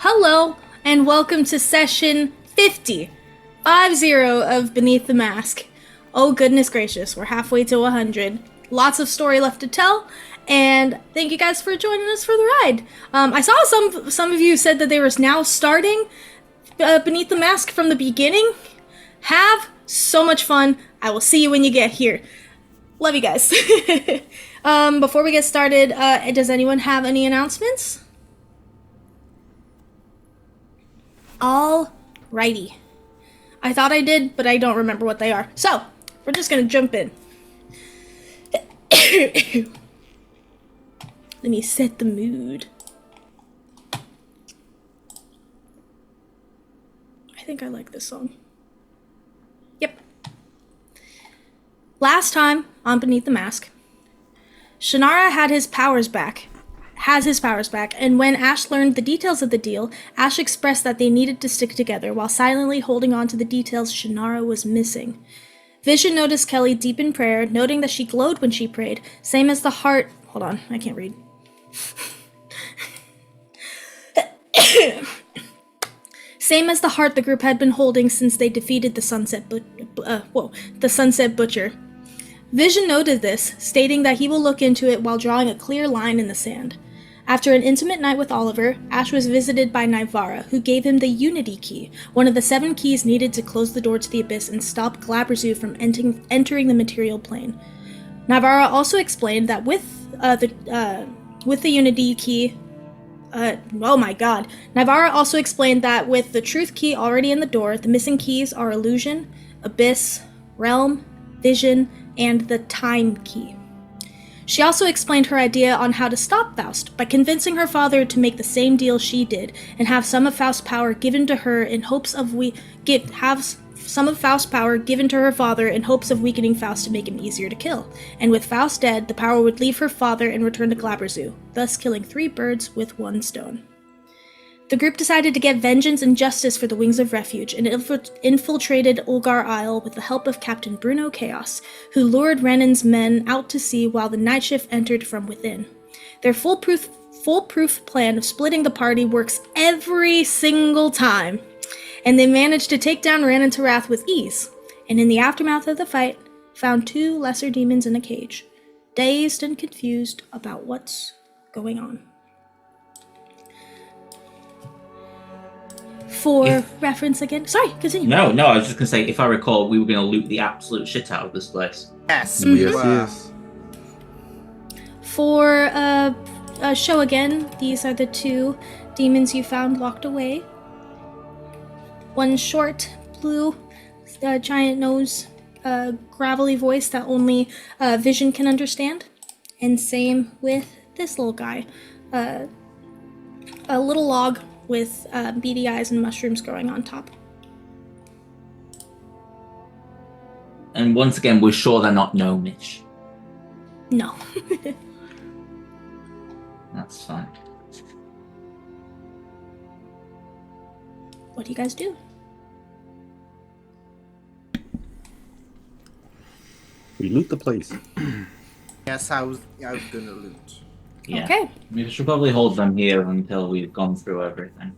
Hello, and welcome to session 50 of Beneath the Mask. Oh goodness gracious, we're halfway to 100. Lots of story left to tell, and thank you guys for joining us for the ride. I saw some of you said that they were now starting Beneath the Mask from the beginning. Have so much fun. I will see you when you get here. Love you guys. Before we get started, does anyone have any announcements? Alrighty. I thought I did, but I don't remember what they are. So, we're just gonna jump in. Let me set the mood. I think I like this song. Yep. Last time on Beneath the Mask, Shannara has his powers back, and when Ash learned the details of the deal, Ash expressed that they needed to stick together while silently holding on to the details Shannara was missing. Vision noticed Kelly deep in prayer, noting that she glowed when she prayed, same as the heart... Hold on, I can't read. Same as the heart the group had been holding since they defeated the Sunset Butcher. Vision noted this, stating that he will look into it while drawing a clear line in the sand. After an intimate night with Oliver, Ash was visited by Nivara, who gave him the Unity Key, one of the 7 keys needed to close the door to the Abyss and stop Glabrezu from entering the material plane. Nivara also explained that with the Unity Key... Nivara also explained that with the Truth Key already in the door, the missing keys are Illusion, Abyss, Realm, Vision, and the Time Key. She also explained her idea on how to stop Faust by convincing her father to make the same deal she did and have some of Faust's power given to her in hopes of weakening Faust to make him easier to kill. And with Faust dead, the power would leave her father and return to Glabrezu, thus killing 3 birds with 1 stone. The group decided to get vengeance and justice for the Wings of Refuge and infiltrated Ulgar Isle with the help of Captain Bruno Chaos, who lured Renan's men out to sea while the night shift entered from within. Their foolproof plan of splitting the party works every single time, and they managed to take down Renan to Wrath with ease, and in the aftermath of the fight, found 2 lesser demons in a cage, dazed and confused about what's going on. For reference again. Sorry, continue. No, I was just going to say, if I recall, we were going to loot the absolute shit out of this place. Yes, Yes. For show again, these are the 2 demons you found locked away. One short, blue, giant nose, gravelly voice that only Vision can understand. And same with this little guy. A little log with beady eyes and mushrooms growing on top. And once again, we're sure they're not gnomish. No. That's fine. What do you guys do? We loot the place. Yes, I was gonna loot. Yeah. Okay. We should probably hold them here until we've gone through everything.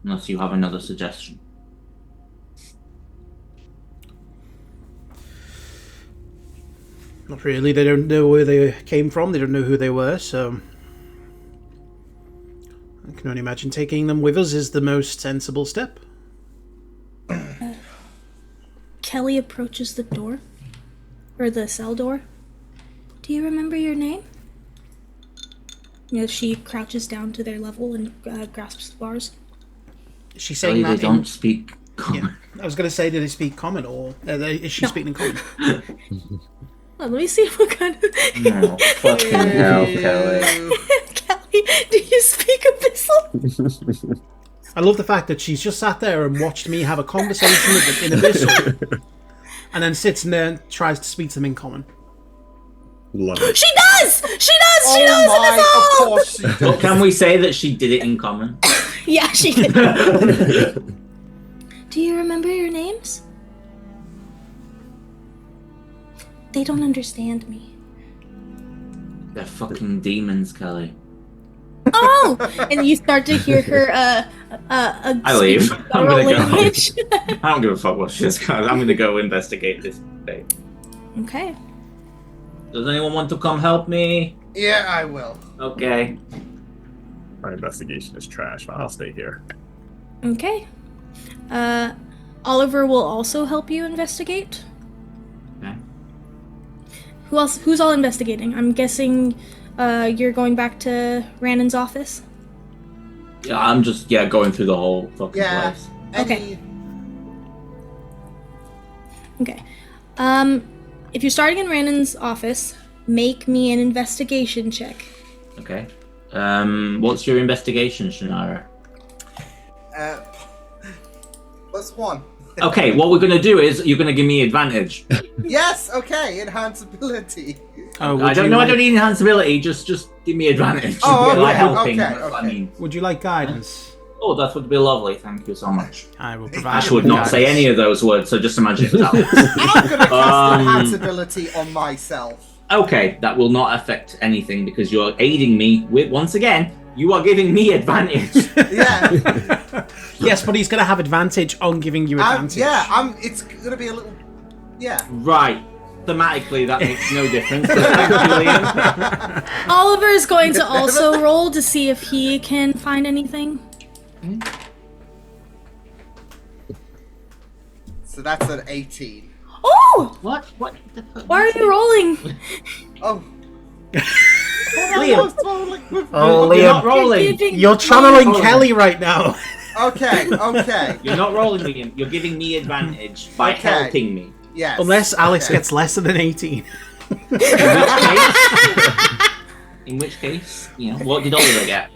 Unless you have another suggestion. Not really. They don't know where they came from. They don't know who they were, so... I can only imagine taking them with us is the most sensible step. Kelly approaches the door. Or the cell door. Do you remember your name? She crouches down to their level and grasps the bars. Is she saying They that don't speak common. Yeah. I was going to say, do they speak common, or is she speaking common? Well, let me see what kind of... No, fucking hell, Kelly. Kelly, do you speak Abyssal? I love the fact that she's just sat there and watched me have a conversation with them in Abyssal, and then sits in there and tries to speak to them in common. Love it. She does! She does Of Abyssal! course she But can we say that she did it in common? Yeah, she did. Do you remember your names? They don't understand me. They're fucking demons, Kelly. Oh! And you start to hear her, I leave. speak I'm guttural gonna go. language. I don't give a fuck what she's got. I'm gonna go investigate this thing. Okay. Does anyone want to come help me? Yeah, I will. Okay. My investigation is trash, but I'll stay here. Okay. Oliver will also help you investigate. Okay. Who else? Who's all investigating? I'm guessing you're going back to Rannon's office. Yeah, I'm just going through the whole fucking Yeah. place. Okay. Okay. If you're starting in Rannon's office, make me an investigation check. Okay. What's your investigation, Shannara? +1. Okay, what we're gonna do is you're gonna give me advantage. Yes, okay, enhance ability. Oh, I don't know. I don't need enhanceability. Just give me advantage. Oh, Like okay, helping. okay, That's what I okay. mean. Would you like guidance? Oh, that would be lovely. Thank you so much. I will provide. Ash you would with not say guidance. any of those words, so just imagine it was Alex. I'm gonna cast Um, enhance ability on myself. Okay, that will not affect anything because you're aiding me with, once again, you are giving me advantage. Yeah. Yes, but he's going to have advantage on giving you advantage. It's gonna be a little. Yeah. Right. Thematically, that makes no difference. But thank you, Liam. Oliver is going to also roll to see if he can find anything. So that's an 18. Oh! What? What the fuck? Why are you rolling? Oh. Liam. Oh, You're not Liam, rolling. you're channeling Oh. Kelly right now. Okay, okay. You're not rolling, Liam. You're giving me advantage by Okay. helping me. Yes. Unless Alex okay. gets less than an 18. In which case, you know, what did Oliver get?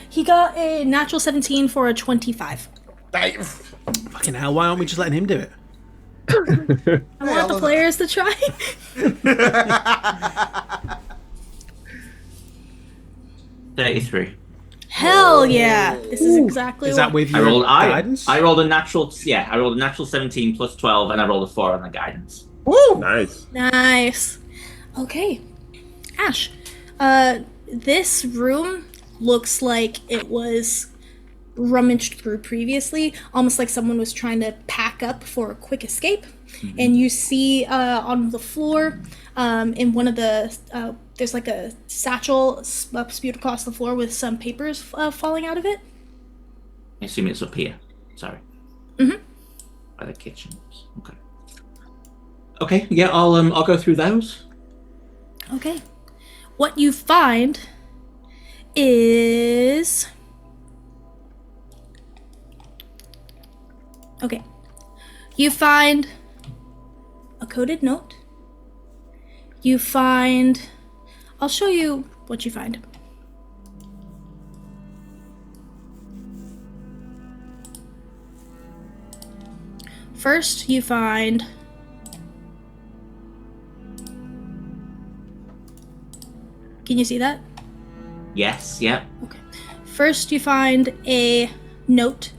He got a natural 17 for a 25. Fucking hell, why aren't we just letting him do it? I want the Oliver. players to try. 33. Hell yeah! This is exactly Is what... that with I your rolled guidance? I rolled a natural 17 plus 12 and I rolled a 4 on the guidance. Woo! Nice. Nice. Okay. Ash, this room looks like it was rummaged through previously, almost like someone was trying to pack up for a quick escape. And you see on the floor, in one of the, there's like a satchel spewed across the floor with some papers falling out of it. I assume it's up here. Sorry. Mhm. By the kitchen. Okay. Okay, yeah, I'll go through those. Okay. What you find is... Okay. You find a coded note. You find... I'll show you what you find. First, you find... Can you see that? Yes, yeah. Okay. First, you find a note,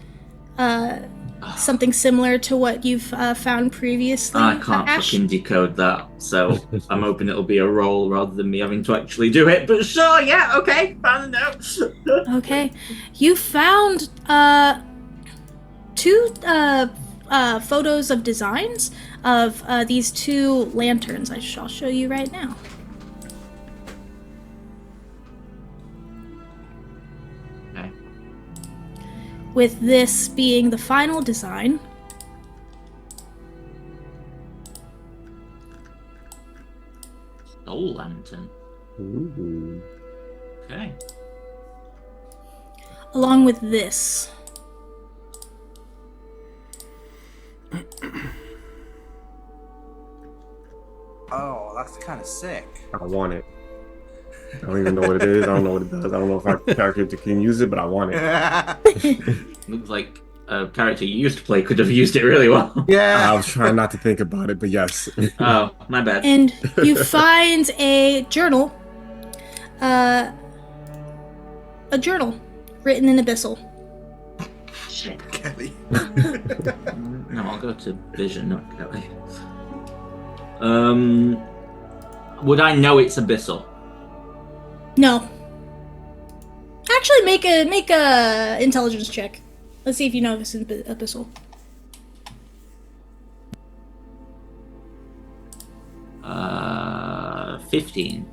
something similar to what you've found previously. I can't Ash. fucking decode that, so I'm hoping it'll be a roll rather than me having to actually do it. But sure, yeah, okay, found a note. Okay. You found two photos of designs of these two lanterns. I'll show you right now. Okay. With this being the final design. Soul lantern. Ooh. Okay. Along with this. Oh, that's kind of sick. I want it. I don't even know what it is. I don't know what it does. I don't know if our character can use it, but I want it. Looks like a character you used to play could have used it really well. Yeah. I was trying not to think about it, but yes. Oh, my bad. And you find a journal. A journal written in Abyssal. Shit. Kelly. No, I'll go to Vision, not Kelly. Would I know it's Abyssal? No. Actually, make a intelligence check. Let's see if you know this is abyssal. 15.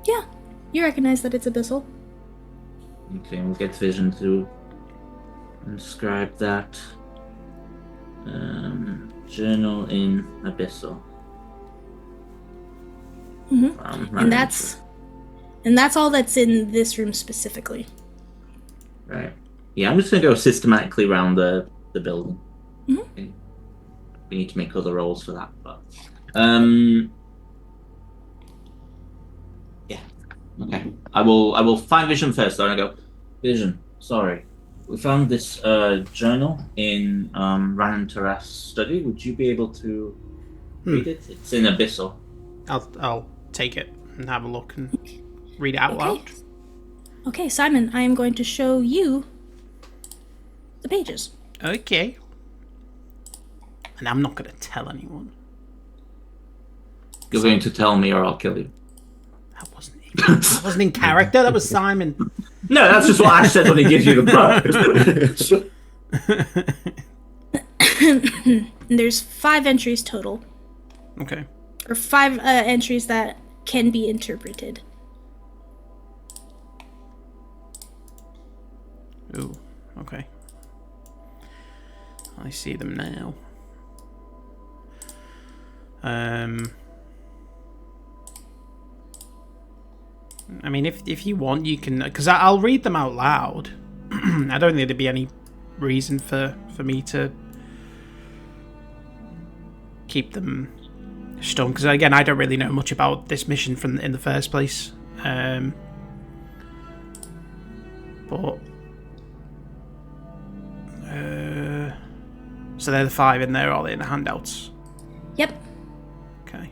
Yeah, you recognize that it's abyssal. Okay, we'll get Vision to inscribe that. Journal in Abyssal. Mm-hmm. And that's all that's in this room specifically. Right. Yeah, I'm just gonna go systematically around the building. Mm-hmm. Okay. We need to make other rolls for that, but yeah. Okay. I will find Vision first. Then I go, Vision. Sorry, we found this journal in Ryan Terrace study. Would you be able to read it? It's in Abyssal. I'll take it and have a look and read it out loud. Okay, Simon, I am going to show you the pages. Okay. And I'm not going to tell anyone. You're going to tell me, or I'll kill you. That wasn't in character. That was Simon. No, that's just what I said when he gives you the book. There's 5 entries total. Okay. Or 5 entries that can be interpreted. Ooh, okay. I see them now. I mean, if you want, you can, because I'll read them out loud. I don't think there'd be any reason for me to keep them stoned, because again, I don't really know much about this mission in the first place. But so they're the 5 in there, are they, in the handouts? Yep. Okay.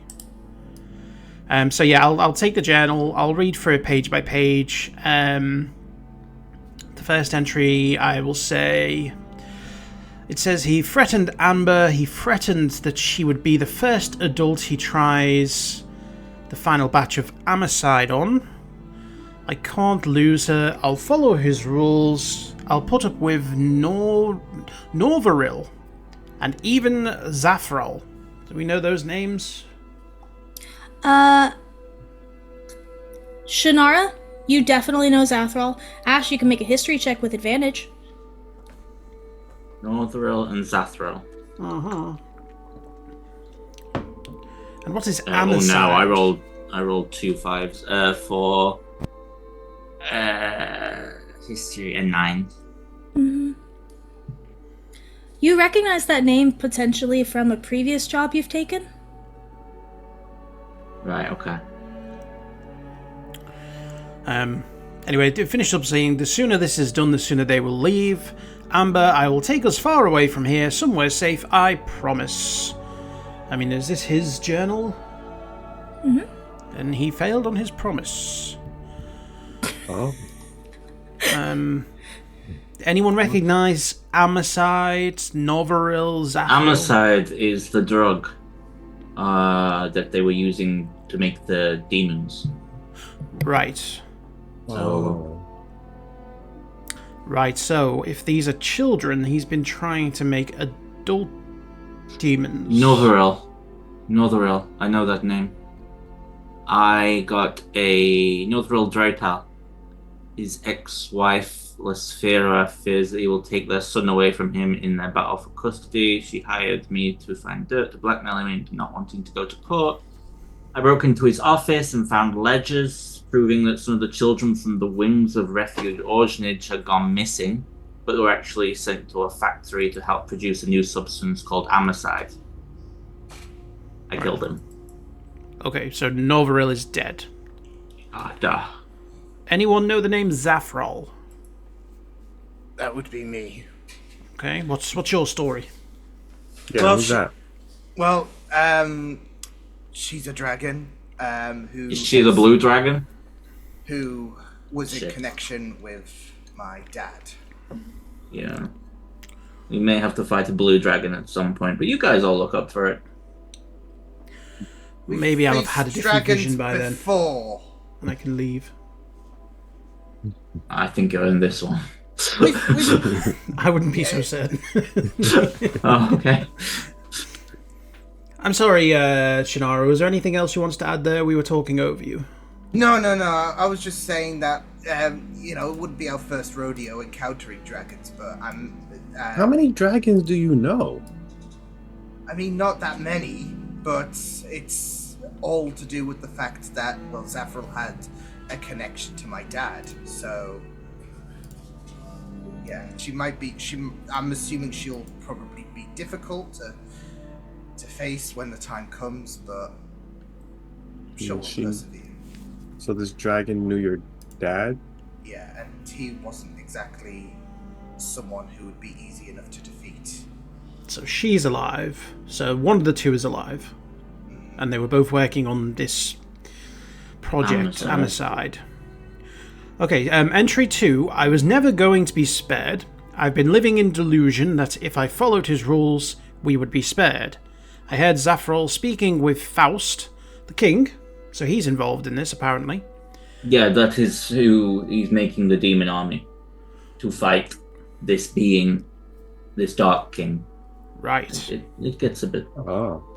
So yeah, I'll take the journal. I'll read through it page by page. The first entry, I will say, it says he threatened Amber. He threatened that she would be the first adult he tries the final batch of Amicide on. I can't lose her. I'll follow his rules. I'll put up with Norvaril and even Zafral. Do we know those names? Shannara, you definitely know Zafral. Ash, you can make a history check with advantage. Northril and Zathral. Uh-huh. And what is Oh Amicide? no, I rolled 2 5s for history and 9. Mm-hmm. You recognize that name potentially from a previous job you've taken? Right, okay. Anyway, it finished up saying, the sooner this is done, the sooner they will leave. Amber, I will take us far away from here, somewhere safe, I promise. I mean, is this his journal? Mm-hmm. And he failed on his promise. Oh. Anyone recognize Amicide, Norvaril, Zafral? Amicide is the drug that they were using to make the demons. Right. So, Right, so if these are children, he's been trying to make adult demons. Northril, I know that name. I got a Northril Draytal. His ex-wife, Lasfera, fears that he will take their son away from him in their battle for custody. She hired me to find dirt to blackmail him into not wanting to go to court. I broke into his office and found ledgers proving that some of the children from the Wings of Refuge orphanage had gone missing, but were actually sent to a factory to help produce a new substance called Amicide. I killed him. Okay, so Norvaril is dead. Duh. Anyone know the name Zafral? That would be me. Okay, what's your story? Yeah, Well, who's that? Well, she's a dragon. Who Is she the blue dragon? Who was in Shit. connection with my dad. Yeah. We may have to fight a blue dragon at some point, but you guys all look up for it. Maybe I'll have faced had a different dragons vision by then, before. and I can leave. I think you're in this one. I wouldn't be so certain. Oh, okay. I'm sorry, Shannara. Was there anything else you wanted to add there? We were talking over you. No. I was just saying that, it wouldn't be our first rodeo encountering dragons, but I'm... How many dragons do you know? I mean, not that many, but it's all to do with the fact that, well, Zafril had a connection to my dad, so... Yeah, she might be... I'm assuming she'll probably be difficult to face when the time comes, but... I'm sure we'll persevere. So this dragon knew your dad? Yeah, and he wasn't exactly someone who would be easy enough to defeat. So she's alive. So one of the two is alive. And they were both working on this project, Amoside. Okay, entry 2. I was never going to be spared. I've been living in delusion that if I followed his rules, we would be spared. I heard Zafril speaking with Faust, the king, so he's involved in this, apparently. Yeah, that is who he's making the demon army to fight this being, this Dark King. Right. It gets a bit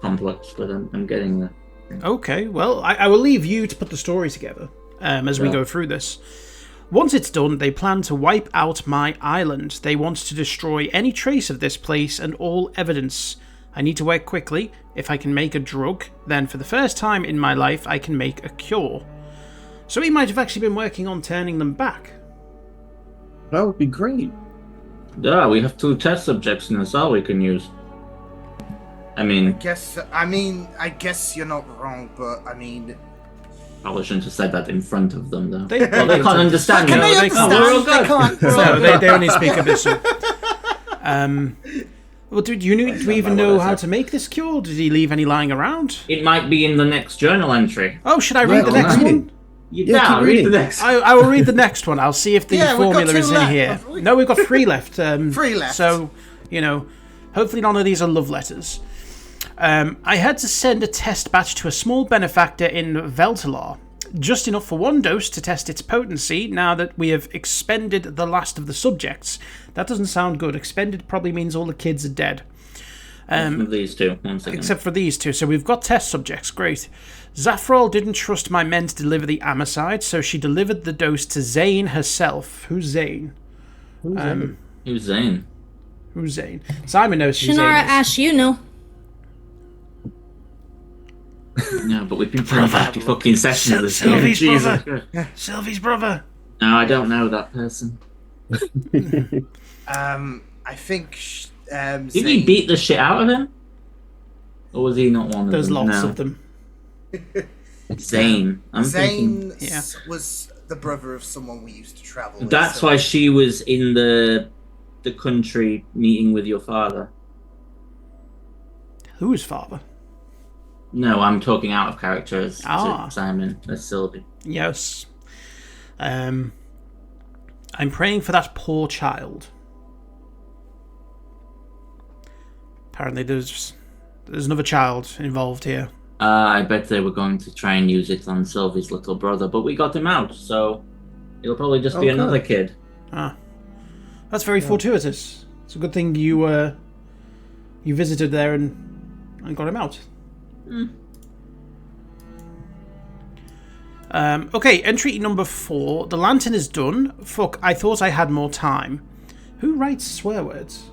complex, but I'm getting there. Okay, well, I will leave you to put the story together as we go through this. Once it's done, they plan to wipe out my island. They want to destroy any trace of this place and all evidence. I need to work quickly. If I can make a drug, then for the first time in my life, I can make a cure. So he might have actually been working on turning them back. That would be great. Yeah, we have 2 test subjects in the cell we can use. I guess you're not wrong, but I mean... Probably shouldn't have said that in front of them, though. They can't understand. Can me. they understand? We're all good. No, they only speak Abyssal. Well, do we even know how to make this cure? Did he leave any lying around? It might be in the next journal entry. Oh, should I read the next one? Yeah, read the next. I will read the next one. I'll see if the formula is in here. No, we've got 3 left. 3 left. So, hopefully none of these are love letters. I had to send a test batch to a small benefactor in Veltalar. Just enough for 1 dose to test its potency now that we have expended the last of the subjects. That doesn't sound good. Expended probably means all the kids are dead. These 2, 1 second. Except for these 2. So we've got test subjects. Great. Zafril didn't trust my men to deliver the Amoside, so she delivered the dose to Zane herself. Who's Zane? Who's Zane? Who's Zane? Simon knows who Zane is. Shannara Ash, you know. No, but we've been playing 50 fucking sessions of this. Sylvie's Jesus. brother. Sylvie's brother. No, I don't know that person. I think... Did he beat the shit out of him? Or was he not one of them? There's lots of them. Zane. Zane was the brother of someone we used to travel with. That's why she was in the country meeting with your father. Whose father? No, I'm talking out of character as Simon, as Sylvie. Yes. I'm praying for that poor child. Apparently there's another child involved here. I bet they were going to try and use it on Sylvie's little brother, but we got him out, so it'll probably just be another kid. Ah. That's very fortuitous. It's a good thing you visited there and got him out. Okay, entry number 4. The lantern is done. Fuck, I thought I had more time. Who writes swear words?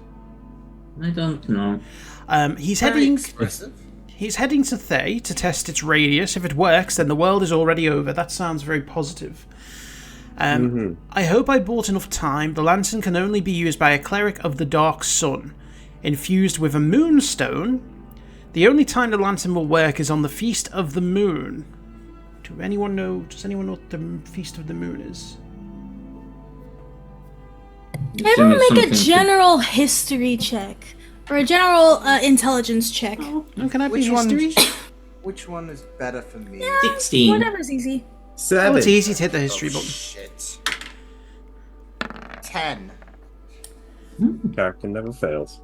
I don't know. He's Very heading expressive. He's heading to Thay to test its radius. If it works, then the world is already over. That sounds very positive. I hope I bought enough time. The lantern can only be used by a cleric of the Dark Sun. Infused with a moonstone, the only time the lantern will work is on the Feast of the Moon. Does anyone know what the Feast of the Moon is? Everyone make a general history check. Or a general intelligence check. Oh, can I be history? Which one is better for me? 16. Whatever's easy. 7. Oh, it's easy to hit the history button. Shit. 10. Character never fails.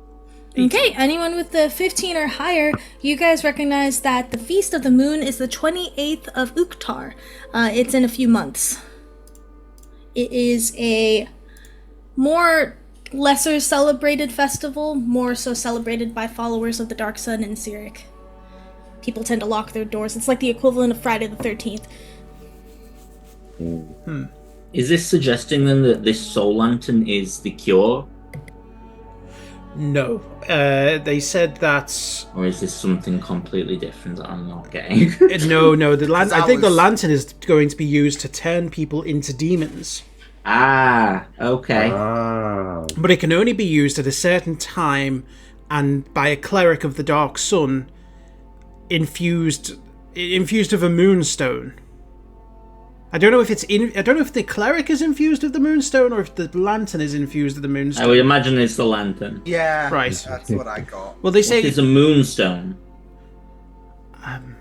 Okay, anyone with the 15 or higher, you guys recognize that the Feast of the Moon is the 28th of Uktar. It's in a few months. It is a more lesser celebrated festival, more so celebrated by followers of the Dark Sun in Cyric. People tend to lock their doors. It's like the equivalent of Friday the 13th. Is this suggesting then that this soul lantern is the cure? No. They said that... Or is this something completely different that I'm not getting? No. I think the was- lantern is going to be used to turn people into demons. Okay. But it can only be used at a certain time and by a cleric of the Dark Sun infused of a moonstone. I don't know if the cleric is infused with the moonstone or if the lantern is infused with the moonstone. I would imagine it's the lantern. Yeah, Right. That's what I got. Well, they What say is a moonstone?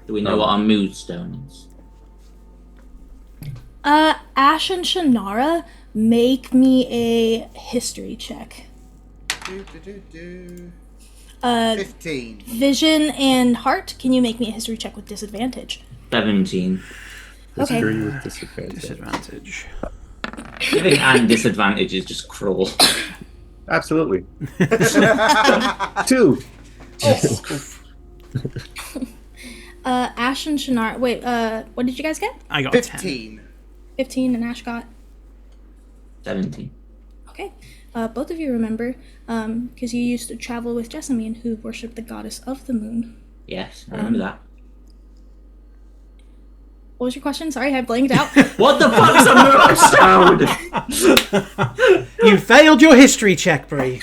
Do we know what a moonstone is? Ash and Shannara, make me a history check. 15. Vision and Heart, can you make me a history check with disadvantage? 17. Okay. History with disadvantage. disadvantage. Giving and disadvantage is just cruel. Absolutely. 2. Ash and Shannara, wait, what did you guys get? I got 10. 15. 15 and Ash got 17. Okay. Both of you remember, because you used to travel with Jessamine, who worshipped the goddess of the moon. Yes, I remember that. What was your question? Sorry, I blanked out. What the fuck is a moonstone? You failed your history check, Bree.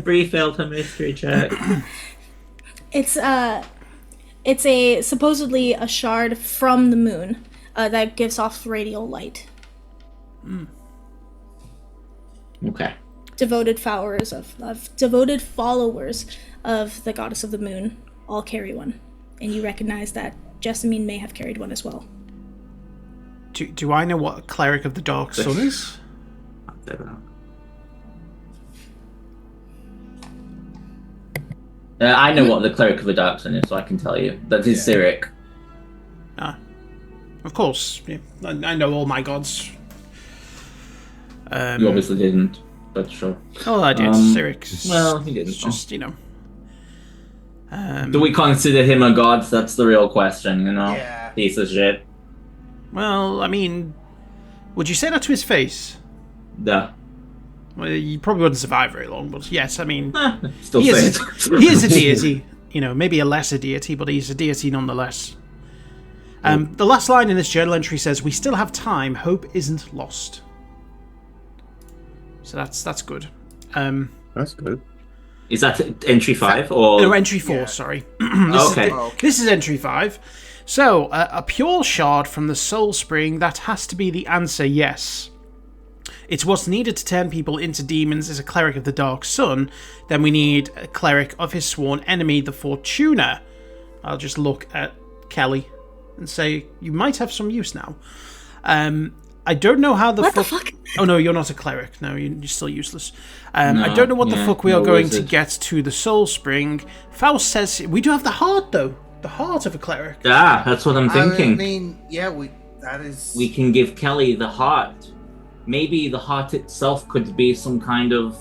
Bree failed her mystery check. It's a supposedly a shard from the moon that gives off radial light. Okay. Devoted followers of the goddess of the moon all carry one, and you recognize that Jessamine may have carried one as well. Do I know what a cleric of the Dark Sun is? I know what the cleric of the Dark Sun is, so I can tell you. That is Cyric. Of course. Yeah, I know all my gods. You obviously didn't, but sure. Oh, I did. Cyric. Well, he didn't. It's just, you know. Do we consider him a god? That's the real question, you know? Yeah. Piece of shit. Well, I mean, would you say that to his face? Duh. Well, you probably wouldn't survive very long, but yes, I mean, Still he say is, it. he is a deity. You know, maybe a lesser deity, but he's a deity nonetheless. The last line in this journal entry says, "We still have time. Hope isn't lost." So that's good. That's good. Is that entry 5 or? No, entry 4, Yeah. sorry. Okay. This is entry 5. So, a pure shard from the Soul Spring, that has to be the answer, yes. It's what's needed to turn people into demons is a cleric of the Dark Sun. Then we need a cleric of his sworn enemy, the Fortuna. I'll just look at Kelly and say, you might have some use now. I don't know how the What the fuck? Oh no, you're not a cleric. No, you're still useless. I don't know what the fuck we are no going to wizard. get to the Soul Spring. Faust says we do have the heart though. The heart of a cleric. Yeah, that's what I'm thinking. I mean, yeah, that is. We can give Kelly the heart. Maybe the heart itself could be some kind of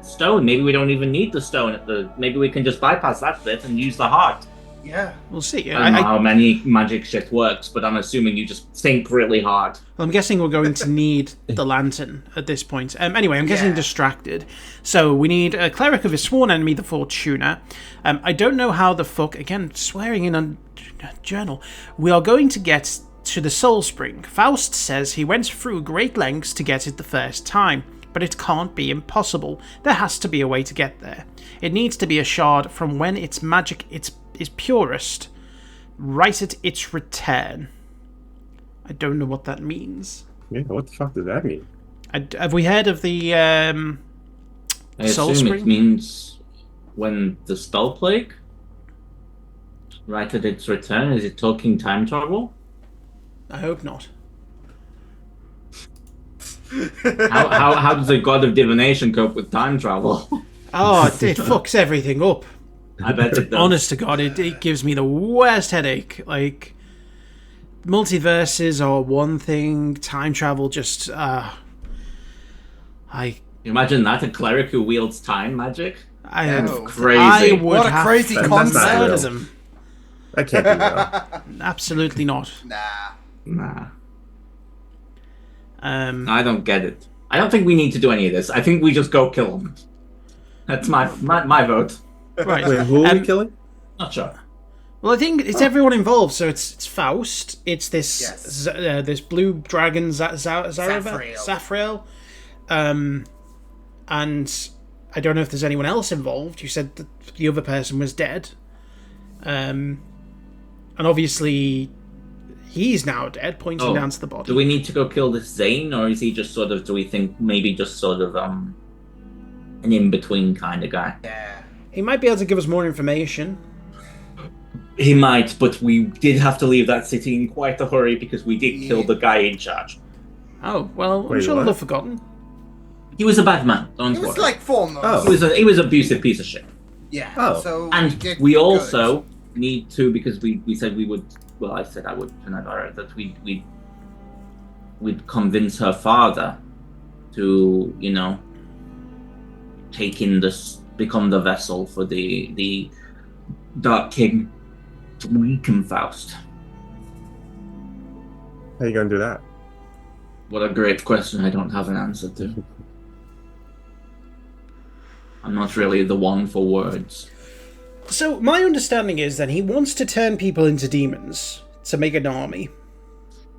stone. Maybe we don't even need the stone maybe we can just bypass that bit and use the heart. Yeah. We'll see. I don't know how many magic shit works, but I'm assuming you just think really hard. I'm guessing we're going to need the lantern at this point. Anyway, I'm getting Yeah. distracted. So we need a cleric of his sworn enemy, the Fortuna. I don't know how the fuck, again, swearing in a journal, we are going to get to the Soul Spring. Faust says he went through great lengths to get it the first time, but it can't be impossible. There has to be a way to get there. It needs to be a shard from when its magic is purest, right at its return. I don't know what that means. Yeah, what the fuck does that mean? Have we heard of the I Soul assume Spring? it means when the Spell Plague, right at its return. Is it talking time travel? I hope not. How does the god of divination cope with time travel? Oh, it fucks everything up. I bet it does. Honest to God, it gives me the worst headache. Like, multiverses are one thing. Time travel just Imagine that, a cleric who wields time magic. Oh. Crazy. I would What a have crazy to concept. murder real. them. That can't be real. Absolutely not. Nah, Um, I don't get it. I don't think we need to do any of this. I think we just go kill him. That's my vote. right. Wait, who are we killing? Not sure. Well, I think it's everyone involved. So it's Faust. It's this Yes. this blue dragon Zafrael. Zafrael. And I don't know if there's anyone else involved. You said that the other person was dead. And obviously he's now dead, pointing down to the body. Do we need to go kill this Zane, or is he just sort of? Do we think maybe just sort of an in between kind of guy? Yeah. He might be able to give us more information. He might, but we did have to leave that city in quite a hurry because we did kill the guy in charge. Oh, well, I'm Wait, sure what? they'll have forgotten. He was a bad man. Don't It was worry. like 4 months. Oh. He was an abusive piece of shit. Yeah. Oh. So And did we good. also need to, because we said we would. Well, I said I would to Navarra that we'd convince her father to, take in this, become the vessel for the Dark King to weaken Faust. How you gonna do that? What a great question! I don't have an answer to. I'm not really the one for words. So my understanding is that he wants to turn people into demons to make an army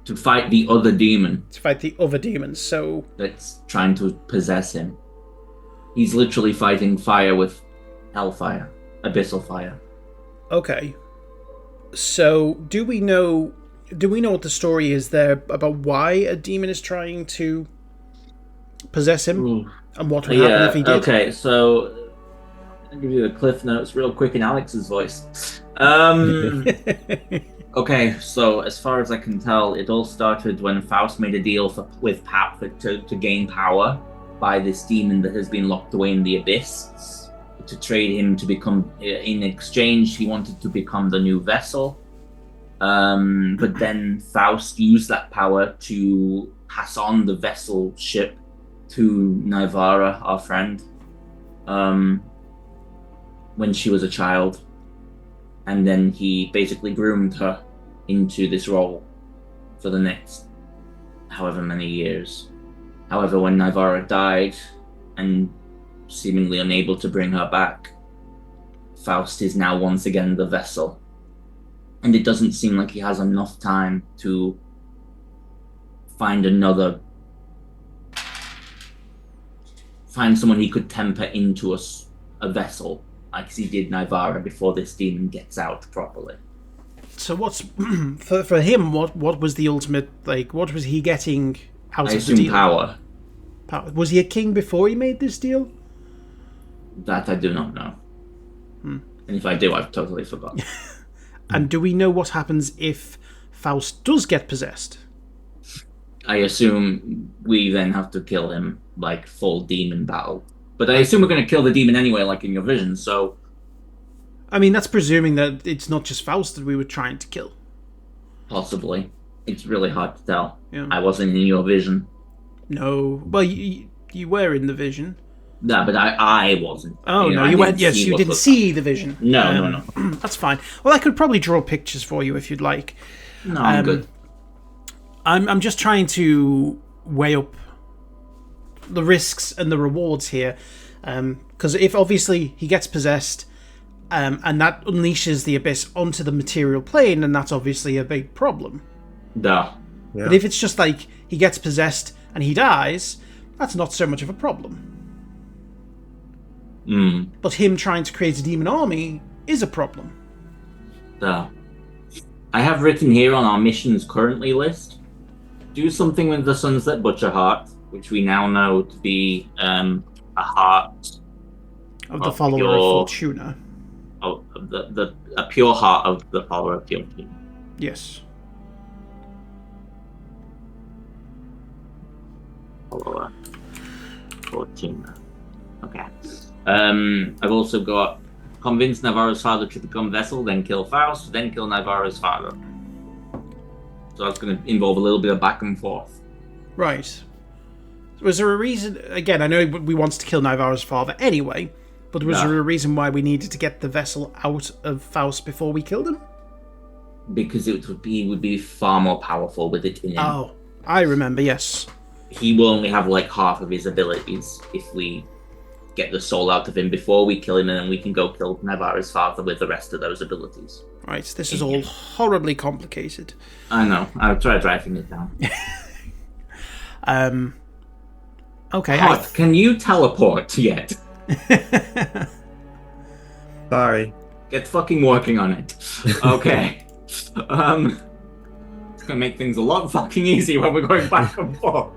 To fight the other demon to fight the other demons. So that's trying to possess him. He's literally fighting fire with hellfire, abyssal fire. okay. So do we know what the story is there about why a demon is trying to possess him Ooh. and what would happen if he did? Okay, so I'll give you the cliff notes real quick in Alex's voice. Okay, so as far as I can tell, it all started when Faust made a deal with Pap to gain power by this demon that has been locked away in the abyss. To trade him to become, in exchange, he wanted to become the new vessel. But then Faust used that power to pass on the vessel ship to Naivara, our friend, when she was a child. And then he basically groomed her into this role for the next however many years. However, when Naivara died, and seemingly unable to bring her back, Faust is now once again the vessel. And it doesn't seem like he has enough time to find someone he could temper into a vessel, like he did Naivara, before this demon gets out properly. So what's for him? What was the ultimate, like? What was he getting out I of the assume deal? power. Was he a king before he made this deal? That I do not know. And if I do, I've totally forgotten. And do we know what happens if Faust does get possessed? I assume we then have to kill him, like full demon battle. But I assume we're going to kill the demon anyway, like in your vision, so... I mean, that's presuming that it's not just Faust that we were trying to kill. Possibly. It's really hard to tell. Yeah. I wasn't in your vision. No. Well, you were in the vision. No, but I wasn't. Oh, no, I you didn't went. Yes, see you what didn't was see the vision. No. That's fine. Well, I could probably draw pictures for you if you'd like. No, I'm good. I'm just trying to weigh up the risks and the rewards here. Because if obviously he gets possessed, and that unleashes the abyss onto the material plane, then that's obviously a big problem. Duh. Yeah. But if it's just like he gets possessed and he dies, that's not so much of a problem. But him trying to create a demon army is a problem. Duh. I have written here on our missions currently list, do something with the Sunset Butcher heart, which we now know to be a heart Of the Of follower your- of Fortuna. of a pure heart of the follower of Fortuna. Yes. Follower Fortuna. Okay. I've also got convince Navarro's father to become vessel, then kill Faust, then kill Navarro's father. So that's going to involve a little bit of back and forth. Right. Was there a reason? Again, I know we wanted to kill Navarro's father anyway, but was No. there a reason why we needed to get the vessel out of Faust before we killed him? Because it would be far more powerful with it in him. Oh, I remember. Yes. He will only have like half of his abilities if we get the soul out of him before we kill him, and then we can go kill Navarro's father with the rest of those abilities. Right. This is all horribly complicated. I know. I'll try driving it down. Okay. Hot, can you teleport yet? Sorry. Get fucking working on it. Okay. It's gonna make things a lot fucking easy when we're going back and forth.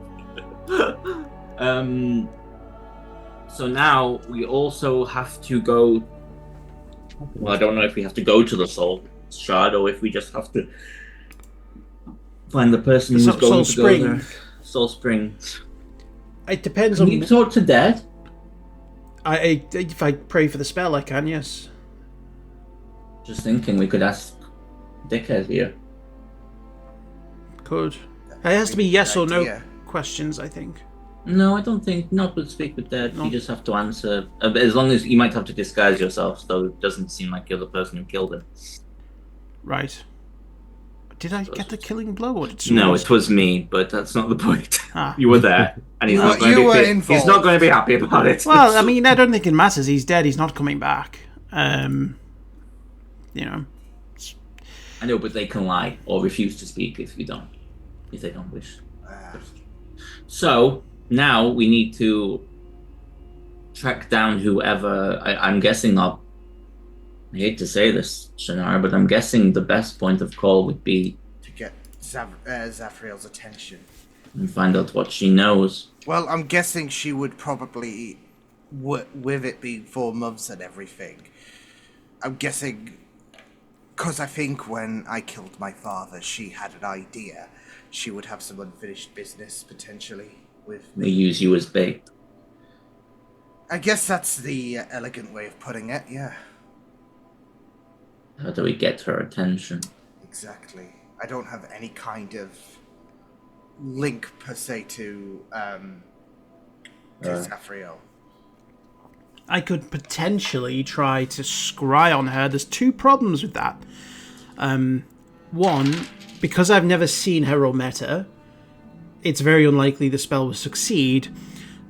So now we also have to go. Well, I don't know if we have to go to the soul shard or if we just have to find the person The who's Soul going to Spring. go there. Soul Spring. It depends Can on. you talk to dead? If I pray for the spell, I can. Yes. Just thinking, we could ask Dickhead here. Could. It has to be yes or no Idea. questions, I think. No, I don't think not with speak with dead. No. You just have to answer. As long as you might have to disguise yourself, though it doesn't seem like you're the person who killed him. Right. Did I get the killing blow, or did No, someone it was me, but that's not the point. Ah. You were there, and he's You not were- going you to were be. He's involved. not going to be happy about it. Well, I mean, I don't think it matters. He's dead. He's not coming back. You know. I know, but they can lie or refuse to speak if they don't wish. So now we need to track down whoever. I'm guessing I hate to say this, Shannara, but I'm guessing the best point of call would be To get Zafriel's attention. and find out what she knows. Well, I'm guessing she would probably, with it being 4 months and everything, I'm guessing, because I think when I killed my father, she had an idea. She would have some unfinished business, potentially, with They me. use you as bait. I guess that's the elegant way of putting it, yeah. How do we get her attention? Exactly. I don't have any kind of link, per se, to Zafriel. I could potentially try to scry on her. There's 2 problems with that. One, because I've never seen her or met her, it's very unlikely the spell will succeed.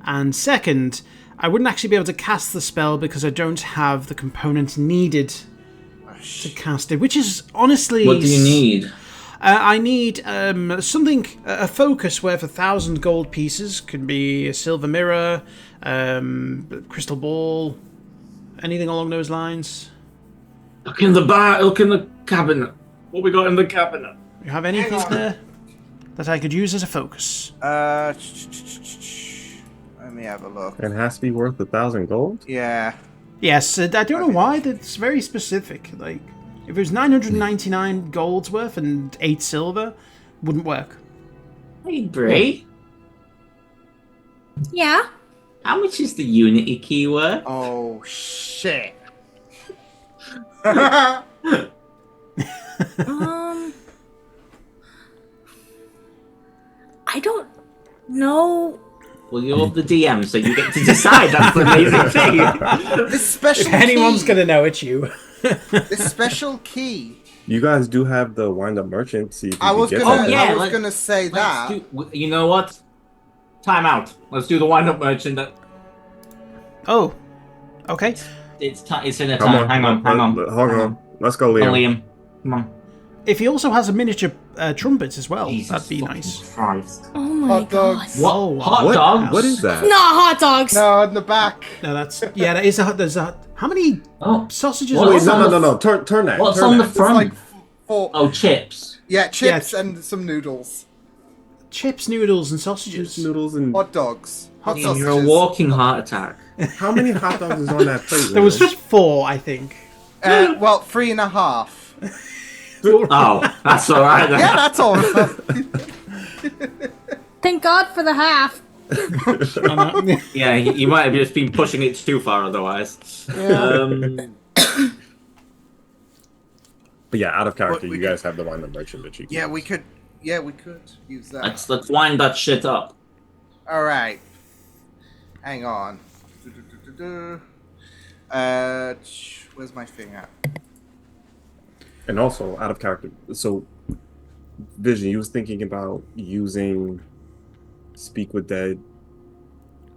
And second, I wouldn't actually be able to cast the spell because I don't have the components needed to cast it, which is honestly... What do you need? I need something, a focus worth 1,000 gold pieces. Could be a silver mirror, crystal ball, anything along those lines. Look in the bar. Look in the cabinet. What we got in the cabinet? You have anything Hang on. there that I could use as a focus? Let me have a look. It has to be worth 1,000 gold? Yeah. Yes, I don't know why. That's very specific. Like, if it was 999 gold's worth and 8 silver, wouldn't work. Hey, Bray. Yeah. How much is the Unity key worth? Oh, shit. I don't know. Well, you're the DM, so you get to decide. That's the amazing thing. This special If anyone's key, gonna know, it's you. this special key. You guys do have the wind up merchant. See if you I can was get gonna, that. yeah, I was let's- gonna say that. You know what? Time out. Let's do the wind-up merchant. Oh, okay. It's in a Come time. on. Hang on. Hold on. Let's go, Come on, Liam. Liam. Come on. If he also has a miniature trumpet as well, Jesus that'd be fucking nice. Christ. Oh my Hot god. dogs. What? Oh, Hot What? dogs? What is that? Not hot dogs. No, in the back. No, that's that is a. There's a. How many Oh, sausages? What are Wait, is there? no. Turn that. what's turn on the that. It's front? like 4. Oh, chips. Yeah, chips Yeah. and some noodles. Chips, noodles, and sausages. Noodles and Hot dogs. Hot Liam, sausages. you're a walking heart attack. how many hot dogs is on that plate? There was Liam? 4, I think. Well, 3.5. Oh, that's all right. Then. Yeah, that's all right. Thank God for the half. Yeah, you might have just been pushing it too far otherwise. But yeah, out of character, But we you guys have the wind up merchant that you can Yeah, use. we could Yeah, we could use that. Let's wind that shit up. All right. Hang on. Where's my thing at? And also, out of character. So, Vision, you was thinking about using Speak with Dead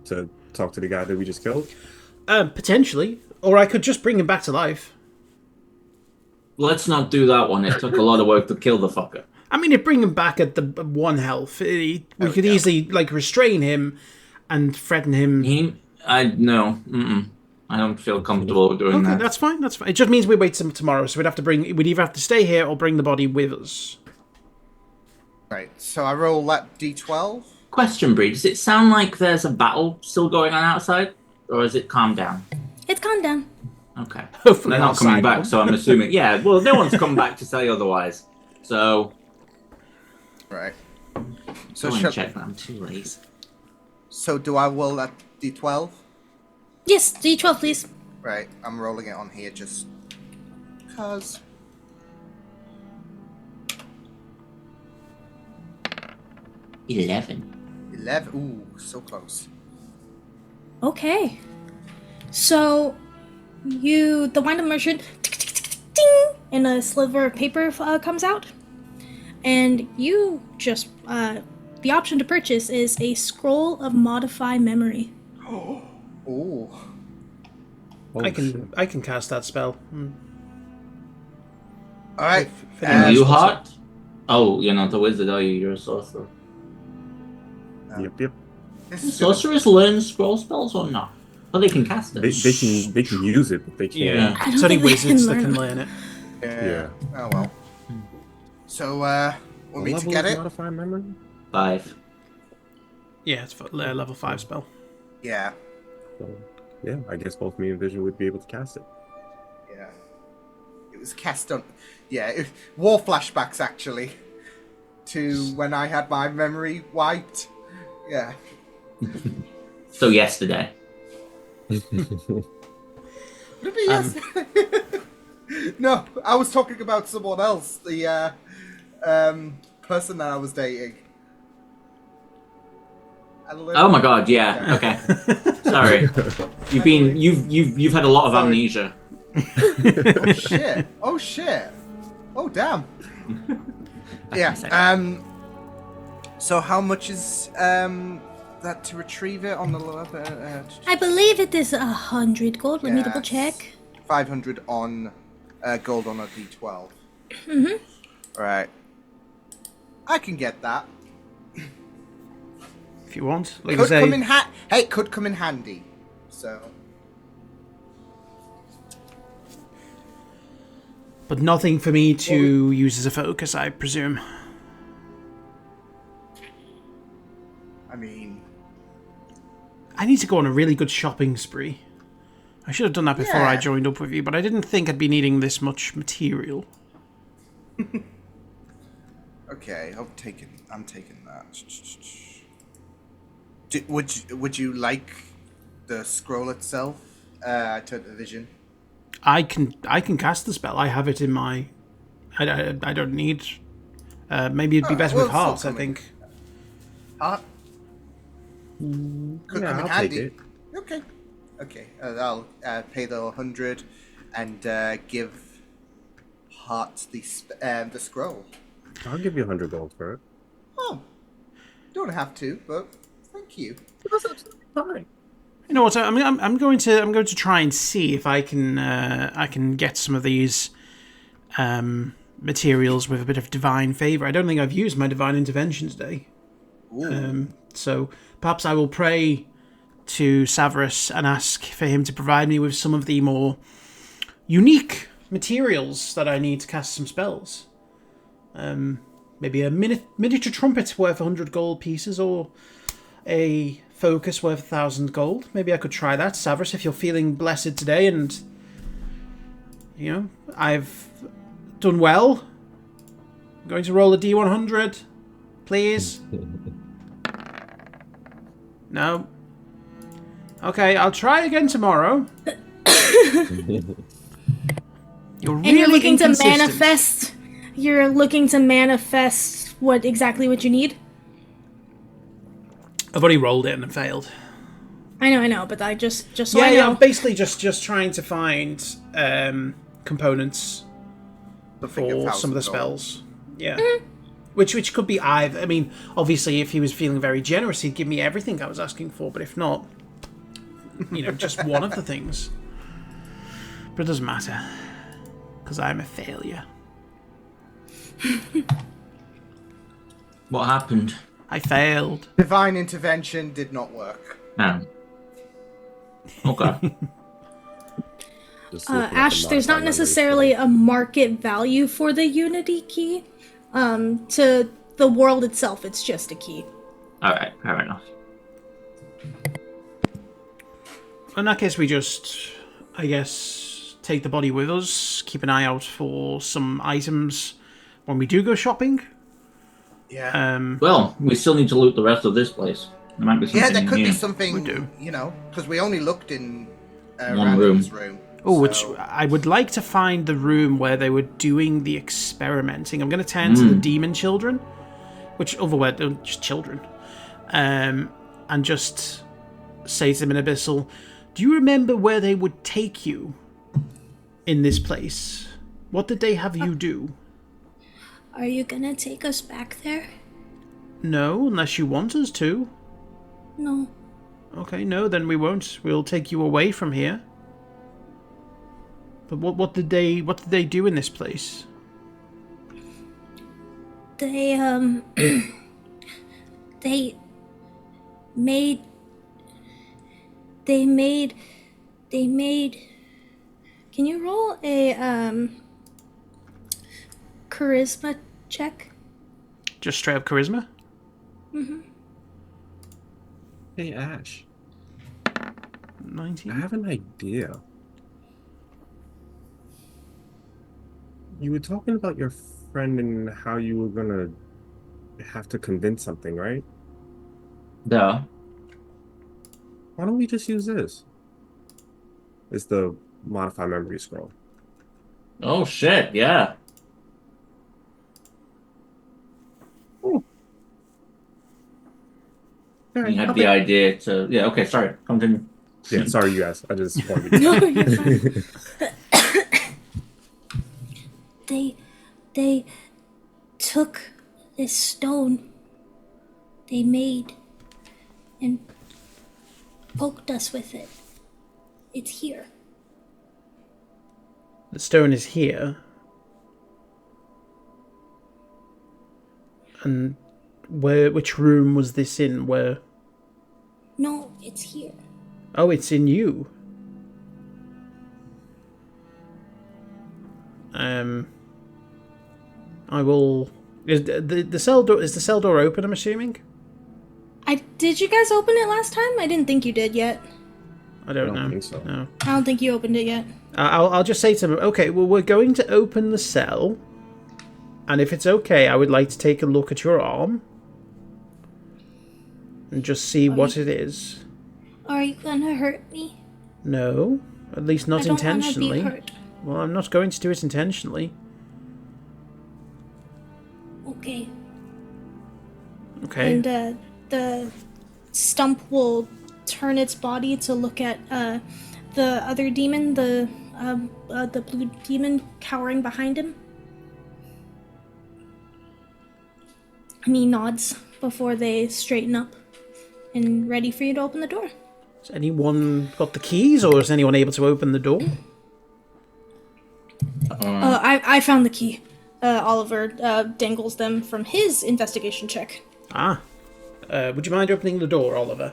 to talk to the guy that we just killed? Potentially. Or I could just bring him back to life. Let's not do that one. It took a lot of work to kill the fucker. I mean, if bring him back at the 1 health, we could easily like restrain him and threaten him. No. I don't feel comfortable doing that. Okay, that's fine. That's fine. It just means we wait till tomorrow, so we'd either have to stay here or bring the body with us. Right. So I roll that d12. Question, Bree. Does it sound like there's a battle still going on outside, or is it calmed down? It's calmed down. Okay. Hopefully They're not coming outside. back, so I'm assuming. Yeah. Well, no one's come back to say otherwise. So. Right. So Go and check that. I'm too lazy. So do I roll that d12? Yes, D12, please. Right. I'm rolling it on here just cause. 11. 11. Ooh, so close. Okay. So, the wind-up merchant, ding, and a sliver of paper comes out, and you just, the option to purchase is a scroll of modify memory. Ooh. I can cast that spell. All right. Are you hot? Oh, you're not a wizard, are you? You're a sorcerer. Yep. Sorcerers learn scroll spells or not? Well, they can cast it. They can use it, but they can't. Yeah, I don't it's only think they wizards can that can learn learn it. Yeah. Oh well. So, want me to Level get of it? Modify memory? 5. Yeah, it's a level 5 spell. Yeah. So, yeah, I guess both me and Vision would be able to cast it. Yeah. It was cast on. Yeah, war flashbacks actually to when I had my memory wiped. Yeah. So yesterday. Maybe yes. No, I was talking about someone else. The person that I was dating. Oh my god, yeah. Okay. Sorry. You've had a lot of Sorry. amnesia. Oh shit! Oh shit! Oh damn! Yeah. So how much is that to retrieve it on the lower? I believe it is 100 gold. Let me Yes. double check. 500 on gold on a d12. Mm-hmm. All right. I can get that. If you want. Like I Could say, come in Hey, it could come in handy. So. but nothing for me to use as a focus, I presume. I mean. I need to go on a really good shopping spree. I should have done that before I Yeah. joined up with you, but I didn't think I'd be needing this much material. Okay, I'm taking that. Would you like the scroll itself? To the vision. I can cast the spell. I have it in my. I don't need. Maybe it'd be better well, with it's still heart. I coming. think. Could come in I'll handy. take it. Okay. Okay. I'll pay the 100 and give Hart the scroll. I'll give you 100 gold for it. Oh, don't have to, but thank you. That's absolutely fine. You know what? I'm going to try and see if I can get some of these materials with a bit of divine favor. I don't think I've used my divine intervention today. So perhaps I will pray to Severus and ask for him to provide me with some of the more unique materials that I need to cast some spells. Maybe a miniature trumpet worth 100 gold pieces, or a focus worth 1,000 gold. Maybe I could try that, Severus, if you're feeling blessed today and, you know, I've done well. I'm going to roll a D100, please. No. Okay, I'll try again tomorrow. You're really And you're looking to inconsistent. manifest. You're looking to manifest exactly what you need? I've already rolled it and failed. I know, but I just so Yeah, I know. yeah. I'm basically just trying to find components Something for some of the 1,000 gold. spells. Yeah. Which could be either. I mean, obviously, if he was feeling very generous, he'd give me everything I was asking for. But if not, just one of the things. But it doesn't matter, because I'm a failure. What happened? I failed. Divine intervention did not work. No. Okay. Just looking at the Ash, there's modified not memory necessarily scroll. a market value for the Unity key. To the world itself, it's just a key. Alright, fair enough. In that case, we just, I guess, take the body with us, keep an eye out for some items when we do go shopping. Yeah. Well, we still need to loot the rest of this place. There might be something Yeah, there could in be here. something, We do. because we only looked in One room. Random's room. Oh, which so- I would like to find the room where they were doing the experimenting. I'm going to turn to the demon children, which otherwise they're just children, and just say to them in Abyssal, do you remember where they would take you in this place? What did they have you do? Are you gonna take us back there? No, unless you want us to. No. Okay, no, then we won't. We'll take you away from here. But what did they do in this place? They they made can you roll a charisma check? Just straight up charisma? Hey, Ash, 19. I have an idea. You were talking about your friend and how you were gonna have to convince something, right? Yeah. Why don't we just use this? It's the modify memory scroll. Oh shit, yeah. You had the idea to... Yeah, okay, sorry. Continue. Yeah, sorry, you guys. I just wanted to... No, you're fine. They took this stone they made and poked us with it. It's here. The stone is here. And which room was this in? Where? No, it's here. Oh, it's in you. I will. Is the cell door? Is the cell door open? I'm assuming. Did you guys open it last time? I didn't think you did yet. I don't I don't know. think so. No. I don't think you opened it yet. I'll just say to them. Okay, well, we're going to open the cell, and if it's okay, I would like to take a look at your arm and just see what it is. Are you gonna hurt me? No, at least not I don't wanna intentionally. be hurt. Well, I'm not going to do it intentionally. Okay. Okay. And the stump will turn its body to look at the other demon, the blue demon cowering behind him. And he nods before they straighten up and ready for you to open the door. Has anyone got the keys, or is anyone able to open the door? I found the key. Oliver dangles them from his investigation check. Ah. Would you mind opening the door, Oliver?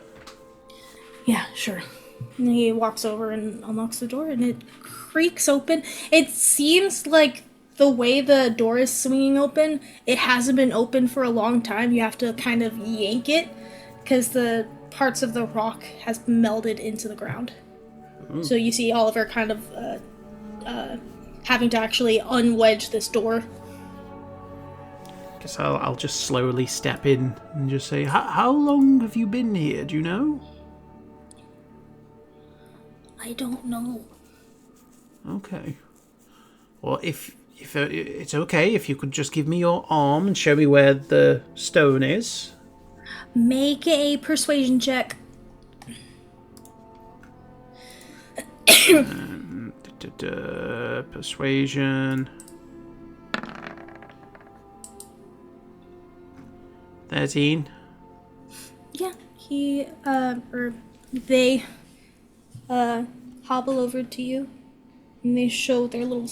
Yeah, sure. And he walks over and unlocks the door, and it creaks open. It seems like the way the door is swinging open, it hasn't been open for a long time. You have to kind of yank it, because the parts of the rock has melded into the ground. So you see Oliver kind of having to actually unwedge this door. Guess I'll just slowly step in and just say, how long have you been here, do you know? I don't know. Okay. Well, if if it's okay if you could just give me your arm and show me where the stone is. Make a persuasion check. Persuasion. 13. Yeah, they hobble over to you, and they show their little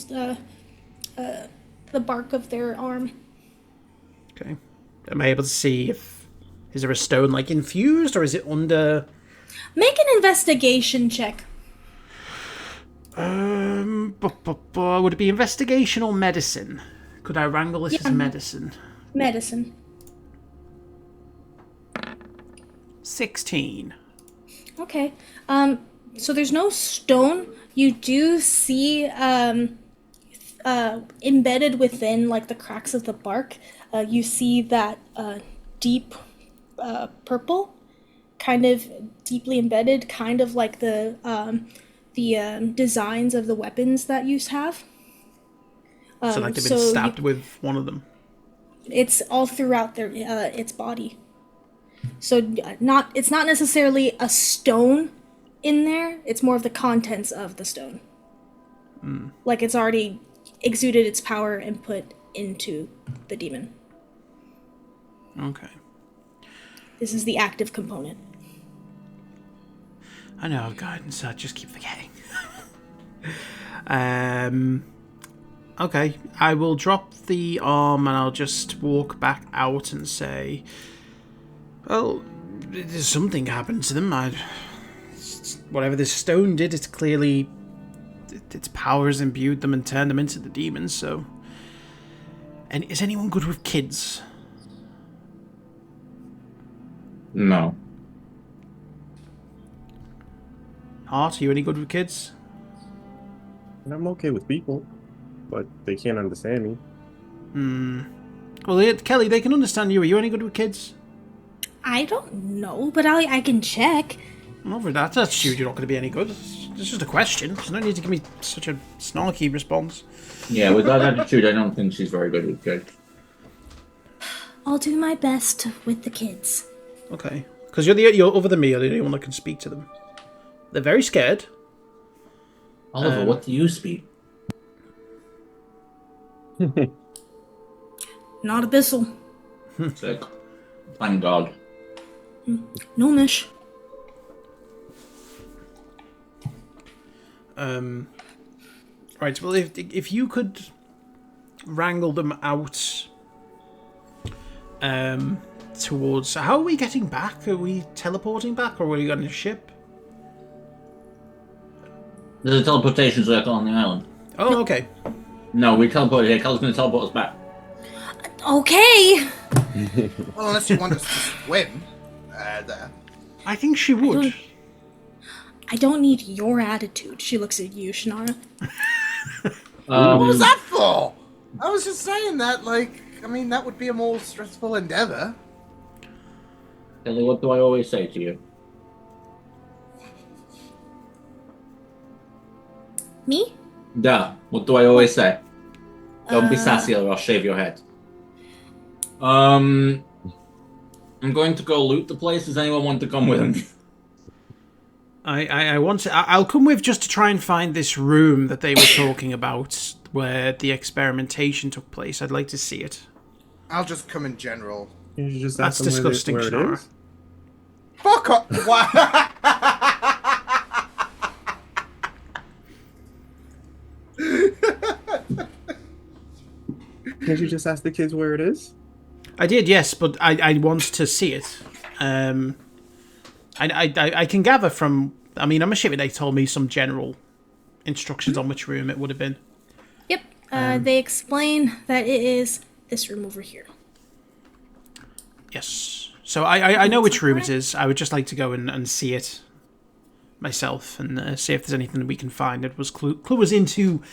the bark of their arm. Okay. Am I able to see if is there a stone like infused or is it under? Make an investigation check. Would it be investigation or medicine? Could I wrangle this as medicine? Medicine. 16. Okay. So there's no stone. You do see embedded within like the cracks of the bark, you see that deep purple, kind of deeply embedded, kind of like the designs of the weapons that you have. So like they've been stabbed with one of them. It's all throughout their its body. So it's not necessarily a stone in there. It's more of the contents of the stone. Like it's already exuded its power and put into the demon. Okay. This is the active component. I know guidance. I just keep forgetting. Okay. I will drop the arm and I'll just walk back out and say, well, something happened to them. Whatever this stone did, it's clearly its powers imbued them and turned them into the demons. So, and is anyone good with kids? No. Hart, are you any good with kids? And I'm okay with people, but they can't understand me. Well, Kelly, they can understand you. Are you any good with kids? I don't know, but I can check. Well, for that attitude, you're not going to be any good. It's just a question. There's no need to give me such a snarky response. Yeah, with that attitude, I don't think she's very good with kids. I'll do my best with the kids. Okay. Because you're other than me, you're the only one that can speak to them. They're very scared. Oliver, what do you speak? Not abyssal. Sick. Thank God. Gnomish. Right, well, if you could wrangle them out towards... How are we getting back? Are we teleporting back, or are we on a ship? There's a teleportation circle on the island. Oh, okay. No, we teleported here. Kelly's going to teleport us back. Okay. Well, unless you want us to swim there. I think she would. I don't need your attitude. She looks at you, Shannara. What was that for? I was just saying that, that would be a more stressful endeavor. Kelly, what do I always say to you? Me? Duh. What do I always say? Don't be sassy or I'll shave your head. I'm going to go loot the place. Does anyone want to come with me? I want to... I'll come with just to try and find this room that they were talking about where the experimentation took place. I'd like to see it. I'll just come in general. You should just That's ask them disgusting, where it Shannara. is. Fuck up! What? Can't you just ask the kids where it is? I did, yes, but I want to see it. I can gather from... I mean, I'm assuming they told me some general instructions on which room it would have been. Yep. They explain that it is this room over here. Yes. So I know which room it is. I would just like to go and see it myself and see if there's anything that we can find that was clue us into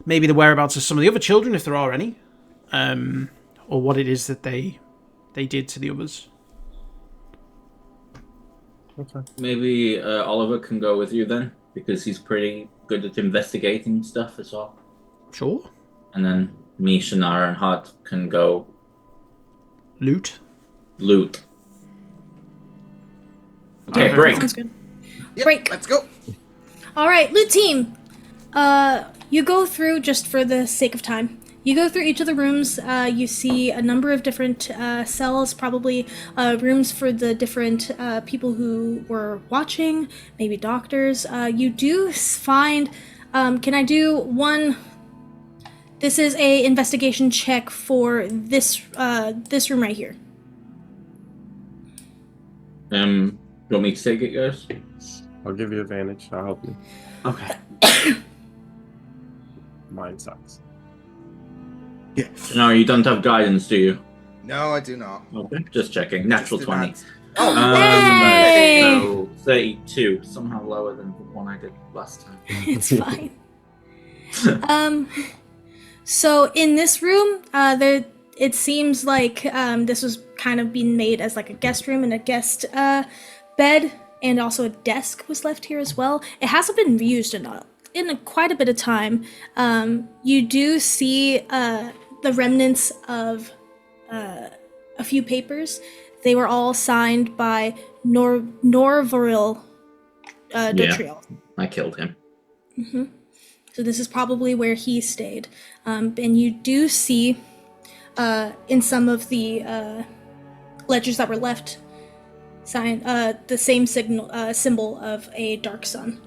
maybe the whereabouts of some of the other children, if there are any, or what it is that they did to the others. Okay. Maybe Oliver can go with you then, because he's pretty good at investigating stuff as well. Sure. And then me, Shannara, and Hart can go Loot. loot. Okay, Okay. break. Sounds good. Yep, Break. let's go. All right, loot team. You go through just for the sake of time. You go through each of the rooms. You see a number of different cells, probably rooms for the different people who were watching, maybe doctors. You do find. Can I do one? This is a investigation check for this room right here. You want me to take it, guys? I'll give you advantage. I'll help you. Okay. Mine sucks. Yeah. Shannara, you don't have guidance, do you? No, I do not. Okay. Just checking. Natural Just 20. did not. Hey! So 32, somehow lower than the one I did last time. It's fine. So in this room, it seems like this was kind of being made as like a guest room, and a guest bed, and also a desk was left here as well. It hasn't been used in quite a bit of time. You do see the remnants of a few papers. They were all signed by Norvoril Dotriel. I killed him. So this is probably where he stayed. And you do see in some of the ledgers that were left sign the same symbol of a dark sun.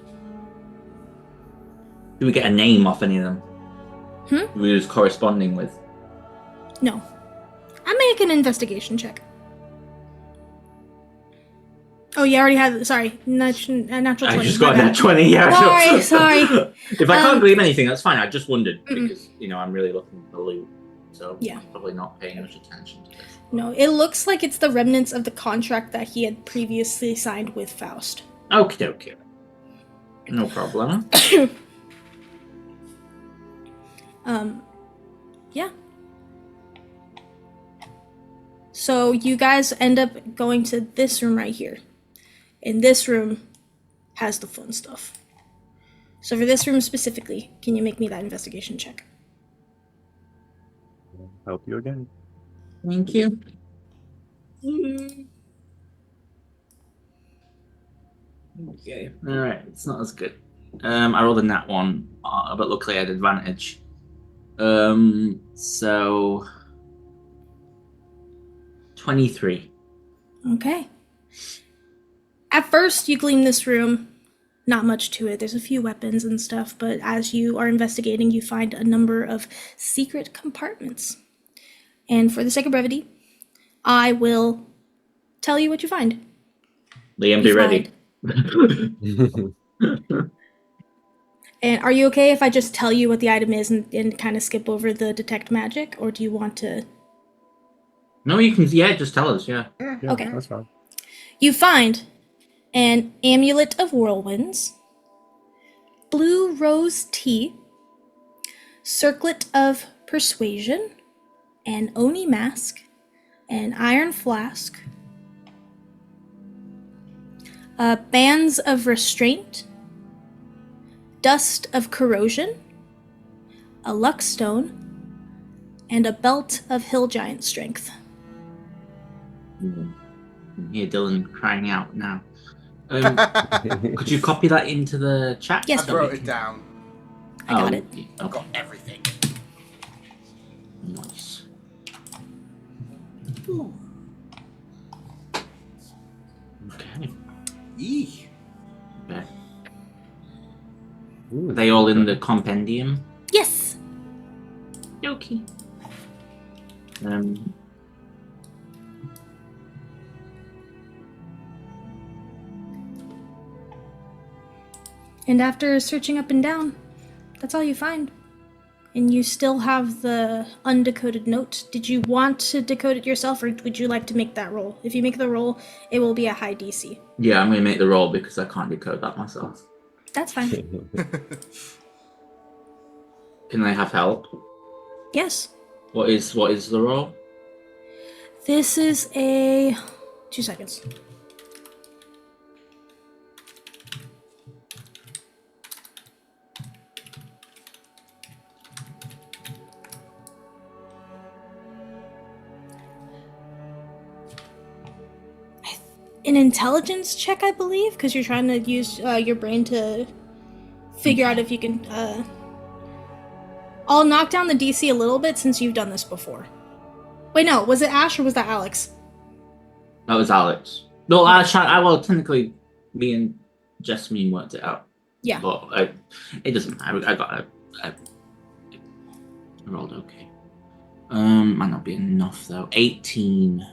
Do we get a name off any of them? Who we was corresponding with? No. I make an investigation check. Oh, you already had. Sorry, natural 20. I just my got bad. that 20, yeah. Sorry. If I can't glean anything, that's fine. I just wondered because, I'm really looking for loot. So Yeah. probably not paying much attention to this. No, it looks like it's the remnants of the contract that he had previously signed with Faust. Okie dokie. No problem. Yeah. So you guys end up going to this room right here. And this room has the fun stuff. So for this room specifically, can you make me that investigation check? Help you again. Thank you. Okay. Alright, it's not as good. I rolled a nat 1, but luckily I had advantage. So 23. Okay. At first, you glean this room. Not much to it. There's a few weapons and stuff, but as you are investigating, you find a number of secret compartments. And for the sake of brevity, I will tell you what you find. Liam, be You ready. And are you okay if I just tell you what the item is and kind of skip over the detect magic, or do you want to? No, you can. Yeah, just tell us. Yeah. Yeah, Okay. that's fine. You find an amulet of whirlwinds, blue rose tea, circlet of persuasion, an oni mask, an iron flask, bands of restraint, dust of corrosion, a luck stone, and a belt of hill giant strength. Hear Dylan crying out now. Could you copy that into the chat? Yes. I wrote it down. I got it. I've Okay. got everything. Nice. Okay. Eee. Okay. Ooh, Are they all in the compendium? Yes. Okay. And after searching up and down, that's all you find. And you still have the undecoded note. Did you want to decode it yourself, or would you like to make that roll? If you make the roll, it will be a high DC. Yeah, I'm gonna make the roll because I can't decode that myself. That's fine. Can I have help? Yes. What is the roll? This is a... 2 seconds. an intelligence check, I believe, because you're trying to use your brain to figure out if you can. I'll knock down the DC a little bit since you've done this before. Wait, no, was it Ash or was that Alex? That was Alex. No, I will technically, me and Jasmine worked it out. Yeah. But it doesn't matter. I rolled okay. Might not be enough though. 18.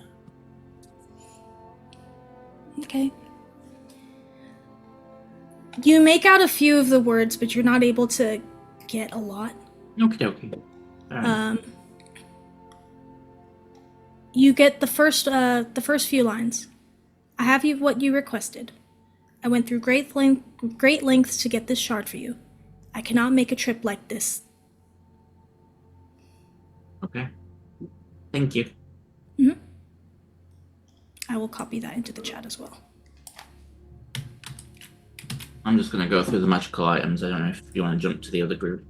Okay. You make out a few of the words, but you're not able to get a lot. Okay. You get the first few lines. I have you what you requested. I went through great lengths to get this shard for you. I cannot make a trip like this. Okay. Thank you. Mm-hmm. I will copy that into the chat as well. I'm just gonna go through the magical items. I don't know if you want to jump to the other group.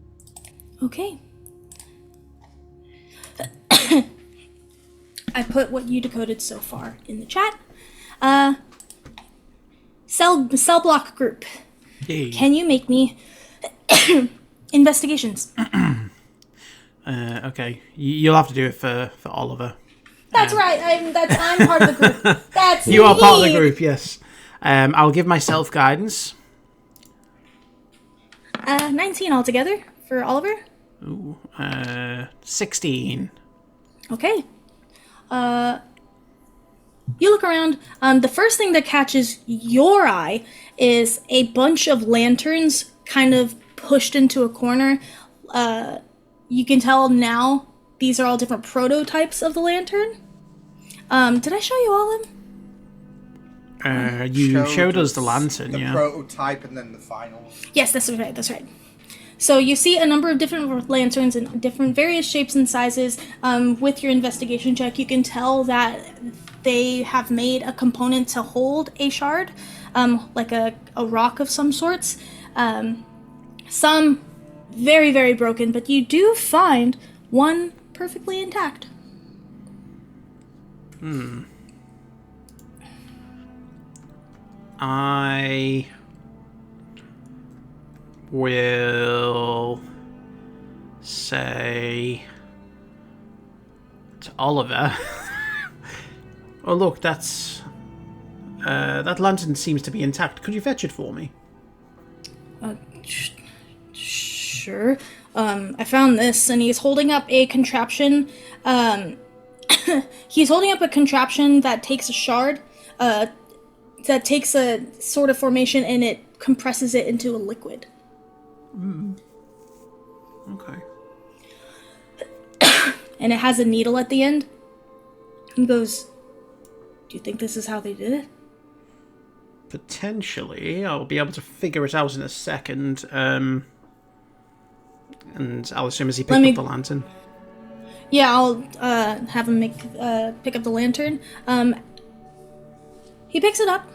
Okay. I put what you decoded so far in the chat. Cell block group. Yay. Can you make me investigations? Okay. You'll have to do it for Oliver. That's right. I'm part of the group. That's You are part of the me. group, yes. I'll give myself guidance. 19 altogether for Oliver. Ooh, 16. Okay. You look around. The first thing that catches your eye is a bunch of lanterns kind of pushed into a corner. You can tell now these are all different prototypes of the lantern. Did I show you all of them? You showed us the lantern, the yeah. prototype and then the final. Yes, that's right. So you see a number of different lanterns in different various shapes and sizes. With your investigation check, you can tell that they have made a component to hold a shard, like a rock of some sorts. Some very, very broken, but you do find one perfectly intact. I will say to Oliver, oh look, that lantern seems to be intact. Could you fetch it for me? Sure. I found this, and he's holding up a contraption. He's holding up a contraption that takes a shard, that takes a sort of formation, and it compresses it into a liquid. Okay. And it has a needle at the end. And goes, do you think this is how they did it? Potentially. I'll be able to figure it out in a second. And I'll assume as he picked up the lantern. Yeah, I'll have him pick up the lantern. He picks it up.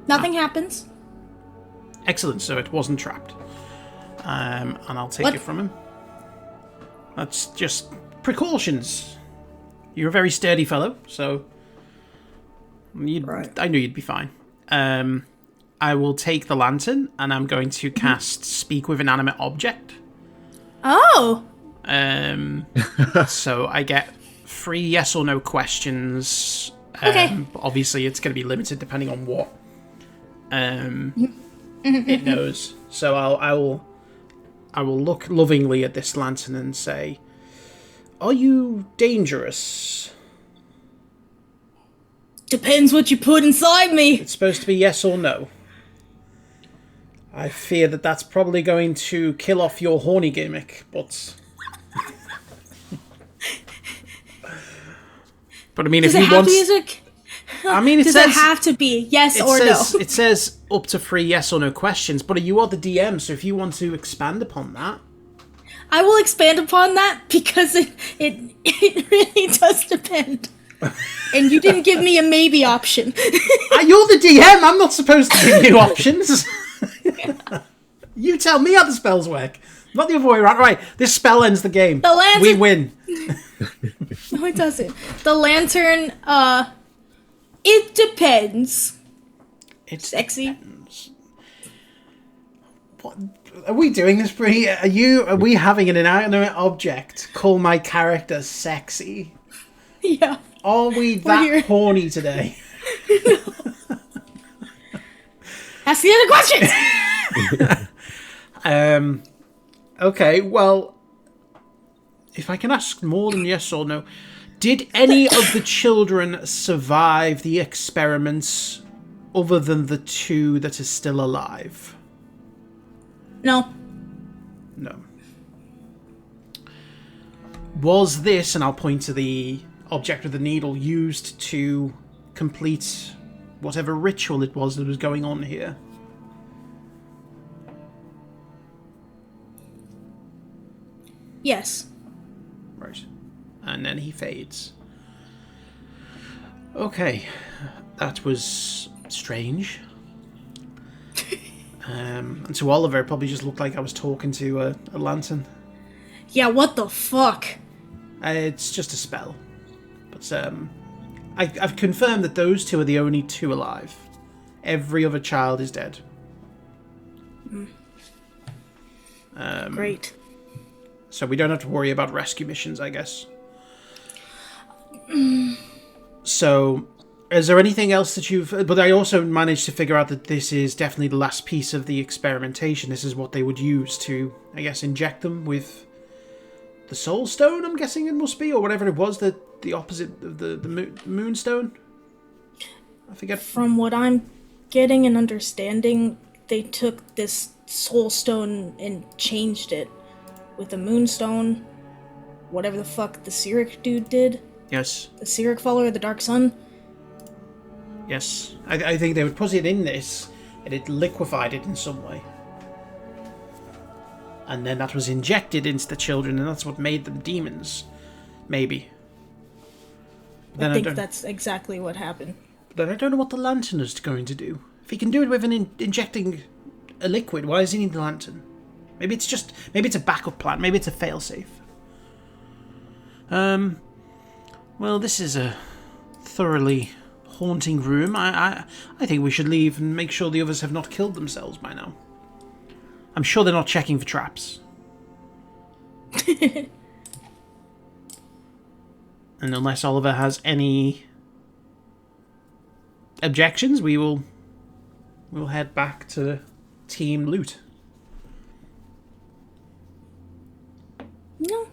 Nothing happens. Excellent, so it wasn't trapped. And I'll take What? it from him. That's just precautions. You're a very sturdy fellow, so Right. I knew you'd be fine. I will take the lantern, and I'm going to cast Speak with Inanimate Object. Oh! So I get 3 yes or no questions. Okay. Obviously, it's going to be limited depending on what it knows. So I will look lovingly at this lantern and say, "Are you dangerous?" Depends what you put inside me. It's supposed to be yes or no. I fear that that's probably going to kill off your horny gimmick, but... But I mean, Does if it you have want... to use a... I mean, it Does says... it have to be yes It or says, no? It says up to 3 yes or no questions, but you are the DM, so if you want to expand upon that... I will expand upon that because it really does depend. And you didn't give me a maybe option. You're the DM, I'm not supposed to give you options. You tell me how the spells work. Not the other way around. Right, this spell ends the game. The lantern- We win. No, it doesn't. The lantern It depends. It's Sexy. What are we doing this, Bree? Are we having an inanimate object call my character sexy? Yeah. Are we here. that horny today? Ask the other questions! Okay, well, if I can ask more than yes or no, did any of the children survive the experiments other than the 2 that are still alive? No. No. Was this, and I'll point to the object with the needle, used to complete whatever ritual it was that was going on here? Yes. Right. And then he fades. Okay. That was strange. And to Oliver, it probably just looked like I was talking to a lantern. Yeah, what the fuck? It's just a spell. But I've confirmed that those 2 are the only 2 alive. Every other child is dead. Great. So we don't have to worry about rescue missions, I guess. So, is there anything else that you've... But I also managed to figure out that this is definitely the last piece of the experimentation. This is what they would use to, I guess, inject them with the Soul Stone, I'm guessing it must be, or whatever it was, the opposite of the Moonstone? I forget. From what I'm getting and understanding, they took this Soul Stone and changed it with the Moonstone, whatever the fuck the Cyric dude did. Yes. The Cyric follower of the Dark Sun. Yes. I think they would put it in this, and it liquefied it in some way. And then that was injected into the children, and that's what made them demons. Maybe. I think that's exactly what happened. Then I don't know what the lantern is going to do. If he can do it with injecting a liquid, why does he need the lantern? Maybe it's a backup plan. Maybe it's a failsafe. Well, this is a thoroughly haunting room. I think we should leave and make sure the others have not killed themselves by now. I'm sure they're not checking for traps. And unless Oliver has any objections, we'll head back to Team Loot. No.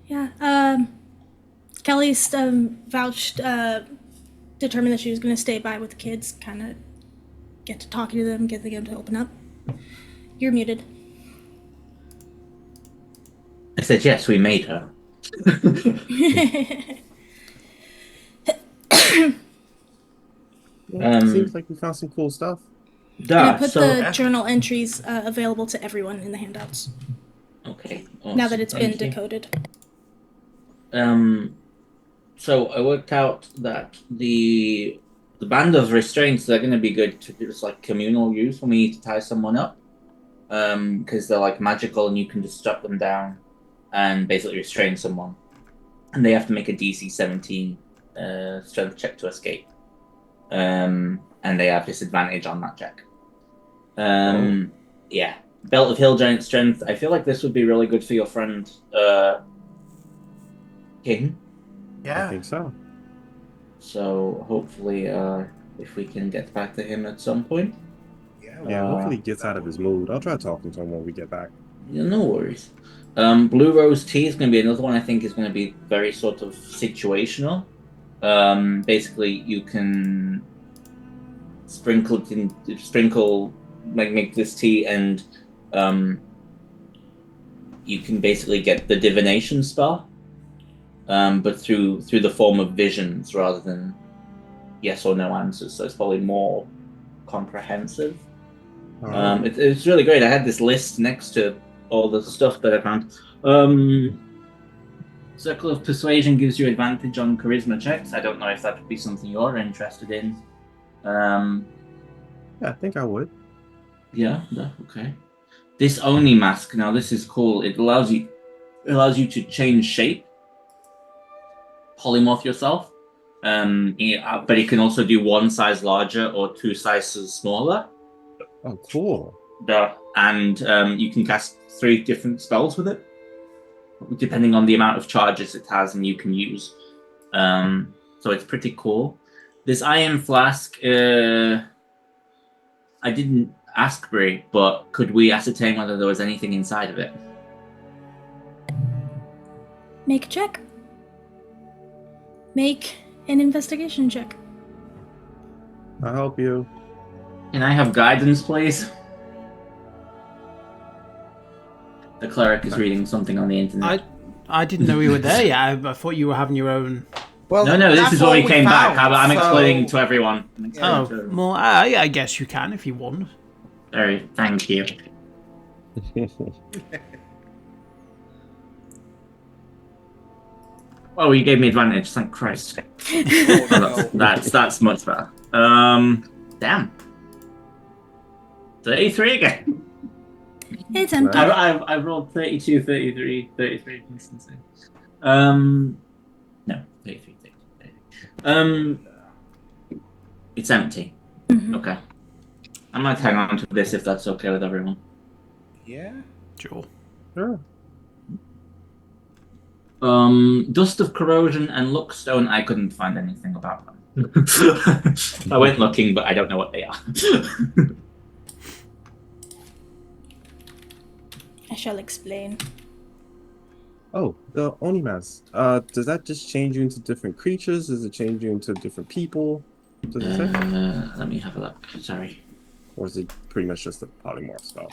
Yeah. Kelly's vouched, determined that she was going to stay by with the kids, kind of get to talking to them, get them to open up. You're muted. I said yes, we made her. Seems like we found some cool stuff. I put the journal entries available to everyone in the handouts. Okay. Now that it's been Thank you. decoded. So I worked out that the band of restraints, they're going to be good to just like communal use when we need to tie someone up. Because they're like magical and you can just strap them down and basically restrain someone. And they have to make a DC 17 strength check to escape. And they have disadvantage on that check. Yeah. Belt of Hill Giant Strength. I feel like this would be really good for your friend King. Yeah. I think so. So hopefully if we can get back to him at some point. Yeah, hopefully he gets out of his mood. I'll try talking to him when we get back. Yeah, no worries. Blue Rose Tea is going to be another one I think is going to be very sort of situational. Basically, you can make this tea and you can basically get the divination spell, but through the form of visions rather than yes or no answers. So it's probably more comprehensive. It's really great. I had this list next to all the stuff that I found. Circle of Persuasion gives you advantage on charisma checks. I don't know if that would be something you're interested in. Yeah, I think I would. Yeah, okay. This Oni mask, now this is cool. It allows you to change shape, polymorph yourself. But it can also do one size larger or two sizes smaller. Oh, cool. And you can cast 3 different spells with it, depending on the amount of charges it has and you can use. So it's pretty cool. This iron flask, I didn't ask Brie, but could we ascertain whether there was anything inside of it? Make a check. Make an investigation check. I'll help you. Can I have guidance, please? The cleric is reading something on the internet. I didn't know you were there yet. I thought you were having your own. Well, No, this that's is when all we came back. found, I'm so- explaining to everyone. Oh, well, I guess you can if you want. Sorry, thank you. Oh, you gave me advantage. Thank Christ. Oh, no. That's much better. Damn. 33 again. It's empty. I rolled 32, 33, 33. No, 33, 33. It's empty. Mhm. Okay. I might hang on to this if that's okay with everyone. Yeah. Sure. Sure. Dust of Corrosion and Luckstone, I couldn't find anything about them. I went looking, but I don't know what they are. I shall explain. Oh, the Onimas. Does that just change you into different creatures? Does it change you into different people? Does it say? Let me have a look. Sorry. Or is it pretty much just a polymorph spell?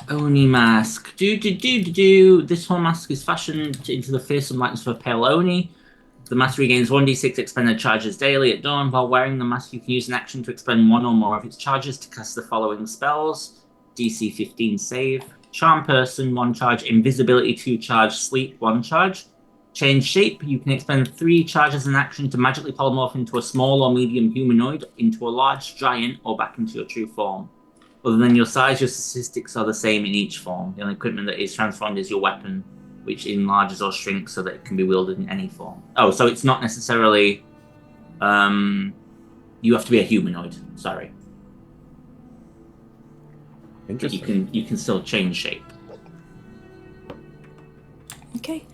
Oni mask. Do. This whole mask is fashioned into the fearsome likeness of a pale Oni. The mask regains 1d6 expended charges daily at dawn. While wearing the mask, you can use an action to expend one or more of its charges to cast the following spells. DC 15 save. Charm Person, 1 charge. Invisibility, 2 charge. Sleep, 1 charge. Change shape. You can expend 3 charges in action to magically polymorph into a small or medium humanoid, into a large giant, or back into your true form. Other than your size, your statistics are the same in each form. The only equipment that is transformed is your weapon, which enlarges or shrinks so that it can be wielded in any form. Oh, so it's not necessarily... you have to be a humanoid. Sorry. But Interesting. you can still change shape. Okay.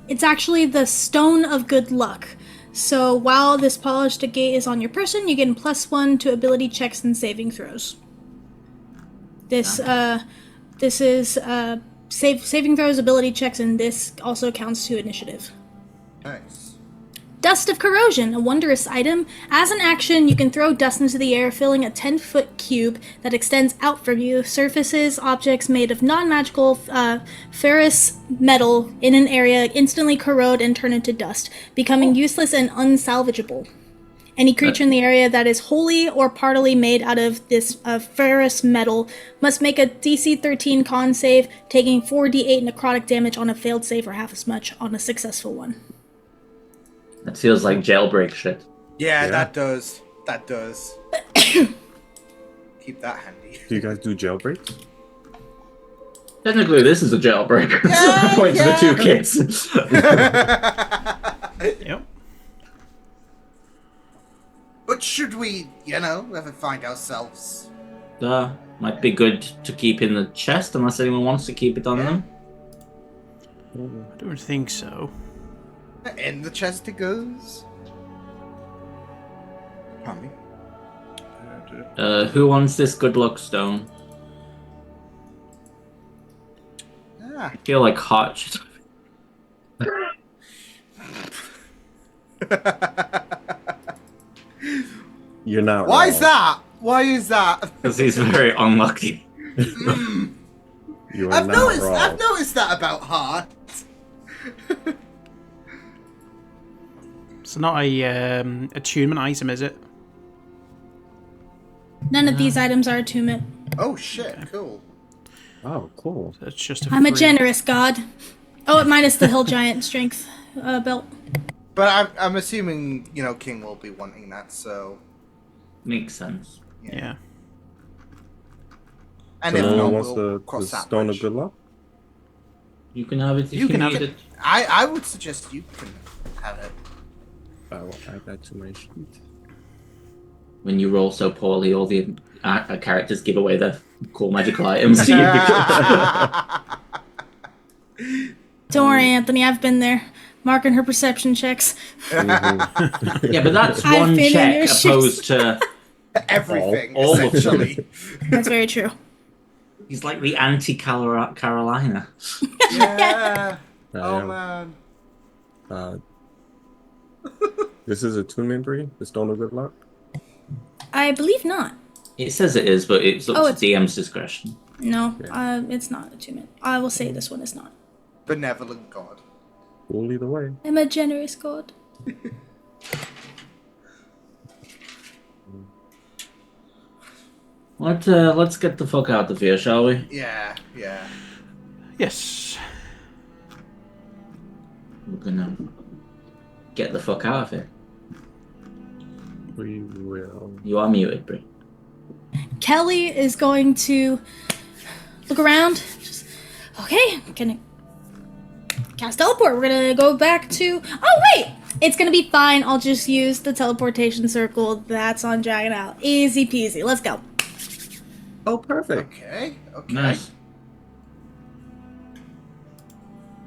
It's actually the Stone of Good Luck. So while this polished agate is on your person, you get +1 to ability checks and saving throws. This is saving throws, ability checks, and this also counts to initiative. Nice. Dust of Corrosion, a wondrous item. As an action, you can throw dust into the air, filling a 10-foot cube that extends out from you. Surfaces, objects made of non-magical ferrous metal in an area instantly corrode and turn into dust, becoming useless and unsalvageable. Any creature in the area that is wholly or partly made out of this ferrous metal must make a DC 13 con save, taking 4d8 necrotic damage on a failed save or half as much on a successful one. That feels like jailbreak shit. Yeah, Yeah. that does. That does. Keep that handy. Do you guys do jailbreaks? Technically, this is a jailbreak. Yeah, Point to the yeah. 2 kids. Yep. But should we, ever find ourselves? Might be good to keep in the chest, unless anyone wants to keep it on them. I don't think so. In the chest it goes. Pardon me. Who wants this good luck stone? Ah. I feel like Hot should... You're not Why wrong. is that? Why is that? Because he's very unlucky. You are I've not noticed. wrong. I've noticed that about Heart. It's not a attunement item, is it? None of these items are attunement. Oh shit! Cool. Oh, cool. So it's just a I'm a free- generous god. Oh, minus the Hill Giant strength belt. But I'm assuming King will be wanting that. So. Makes sense. Yeah. And So if no not, one wants we'll the cross that Stone bridge. of Good Luck? You can have it if You you, can have need it. it. I would suggest you can have it. I will add that to my sheet. When you roll so poorly, all the characters give away their cool magical items. Don't worry, Anthony. I've been there, marking her perception checks. Yeah, but that's I've one been in check your shoes. opposed to. Everything, All of them. essentially. That's very true. He's like the anti-Carolina. Yeah. I Oh, am. man. This is attunement tree, the Stone of Good Luck. I believe not. It says it is, but it's up Oh, to it's- DM's discretion. No, it's not attunement. I will say this one is not. Benevolent God. Cool either way. I'm a generous god. Let's get the fuck out of here, shall we? Yeah. Yes. We're gonna get the fuck out of here. We will. You are muted, Brie. Kelly is going to look around. Just okay. Gonna cast teleport. We're gonna go back to. Oh wait, it's gonna be fine. I'll just use the teleportation circle that's on Dragon Isle. Easy peasy. Let's go. Oh, perfect. Okay. Nice.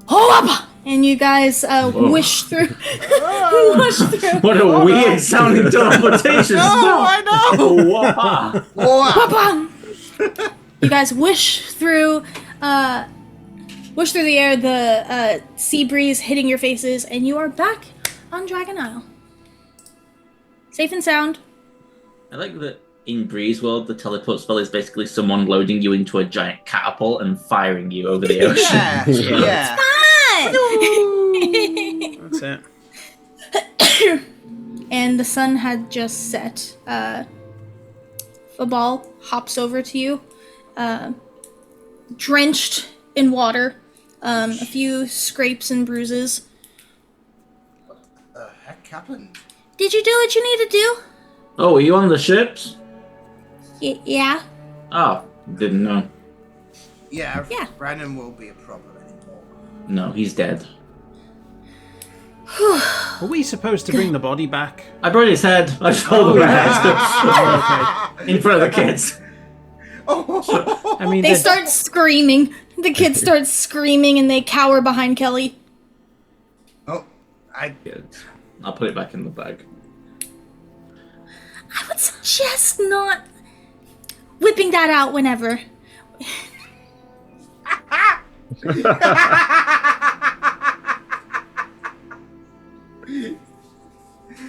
Oh, and you guys wish through. Wish through. What a weird sounding teleportation spell! I know! Wow. Wow. Ba-bam! You guys wish through the air, the sea breeze hitting your faces, and you are back on Dragon Isle. Safe and sound. I like that in Breeze World, the teleport spell is basically someone loading you into a giant catapult and firing you over the ocean. Yeah. That's it. And the sun had just set. Fabal hops over to you, drenched in water, a few scrapes and bruises. What the heck happened? Did you do what you need to do? Oh, are you on the ships? Yeah. Oh, didn't know. Yeah. Yeah. Brandon won't be a problem anymore. No, he's dead. Were we supposed to bring the body back? I brought his head. I told him Oh, in front of the kids. Oh. I mean, They start screaming. The kids start screaming and they cower behind Kelly. Oh. Good. I'll put it back in the bag. I would suggest not whipping that out whenever.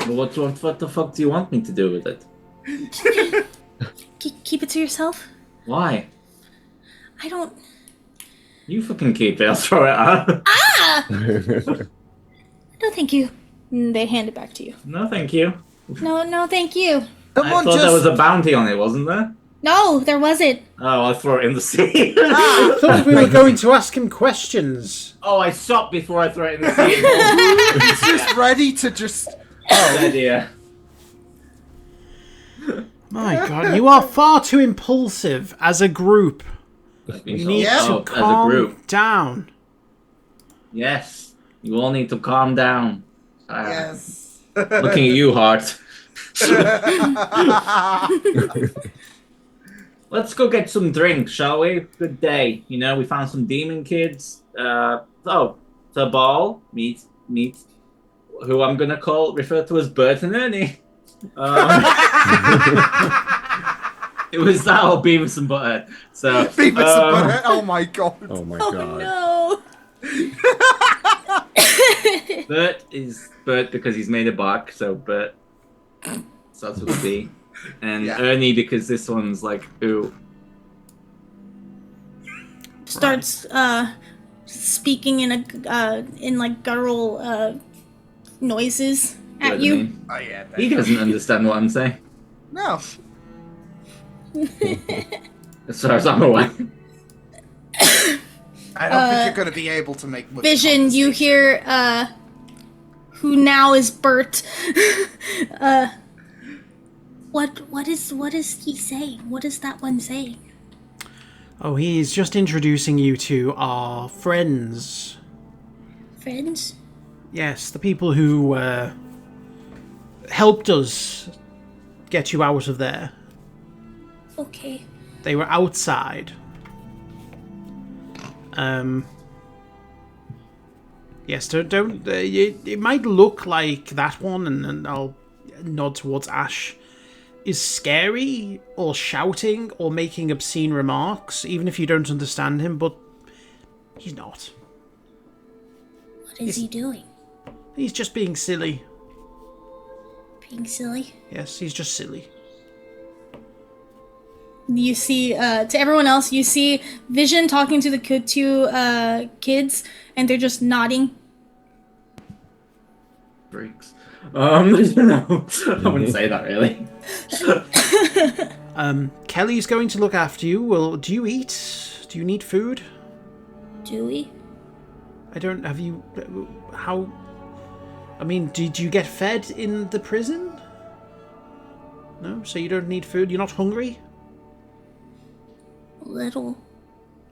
Well, what the fuck do you want me to do with it? Keep it to yourself. Why? I don't. You fucking keep it. I'll throw it out. No, thank you. They hand it back to you. No, thank you. No, thank you. I Someone thought just. there was a bounty on it, wasn't there? No, there wasn't. Oh, I'll throw it in the sea. I thought we were going to ask him questions. Oh, I stopped before I threw it in the sea. He's just ready to just. Good idea. My God, you are far too impulsive as a group. You need Yeah. to Oh, as a calm group. down. Yes. You all need to calm down. Yes. Looking at you, Hart. Let's go get some drinks, shall we? Good day. You know, we found some demon kids. The ball. Meet who I'm gonna refer to as Bert and Ernie. It was that or Beavis and Butthead. So Beavis and Butthead. Oh my god. Oh my Oh god. no. Bert is Bert because he's made a bark, so Bert starts with a B. And Yeah. Ernie because this one's like, ooh. Starts speaking in like guttural noises at you. Oh yeah. He doesn't understand what I'm saying, No. as far as I'm aware. I don't think you're going to be able to make much Vision, you conversation. hear who now is Bert. What is he saying? What is that one saying? Oh, he's just introducing you to our friends. Friends? Yes, the people who helped us get you out of there. Okay. They were outside. Yes, don't. It might look like that one, and I'll nod towards Ash. Is scary or shouting or making obscene remarks, even if you don't understand him. But he's not. What is he doing? He's just being silly. Being silly? Yes, he's just silly. You see, to everyone else, you see Vision talking to the two kids, and they're just nodding. Freaks. I don't know. I wouldn't say that really. Kelly's going to look after you. Well, do you eat? Do you need food? Do we? I don't. Have you? How? I mean, did you get fed in the prison? No, so you don't need food. You're not hungry. A little.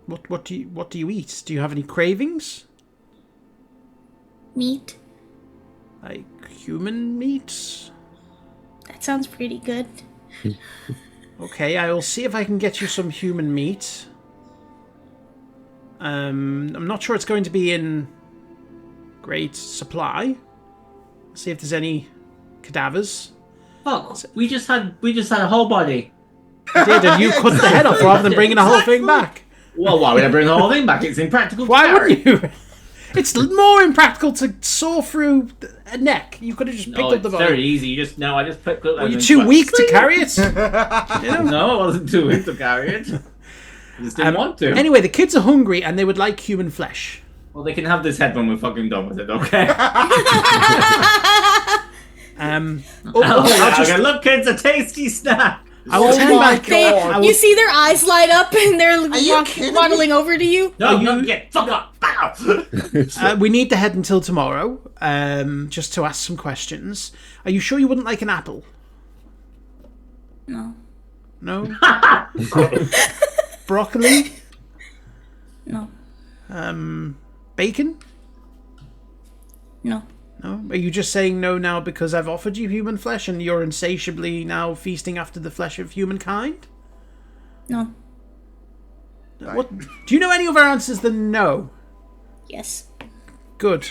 What do you eat? Do you have any cravings? Meat? Like human meat? That sounds pretty good. Okay, I will see if I can get you some human meat. I'm not sure it's going to be in great supply. See if there's any cadavers. Oh, we just had a whole body. You did, and you cut the head off rather than bringing the whole thing back. Well, why would I bring the whole thing back? It's impractical. to Why carry. wouldn't you? It's more impractical to saw through a neck. You could have just picked No, up the it's body. very easy. You just I just picked up. Were you too weak to carry it? You know? No, I wasn't too weak to carry it. I just didn't want to. Anyway, the kids are hungry and they would like human flesh. Well, they can have this head when we're fucking done with it, okay? I'll just- Look, kids, a tasty snack. I will turn back. I will- You see their eyes light up, and they're you kidding me? waddling over to you. No, get fuck up. Bow. we need to head until tomorrow, just to ask some questions. Are you sure you wouldn't like an apple? No. No? Broccoli? No. Bacon? No. No? Are you just saying no now because I've offered you human flesh and you're insatiably now feasting after the flesh of humankind? No. What? Do you know any other answers than no? Yes. Good.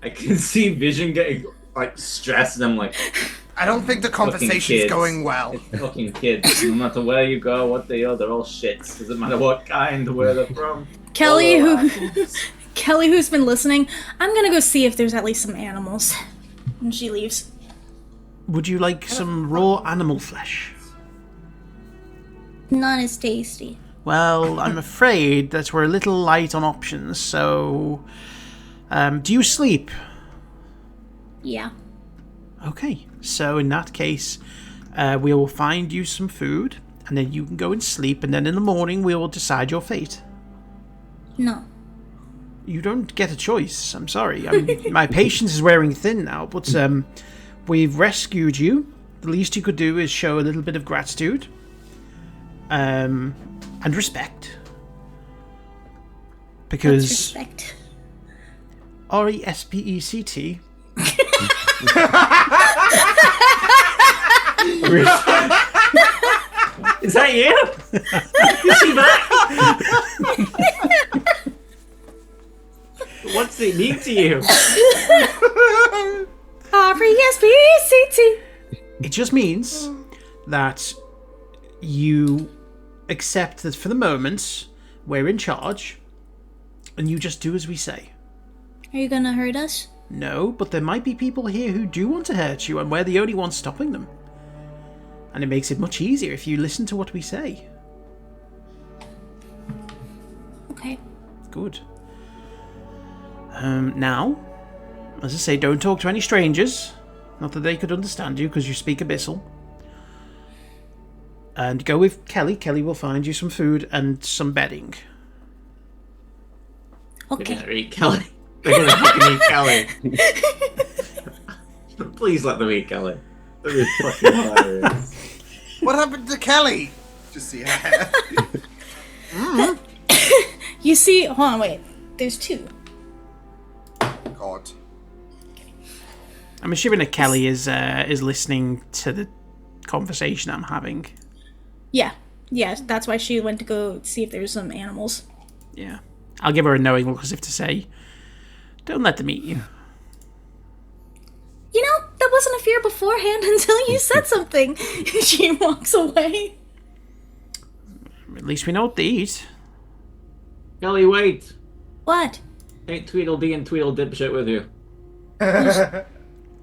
I can see Vision getting stressed, and I'm like, I don't think the conversation's kids. going well. it's fucking kids. No matter where you go, what they are, they're all shits. Doesn't matter what kind, where they're from. Kelly, Oh, Kelly, who's been listening, I'm gonna go see if there's at least some animals. And she leaves. Would you like some raw animal flesh? Not as tasty. Well, I'm afraid that we're a little light on options, so... do you sleep? Yeah. Okay, so in that case, we will find you some food, and then you can go and sleep, and then in the morning we will decide your fate. No. You don't get a choice, I'm sorry. My patience is wearing thin now, but we've rescued you. The least you could do is show a little bit of gratitude. And respect. Because... Respect. R-E-S-P-E-C-T. Is that you? Is she back? What's it mean to you? R-E-S-P-E-C-T. It just means that you accept that for the moment we're in charge and you just do as we say. Are you gonna hurt us? No, but there might be people here who do want to hurt you and we're the only ones stopping them. And it makes it much easier if you listen to what we say. Okay. Good. Now, as I say, don't talk to any strangers. Not that they could understand you because you speak Abyssal. And go with Kelly. Kelly will find you some food and some bedding. They're Okay. gonna eat Kelly. They're gonna fucking eat Kelly. Please let them eat Kelly. That'd be fucking hilarious. What happened to Kelly? Just see her hair. You see, hold on, wait. There's two. God. I'm assuming that Kelly is listening to the conversation I'm having. Yeah. Yeah, that's why she went to go see if there's some animals. Yeah. I'll give her a knowing look as if to say, don't let them eat you. You know, that wasn't a fear beforehand until you said something. She walks away. At least we know what they eat. Kelly, wait. What? Take Tweedledee and Tweedle Dipshit with you.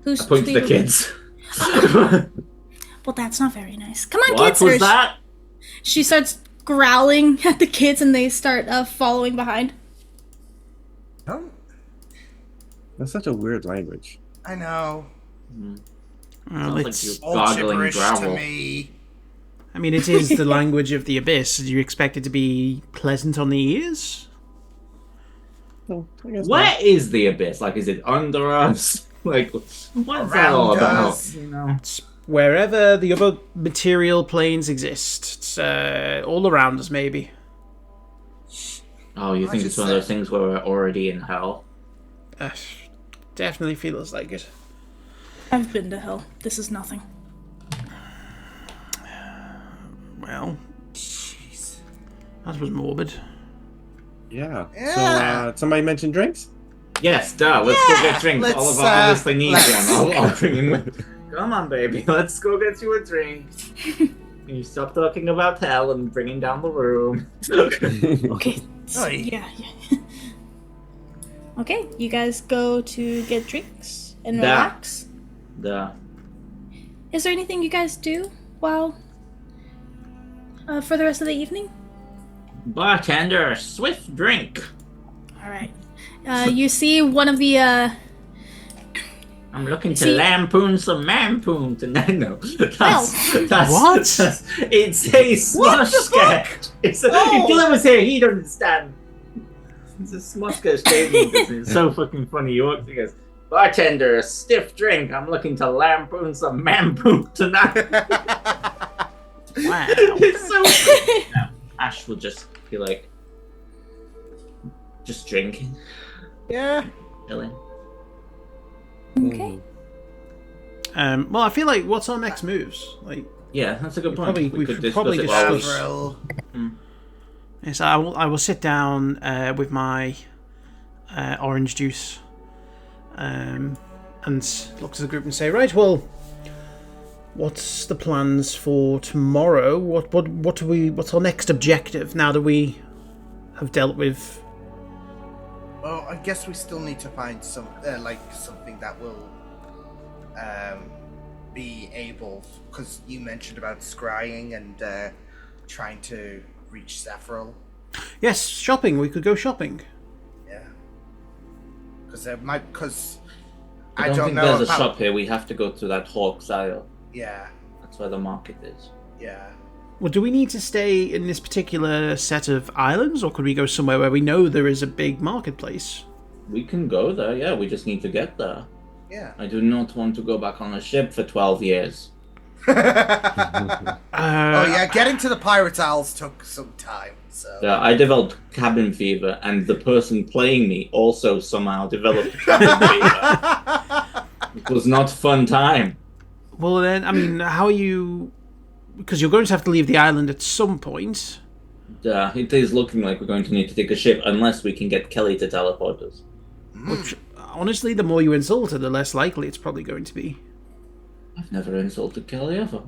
Who's Point to the Tweedle- kids. Well, that's not very nice. Come on, What kids. was that? She starts growling at the kids and they start following behind. Don't. That's such a weird language. I know. Well, Sounds like it's, you All gargling gibberish to gravel. me. I mean, it is the language of the abyss. Do you expect it to be pleasant on the ears? Well, I guess Where is the abyss? Like, is it under us? Like, what's that all Around about? us. You know? It's wherever the other material planes exist. It's all around us, maybe. Oh, you think it's one of those things where we're already in hell? Definitely feels like it. I've been to hell. This is nothing. Well, Jeez. that was morbid. Yeah. Yeah. So, somebody mentioned drinks? Yes, duh. Let's go get drinks. let's, Oliver obviously needs let's- one. I'll bring him with. Come on, baby. Let's go get you a drink. You stop talking about hell and bringing down the room. Okay. Oi. Yeah. Okay, you guys go to get drinks and Da. relax. Duh. Is there anything you guys do while for the rest of the evening? Bartender, swift drink. All right. You see one of the I'm looking to See- lampoon some mampoon tonight. No, that's What? It's a smush sketch. If Dylan was here, he'd understand. It's a smush sketch statement. It's so fucking funny. He walks, he goes, "Bartender, a stiff drink. I'm looking to lampoon some mampoon tonight." Wow. It's so funny. No, Ash will just be like, just drinking, Yeah. chilling. Okay. Well, I feel like what's our next moves? Like, Yeah, that's a good point. probably- we we could should discuss probably it while we- discuss- Avril. yes, I will sit down with my orange juice, and look to the group and say, right, well, what's the plans for tomorrow? What's our next objective now that we have dealt with? Well, I guess we still need to find some, something that will, be able, because you mentioned about scrying and trying to reach Saffril. Yes, shopping. We could go shopping. Yeah. Because I I don't don't think know there's a about. shop here. We have to go to that Hawk's Isle. Yeah. That's where the market is. Yeah. Well, do we need to stay in this particular set of islands, or could we go somewhere where we know there is a big marketplace? We can go there, yeah. We just need to get there. Yeah. I do not want to go back on a ship for 12 years. Oh yeah, getting to the Pirates Isles took some time. So. Yeah, I developed cabin fever, and the person playing me also somehow developed cabin fever. It was not a fun time. Well, then, I mean, how are you? Because you're going to have to leave the island at some point. It is looking like we're going to need to take a ship unless we can get Kelly to teleport us. Which, honestly, the more you insult her, the less likely it's probably going to be. I've never insulted Kelly ever.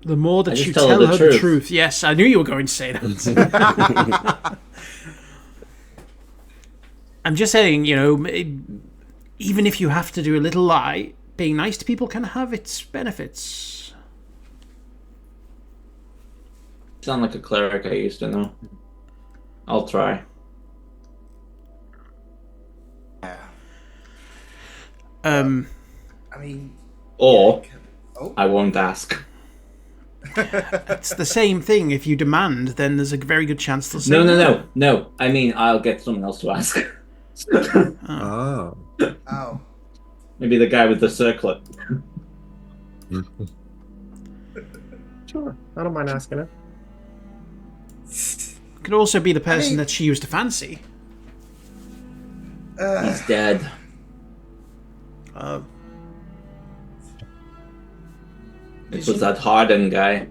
The more I that just you tell her tell the her the truth. truth. Yes, I knew you were going to say that. I'm just saying, you know, even if you have to do a little lie, being nice to people can have its benefits. Sound like a cleric I used to know. I'll try. Yeah. I mean. Or Oh. I won't ask. It's the same thing. If you demand, then there's a very good chance they'll say No. I mean, I'll get someone else to ask. Oh. Oh. Maybe the guy with the circlet. Sure. I don't mind asking her. Could also be the person mean- that she used to fancy. He's dead. Oh. It was that Harden guy.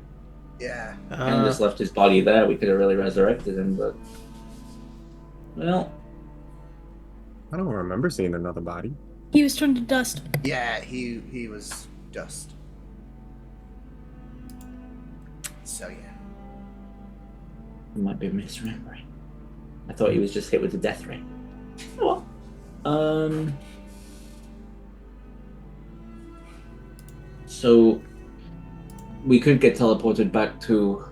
Yeah. And just left his body there. We could have really resurrected him, but well, I don't remember seeing another body. He was turned to dust. Yeah, he was dust. So yeah. I might be misremembering. I thought he was just hit with the death ray. Oh well. So we could get teleported back to.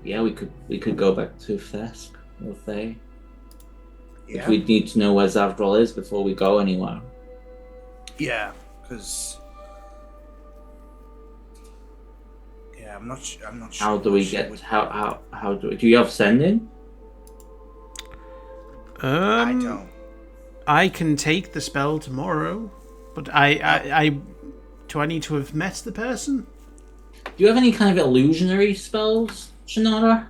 Yeah, we could go back to Fesk or Thay. Yeah. But we'd need to know where Zavdrol is before we go anywhere. Yeah, because I'm not sure. How do we get? How do you have sending? I don't. I can take the spell tomorrow, but I do I need to have met the person? Do you have any kind of illusionary spells, Shannara?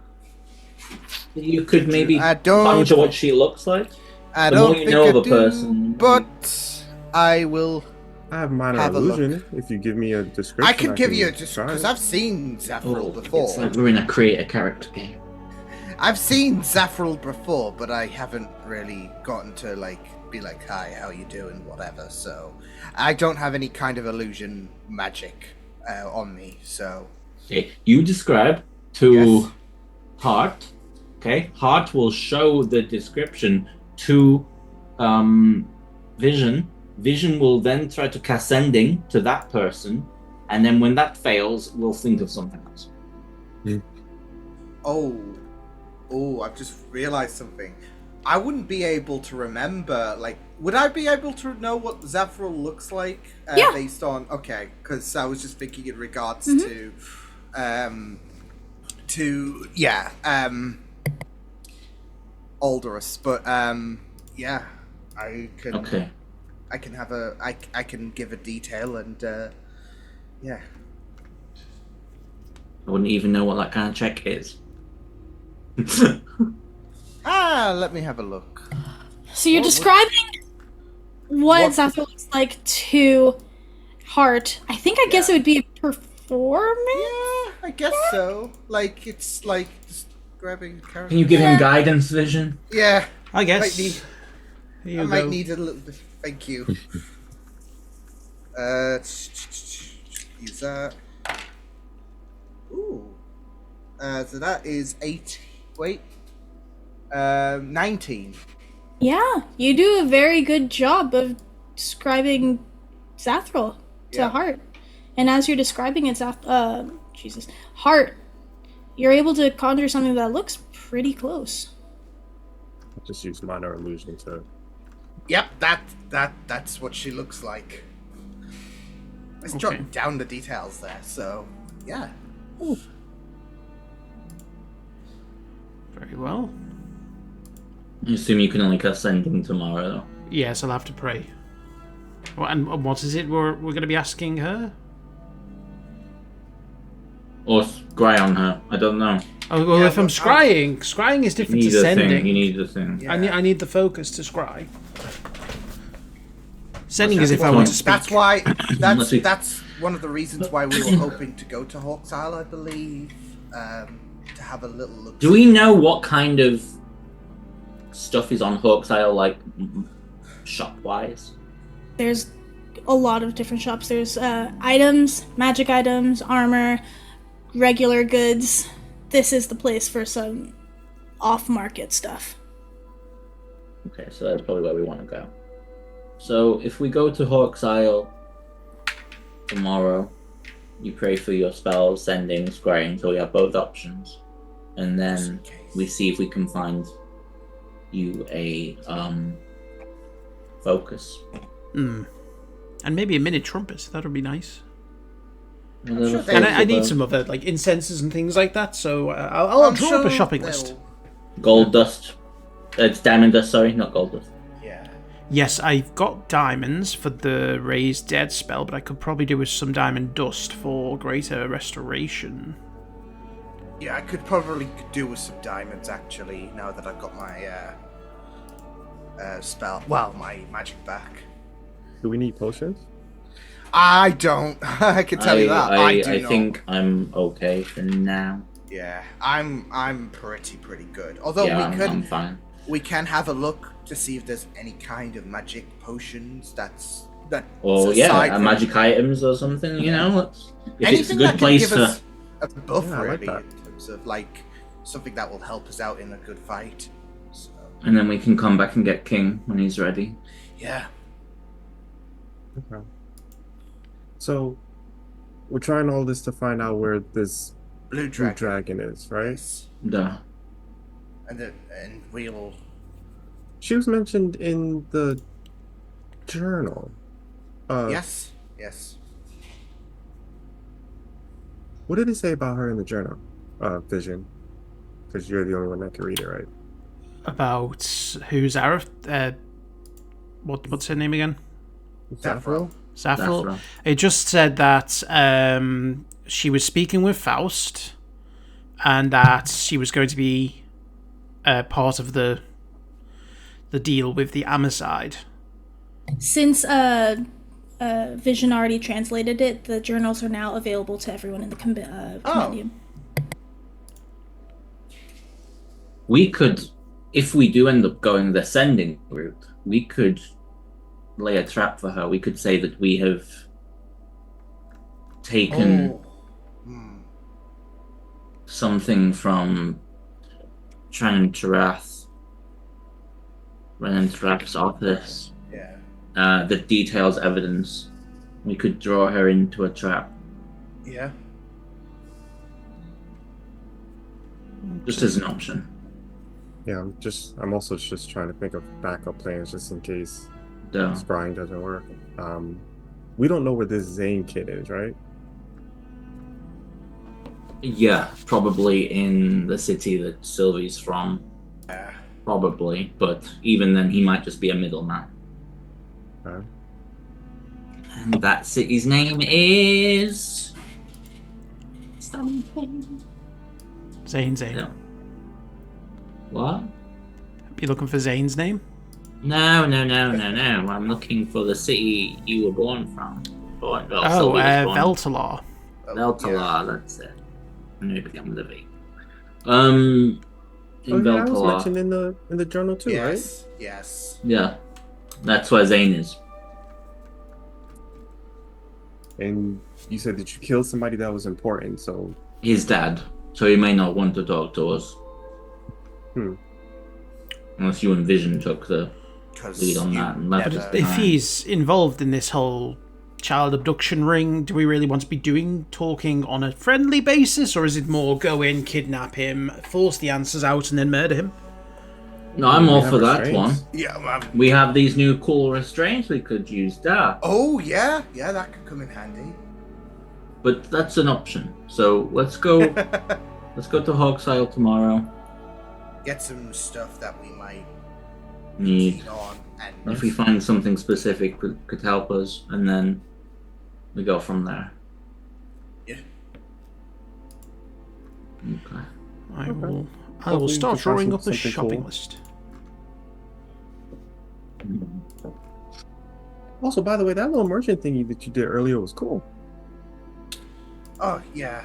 That you could maybe I don't- conjure what she looks like? I The don't more you think know I of a do, person- but I will. I have minor Have a illusion. If you give me a description, I can give you just because I've seen Zafril It's before. like we're in a create a character game. I've seen Zafril before, but I haven't really gotten to be like, "Hi, how you doing?" Whatever. So I don't have any kind of illusion magic on me. So Okay, you describe to Yes. Hart. Okay, Hart will show the description to Vision. Vision will then try to cast sending to that person, and then when that fails, we'll think of something else. oh, I've just realized something. I wouldn't be able to remember. Would I be able to know what Zafril looks like Yeah. based on? Okay, because I was just thinking in regards to Alderus, but yeah, I can. Okay. I can have I can give a detail and yeah. I wouldn't even know what that kind of check is. Let me have a look. So you're What- describing what what- Zafril looks like to Hart. I think I guess it would be a performance. Yeah, I guess so. It's like just grabbing character. Can you give him guidance, Vision? Yeah, I guess. might need, Here you I go. might need a little bit. Thank you. Use that. Ooh. So that is 8. Wait. 19. Yeah, you do a very good job of describing Zafril to Yeah. Hart. And as you're describing it, Hart, you're able to conjure something that looks pretty close. just use minor illusion to. Yep, that's what she looks like. Let's Okay. jot down the details there. So, yeah. Very well. I assume you can only cast sending tomorrow, though. Yes, I'll have to pray. And what is it we're going to be asking her? Or scry on her. I don't know. Oh, well, Yeah, if I'm well, scrying is You different to need a thing. sending. You need the thing. Yeah. I need the focus to scry. Sending is That's if I the want to point. speak. That's why. Unless we- That's one of the reasons why we were hoping to go to Hawk's Isle, I believe, to have a little look. Do we know what kind of stuff is on Hawk's Isle, like shop-wise? There's a lot of different shops. There's items, magic items, armor, regular goods. This is the place for some off-market stuff. Okay, so that's probably where we want to go. So if we go to Hawk's Isle tomorrow, you pray for your spells, sending, scrying, so we have both options. And then we see if we can find you a focus. And maybe a mini trumpet. That would be nice. Well, sure there's they- And a I need focus, some other like incenses and things like that. So I'll draw up a shopping list. gold dust. It's diamond dust, sorry, not gold dust. Yeah. Yes, I've got diamonds for the Raise Dead spell, but I could probably do with some diamond dust for greater restoration. Yeah, I could probably do with some diamonds, actually, now that I've got my my magic back. Do we need potions? I don't. I can tell you that. I do not. think I'm okay for now. Yeah, I'm pretty good. Although Yeah, we I'm can fine. we can have a look to see if there's any kind of magic potions that. Or aside from magic items or something. You know, if it's a anything good that can place give for. us a buff, Yeah, I like really, that. in terms of like something that will help us out in a good fight. So, And then we can come back and get King when he's ready. yeah. Okay. So, we're trying all this to find out where this Blue blue dragon. dragon is, right? Yes. Duh. And we'll. She was mentioned in the journal. Yes. What did it say about her in the journal? Vision. Because you're the only one that can read it, right? About who's Arif? What's her name again? Sappho. Sappho. That's right. It just said that she was speaking with Faust, and that she was going to be part of the deal with the Amazide. Since Vision already translated it, the journals are now available to everyone in the compendium. We could, if we do end up going the sending route, we could lay a trap for her. We could say that we have taken Oh. Hmm. something from Renan Tarath's office Yeah. that details evidence. We could draw her into a trap, Yeah. just as an option. Yeah, I'm also just trying to think of backup plans just in case Duh. scrying doesn't work. We don't know where this Zane kid is, right? Yeah, probably in the city that Sylvie's from. Yeah. Probably, but even then, he might just be a middleman. Okay. And that city's name is something. Zane. Yeah. What? Be looking for Zane's name? No. I'm looking for the city you were born from. Sylvie was born. Veltalar. Veltalar, that's it. I knew it began with a V. In Oh, yeah, that was Veltalar. mentioned in the journal too, right? Yes. Yeah, that's where Zane is. And you said that you killed somebody that was important, so His dad, so he may not want to talk to us. Unless you and Vision took the lead on that and left us If behind. he's involved in this whole child abduction ring, do we really want to be talking on a friendly basis, or is it more go in, kidnap him, force the answers out, and then murder him? No, I'm all have for that restraints. one. Yeah. We have these new cool restraints, we could use that. Oh yeah. Yeah, that could come in handy. But that's an option. So let's go to Hogsile tomorrow. Get some stuff that we might Need keen on, and if we find something specific that could help us, and then we go from there. Yeah. Okay. I will Hopefully we start can find drawing up a something shopping cool. list. Also, by the way, that little merchant thingy that you did earlier was cool. oh yeah,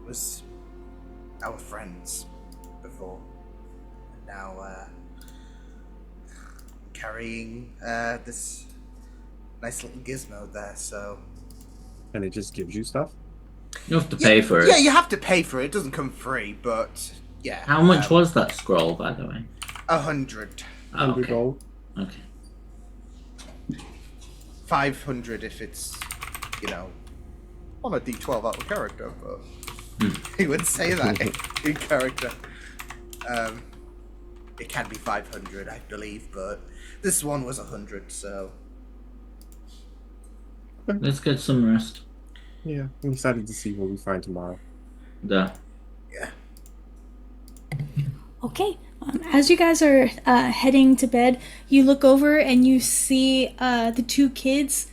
was our friends before. Now carrying this nice little gizmo there. So And it just gives you stuff. You have to pay for it. yeah, you have to pay for it. It doesn't come free, but yeah. How much was that scroll, by the way? 100, Oh, 100 okay. gold. Okay. 500 if it's on a D12 out of character, but he would say that in character. It can be 500, I believe, but this one was 100, so Let's get some rest. Yeah, I'm excited to see what we find tomorrow. Duh. yeah. Okay. As you guys are heading to bed, you look over and you see the two kids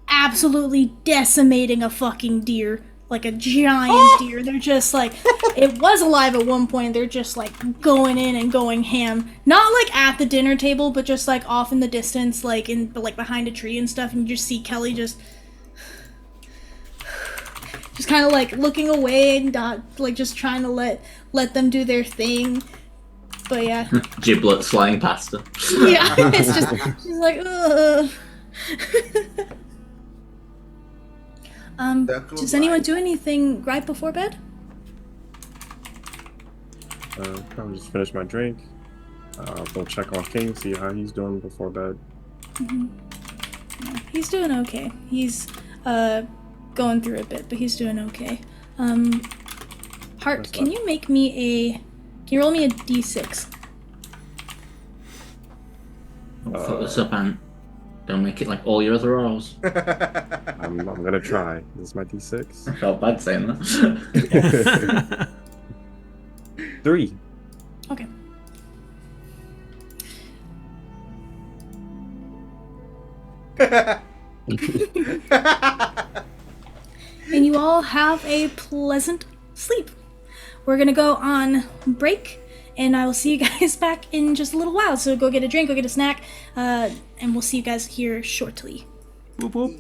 absolutely decimating a fucking deer. like a giant deer. They're just like, it was alive at one point. They're just like going in and going ham. Not like at the dinner table, but just like off in the distance, like in like behind a tree and stuff. And you just see Kelly just kind of like looking away and not like just trying to let them do their thing. But yeah, Giblets flying past her. yeah, it's just she's like, ugh. Does anyone do anything right before bed? Probably just finish my drink. Go check on King, see how he's doing before bed. He's doing okay. He's going through a bit, but he's doing okay. Hart, That's can fine. you make me can you roll me a d6? Fuck this up, and don't make it like all your other rolls. I'm gonna try. This is my D6. I felt bad saying that. 3. Okay. And you all have a pleasant sleep. We're gonna go on break, and I will see you guys back in just a little while. So go get a drink, go get a snack, and we'll see you guys here shortly. Whoop whoop.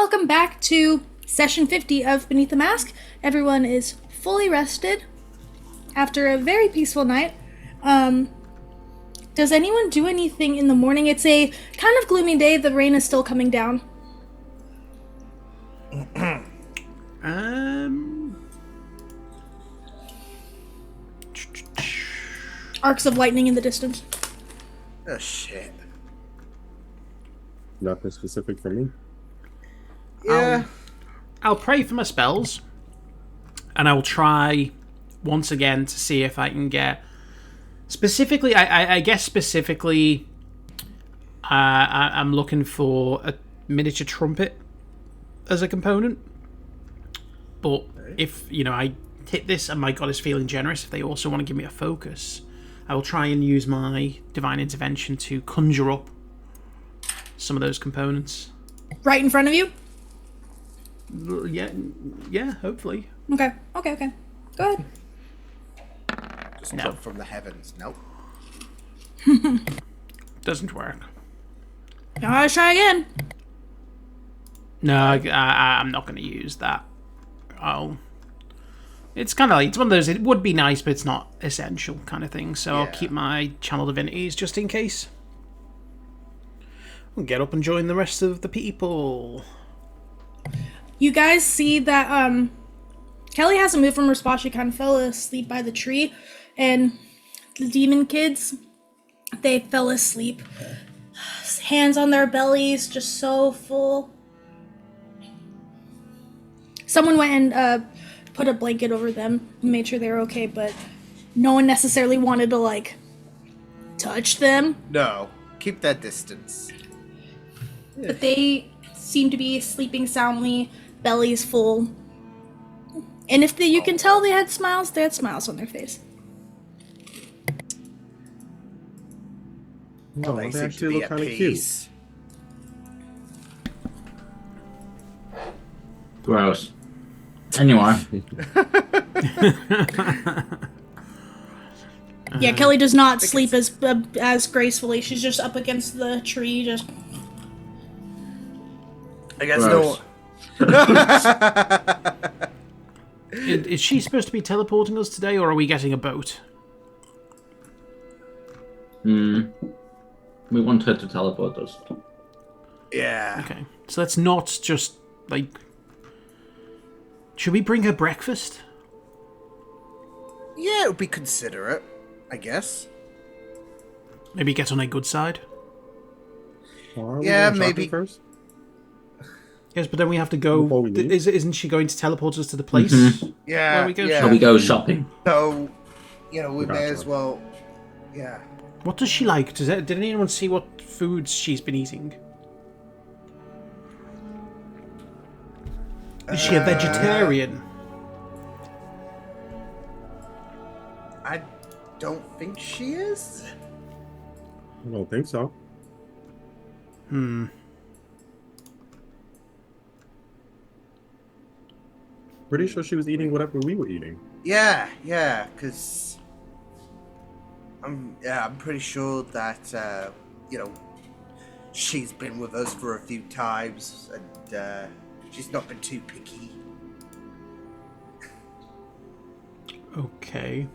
welcome back to session 50 of Beneath the Mask. Everyone is fully rested after a very peaceful night. Does anyone do anything in the morning? It's a kind of gloomy day. The rain is still coming down. Arcs of lightning in the distance. Oh, shit. Nothing specific for me. Yeah. I'll pray for my spells, and I will try once again to see if I can get specifically. I guess specifically, I'm looking for a miniature trumpet as a component. But if I hit this and my god is feeling generous, if they also want to give me a focus, I will try and use my divine intervention to conjure up some of those components. Right in front of you? Yeah, hopefully. Okay. Go ahead. Just drop from the heavens. Nope. Doesn't work. Let's try again. No, I'm not going to use that. It's kind of like, it's one of those, it would be nice, but it's not essential kind of thing. So I'll keep my channel divinities just in case. We'll get up and join the rest of the people. You guys see that Kelly hasn't moved from her spot. She kind of fell asleep by the tree. And the demon kids, they fell asleep. Hands on their bellies, just so full. Someone went and put a blanket over them, made sure they were okay, but no one necessarily wanted to, touch them. No. Keep that distance. But they seem to be sleeping soundly, bellies full. And if you can tell they had smiles on their face. Well, Oh, they they seem to actually be look at kind of cute. peace. Gross. Anyway, Yeah, Kelly does not sleep as gracefully. She's just up against the tree, just... I guess Gross. Is she supposed to be teleporting us today, or are we getting a boat? we want her to teleport us. Yeah. Okay, so let's not just, should we bring her breakfast? Yeah, it would be considerate, I guess. Maybe get on a good side? Well, aren't we Yeah, going shopping maybe. first. Yes, but then we have to go... Before we leave? Isn't she going to teleport us to the place? Yeah. Where we go yeah. Shall we go shopping? So, we may Gotcha. as well. Yeah. What does she like? Did anyone see what foods she's been eating? Is she a vegetarian? I don't think she is. I don't think so. Pretty sure she was eating whatever we were eating. Yeah, because I'm pretty sure that she's been with us for a few times and she's not been too picky. Okay.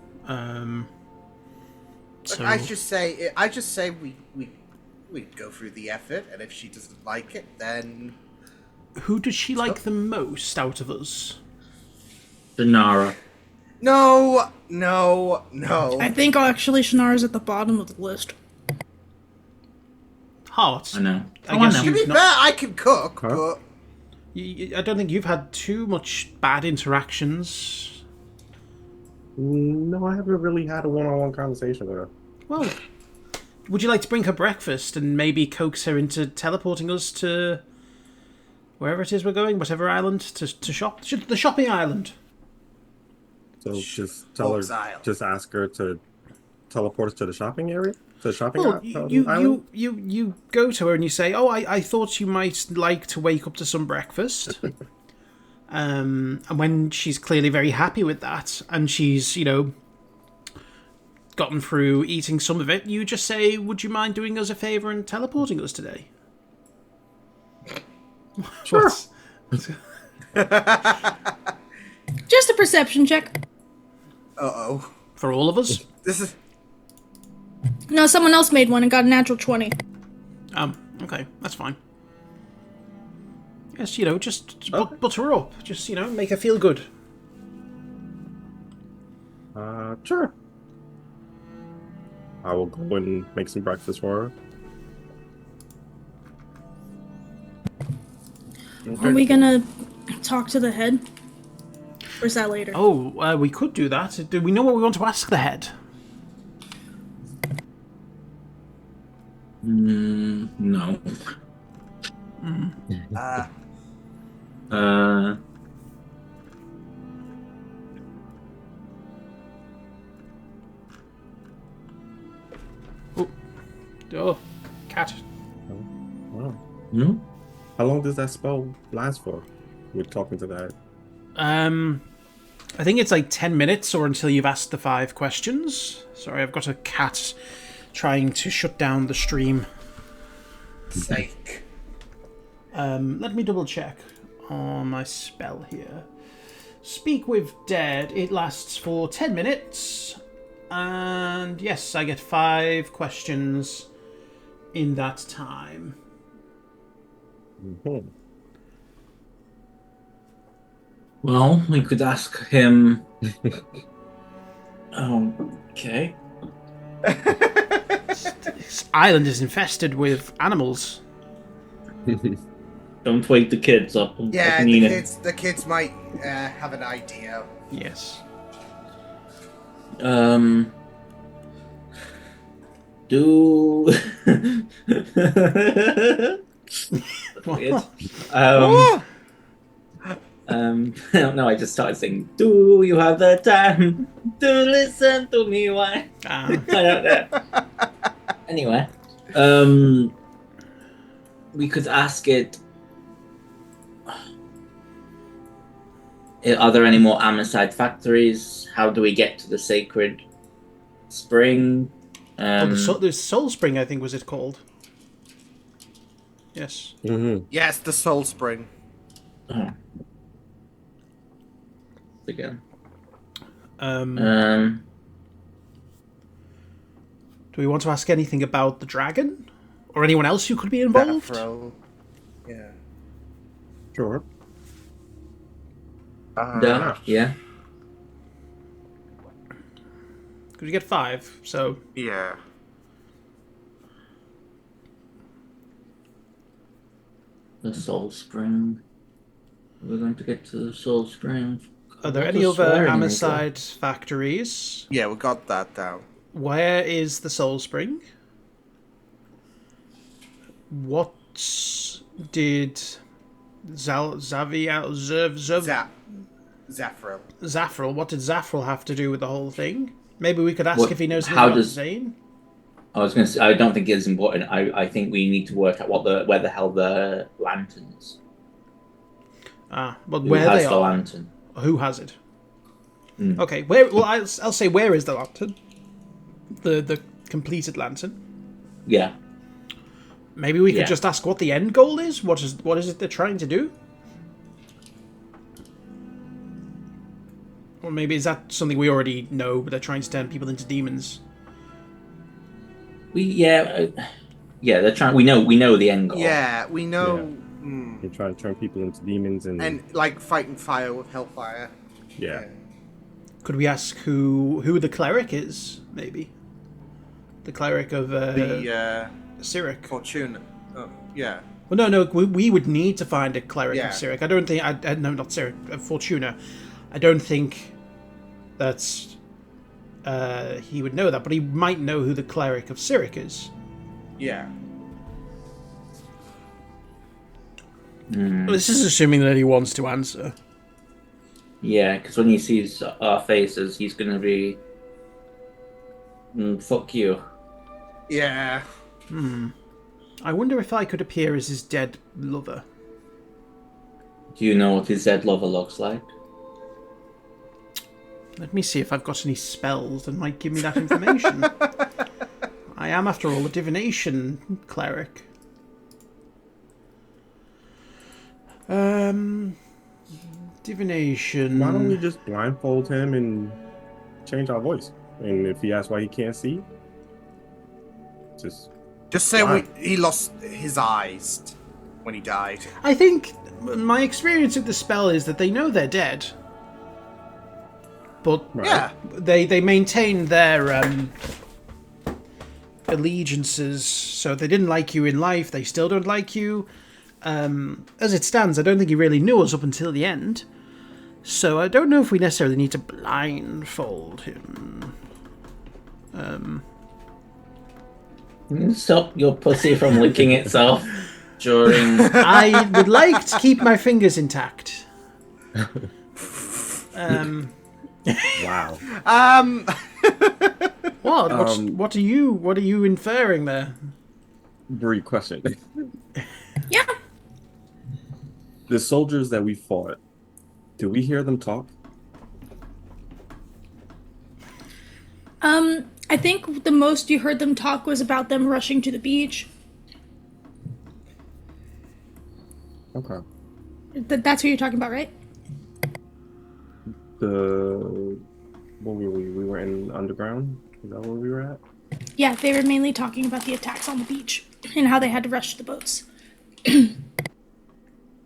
So I just say we go through the effort, and if she doesn't like it, then who does she like the most out of us? Denara. no. I think actually Shannara's at the bottom of the list. Heart. I know. I Oh, guess I To know. be you've fair, not, I can cook, Huh? but I don't think you've had too much bad interactions. No, I haven't really had a one-on-one conversation with her. Well, would you like to bring her breakfast and maybe coax her into teleporting us to wherever it is we're going, whatever island, to shop? The shopping island. So just tell Fox her, Isle. just ask her to teleport us to the shopping area, to the shopping Well, island. you go to her and you say, "Oh, I thought you might like to wake up to some breakfast." And when she's clearly very happy with that, and she's gotten through eating some of it, you just say, "Would you mind doing us a favor and teleporting us today?" Sure. Just a perception check. Uh-oh. For all of us? This is... No, someone else made one and got a natural 20. Okay, that's fine. Yes, just butter her up. Just, make her feel good. Sure. I will go and make some breakfast for her. Are we gonna talk to the head? Or is that later? Oh, we could do that. Do we know what we want to ask the head? No. Oh, cat. Wow. No? How long does that spell last for? We're talking to that. I think it's like 10 minutes or until you've asked the 5 questions. Sorry, I've got a cat trying to shut down the stream. Sake. Let me double check on my spell here. Speak with Dead. It lasts for 10 minutes. And yes, I get 5 questions in that time. Mhm. Well, we could ask him. Okay. This island is infested with animals. Don't wake the kids up. Yeah, Nina. the kids might have an idea. Yes. Do. Weird. No, I just started saying, do you have the time to listen to me? Why? I don't know. Anyway, we could ask it, are there any more Amosite factories? How do we get to the sacred spring? The Soul Spring, I think, was it called? Yes. Mm-hmm. Yes, the Soul Spring. Oh. Again. Do we want to ask anything about the dragon? Or anyone else who could be involved? Afro. Yeah. Sure. Yeah. Could you get 5? So Yeah. The Soul Spring. We're going to get to the Soul Spring. are there What any was other swearing, Amosite factories? Yeah, we got that down. Where is the Soul Spring? What did Zafril. Zafril, what did Zafril have to do with the whole thing? Maybe we could ask What- if he knows how anything about does- Zane. I was going to say, I don't think it's important. I think we need to work out where the hell the lanterns. But Who where has they the are. lantern? Who has it? Mm. Okay, where? Well, I'll say where is the lantern? The completed lantern. Yeah. Maybe we could Yeah. just ask what the end goal is. What is it they're trying to do? Or maybe is that something we already know, but they're trying to turn people into demons? They're trying. We know the end goal. Yeah, we know. Yeah. Mm. They try to turn people into demons And like fighting fire with Hellfire. yeah. Could we ask who the cleric is? Maybe the cleric of The Cyric. Fortuna. Oh, yeah. Well, no, we would need to find a cleric Yeah. of Cyric. I don't think. No, not Cyric. Fortuna. I don't think that's. He would know that, but he might know who the cleric of Cyric is. Yeah. Mm. Well, this is assuming that he wants to answer. Yeah, because when he sees our faces, he's gonna be. Fuck you. Yeah. I wonder if I could appear as his dead lover. Do you know what his dead lover looks like? Let me see if I've got any spells that might give me that information. I am, after all, a divination cleric. Divination. Why don't we just blindfold him and change our voice? And if he asks why he can't see, just Just say Wow. he lost his eyes when he died. I think my experience with the spell is that they know they're dead, but right. Yeah. they maintain their allegiances. So if they didn't like you in life, they still don't like you. As it stands, I don't think he really knew us up until the end. So I don't know if we necessarily need to blindfold him. Stop your pussy from licking itself during. I would like to keep my fingers intact. Wow. What? What are you inferring there? Bree, question. Yeah. The soldiers that we fought, do we hear them talk? I think the most you heard them talk was about them rushing to the beach. Okay. That's what you're talking about, right? What were we? We were in underground? Is that where we were at? Yeah, they were mainly talking about the attacks on the beach and how they had to rush to the boats.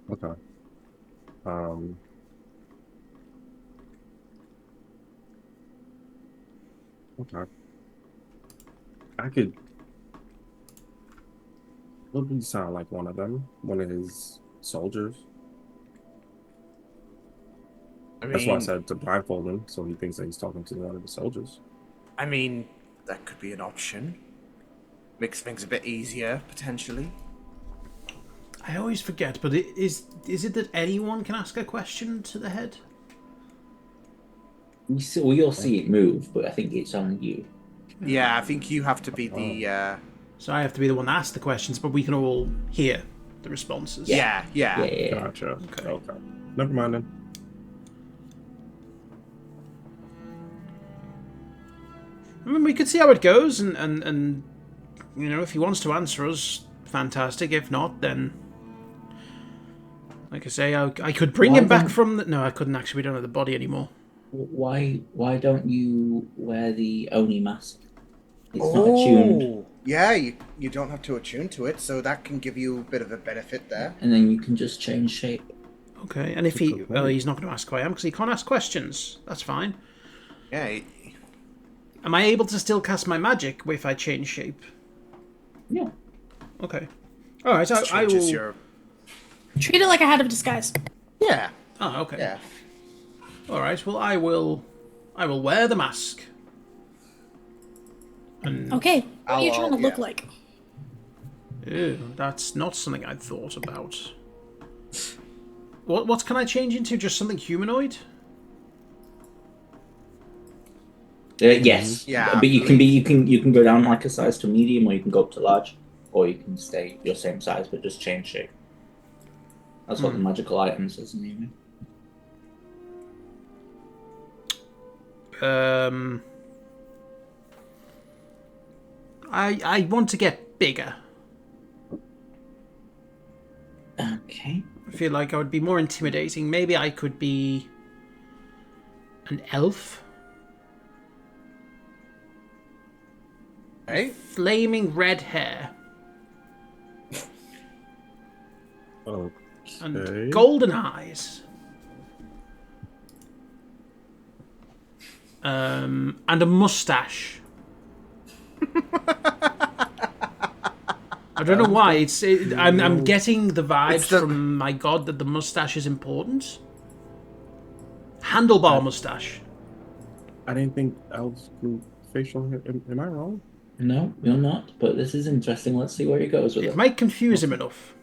Okay. Okay. I could. What would sound like one of them? One of his soldiers? That's why I said to blindfold him, so he thinks that he's talking to one of the soldiers. I mean, that could be an option. Makes things a bit easier, potentially. I always forget, but is it that anyone can ask a question to the head? We all see it move, but I think it's on you. Yeah, I think you have to be the. So I have to be the one that asks the questions, but we can all hear the responses. Yeah. Yeah. Gotcha. Okay. Never mind then. I mean, we could see how it goes, and you know, if he wants to answer us, fantastic. If not, then, like I say, I could bring him back from the... No, I couldn't actually. We don't have the body anymore. Why don't you wear the Oni mask? It's not attuned. Yeah, you don't have to attune to it, so that can give you a bit of a benefit there. And then you can just change shape. Okay, and if he... Well, he's not going to ask who I am, because he can't ask questions. That's fine. Yeah. Am I able to still cast my magic if I change shape? Yeah. Okay. All right, I will... Changes your. Treat it like a hat of disguise. Yeah. Oh, okay. Yeah. All right. Well, I will wear the mask. And Okay, what are you trying to look yeah. like? ew, that's not something I'd thought about. What can I change into? Just something humanoid? Yes. Yeah, But you can go down like a size to medium, or you can go up to large, or you can stay your same size but just change shape. That's what the magical items is anyway. I want to get bigger. Okay. I feel like I would be more intimidating. Maybe I could be an elf. Hey. Flaming red hair. Okay. And golden eyes. And a mustache. I don't know why. I'm getting the vibes from my god that the mustache is important. Handlebar mustache. I didn't think elves grew facial hair. Am I wrong? No, you're not. But this is interesting. Let's see where he goes with It it. might confuse him enough.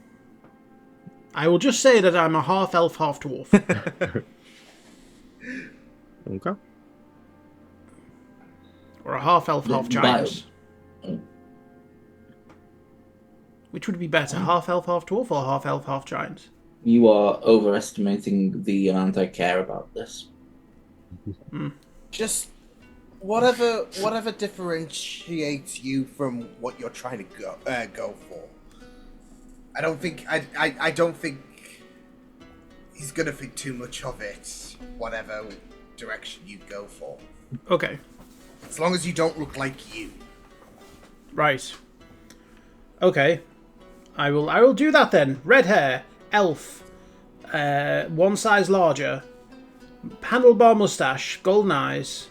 I will just say that I'm a half elf, half dwarf. Okay. Or a half elf, half giant. Which would be better, half elf, half dwarf, or half elf, half giant? You are overestimating the amount I care about this. Just whatever differentiates you from what you're trying to go for. I don't think he's gonna think too much of it, whatever direction you go for. Okay. As long as you don't look like you. Right. Okay. I will do that then. Red hair, elf, one size larger, handlebar mustache, golden eyes,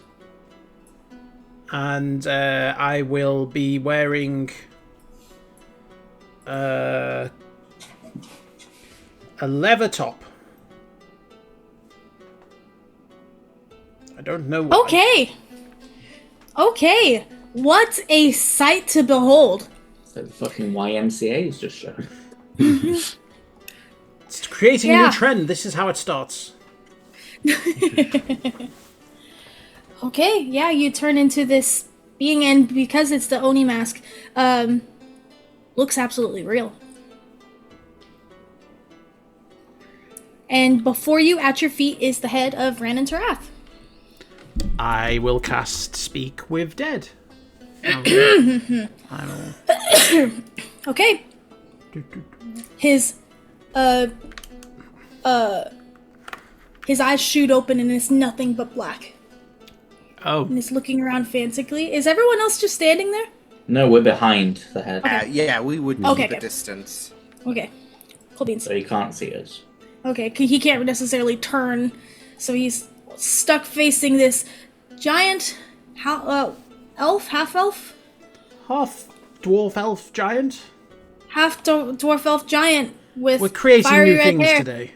and I will be wearing a leather top. I don't know why. Okay. What a sight to behold. So the fucking YMCA is just showing. It's creating a Yeah. new trend. This is how it starts. Okay, yeah, you turn into this being, and because it's the Oni mask, looks absolutely real. And before you, at your feet, is the head of Ran and Tarath. I will cast Speak with Dead. I will. Okay. His eyes shoot open and it's nothing but black. Oh, And he's looking around frantically. Is everyone else just standing there? No, we're behind the head, Yeah, we would Okay, keep a okay. distance. Okay. Cool beans. so he can't see us. Okay, he can't necessarily turn, so he's stuck facing this giant elf, half-elf? half dwarf elf giant. Half-dwarf elf giant with We're creating fiery new red things hair. today.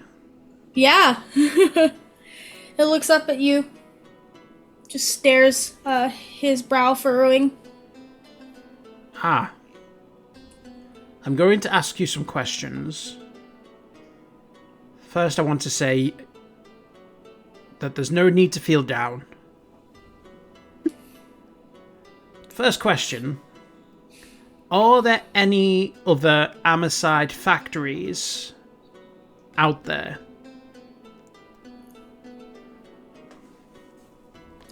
Yeah. It looks up at you. Just stares, his brow furrowing. Ah. I'm going to ask you some questions. First, I want to say that there's no need to feel down. First question. Are there any other Amoside factories out there?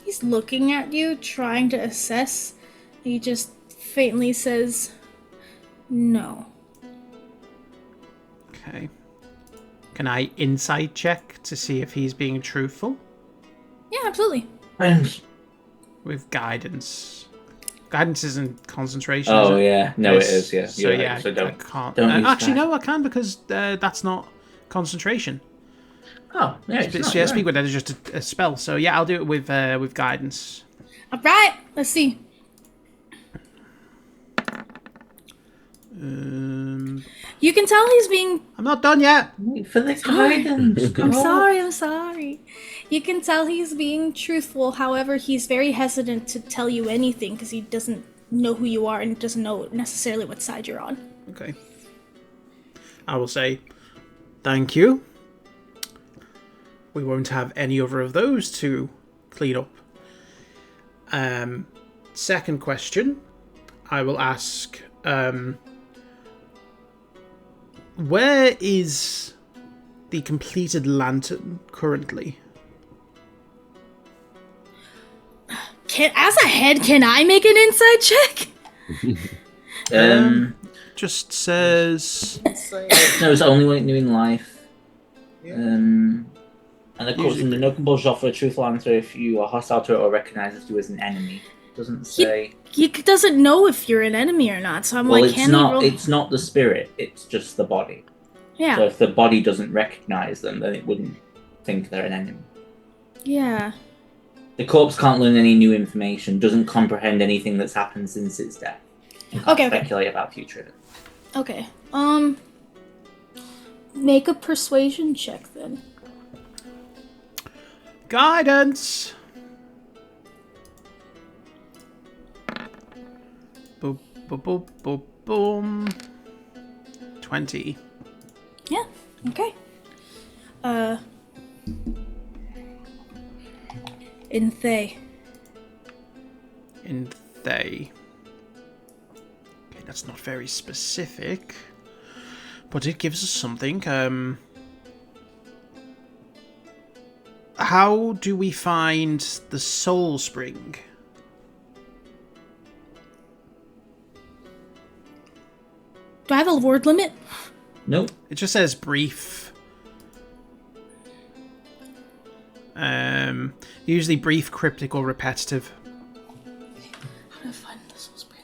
He's looking at you, trying to assess. He just faintly says, no. Okay. Can I insight check to see if he's being truthful? Yeah, absolutely. With guidance. Guidance isn't concentration. Oh is it? yeah, no, Yes. it is. Yeah, So you're yeah, right. So I don't. can't. don't use Actually, that. no, I can because that's not concentration. Oh yeah, it's not, Yeah, you're speak right. with that is just a spell. So yeah, I'll do it with guidance. Alright, let's see. You can tell he's being. I'm not done yet. Wait for the guidance. I'm sorry. You can tell he's being truthful, however, he's very hesitant to tell you anything because he doesn't know who you are and doesn't know necessarily what side you're on. Okay. I will say, thank you. We won't have any other of those to clean up. Second question, I will ask, where is the completed lantern currently? As a head, can I make an insight check? Just says... No, it's the only way to do in life. And of course, Usually- no compulsion to offer a truthful answer if you are hostile to it or recognizes you as an enemy. It doesn't say. He doesn't know if you're an enemy or not, so I'm Well, like, it's can he not. roll? It's not the spirit. It's just the body. Yeah, So if the body doesn't recognize them, then it wouldn't think they're an enemy. yeah. The corpse can't learn any new information. Doesn't comprehend anything that's happened since its death. Can't Okay. speculate about future events. Okay. Make a persuasion check then. Guidance! Boop, boop, boop, boop, boom. 20. Yeah. Okay. In Thay. In they. Okay, that's not very specific. But it gives us something. How do we find the soul spring? Do I have a word limit? Nope. It just says brief. Usually brief, cryptic, or repetitive. How do I find the soul spring?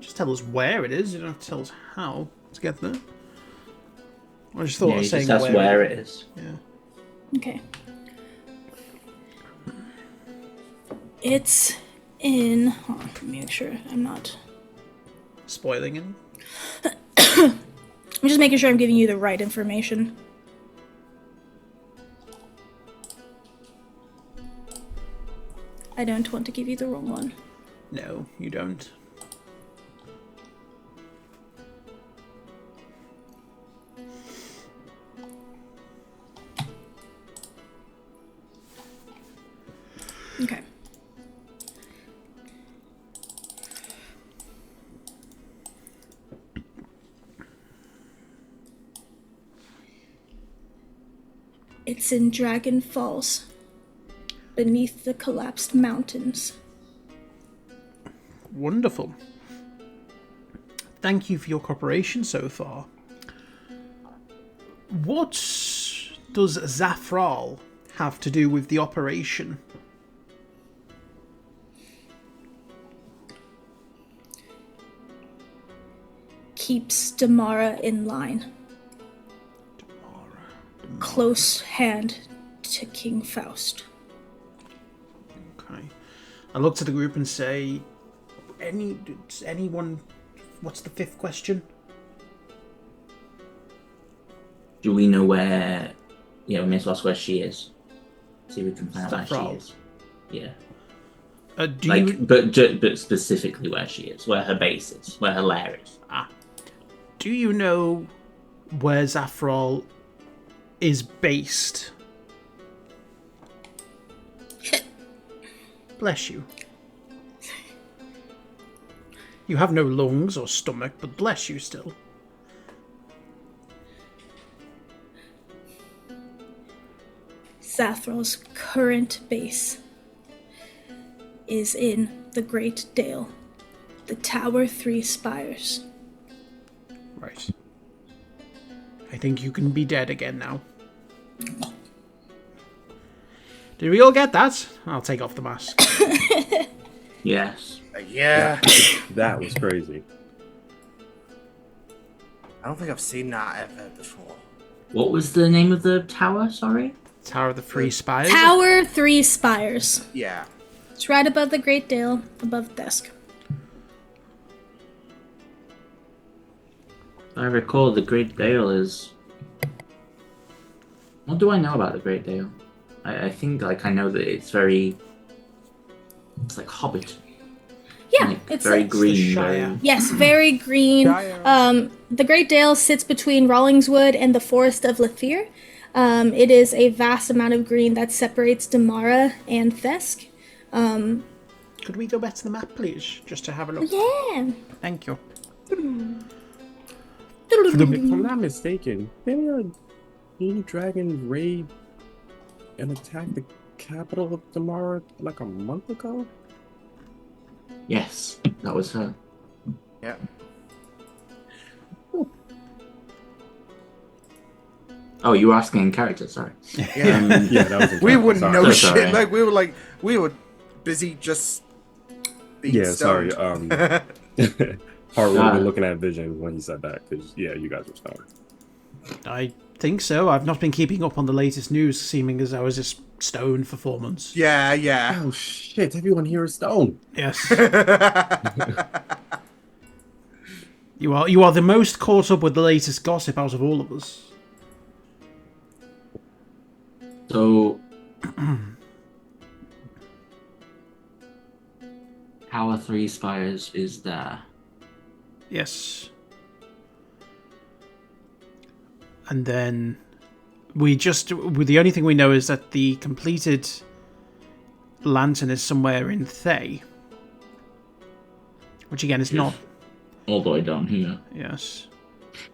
Just tell us where it is. You don't have to tell us how to get there. I just thought Yeah, of you saying just ask where it is. Yeah. Okay. It's in. Hold on, let me make sure I'm not. Spoiling it. I'm just making sure I'm giving you the right information. I don't want to give you the wrong one. No, you don't. Okay. It's in Dragon Falls, beneath the collapsed mountains. Wonderful. Thank you for your cooperation so far. What does Zafral have to do with the operation? Keeps Damara in line. Close hand to King Faust. Okay. I look to the group and say, anyone, what's the fifth question? Do we know where? Yeah, we may as well ask where she is. See if we can find out where Zafral. she is. Yeah. Do But specifically where she is, where her base is, where her lair is. Do you know where Zafral is based? Bless you. You have no lungs or stomach, but bless you still. Zathral's current base is in the Great Dale, the Tower 3 Spires. Right. I think you can be dead again now. Did we all get that? I'll take off the mask. Yes. Yeah. That was crazy. I don't think I've seen that ever before. What was the name of the tower? Sorry. Tower of the Three Spires. Tower 3 Spires. Yeah. It's right above the Great Dale, above the desk. I recall the Great Dale is. What do I know about the Great Dale? I think I know that it's very. It's like Hobbit. Yeah, Like, it's very like, green. Shire. Very... Yes, very green. The Great Dale sits between Rawlingswood and the Forest of Lethir. It is a vast amount of green that separates Damara and Thesk. Could we go back to the map, please? Just to have a look. Yeah. Thank you. If I'm not mistaken, didn't a blue dragon raid and attack the capital of Damara like a month ago? Yes, that was her. Yeah. Oh, you were asking in character. Sorry. Yeah. Yeah, that was. We wouldn't know Sorry. shit. We were busy just being Yeah, stoned. sorry. Hart would have been looking at Vision when he said that because you guys were stoned. I think so. I've not been keeping up on the latest news, seeming as I was just stoned for 4 months. Yeah. Oh shit! Everyone here is stoned. Yes. You are the most caught up with the latest gossip out of all of us. So, Tower 3 Spires is there. Yes. And then the only thing we know is that the completed lantern is somewhere in Thay. Which again is not. All the way down here. Yes.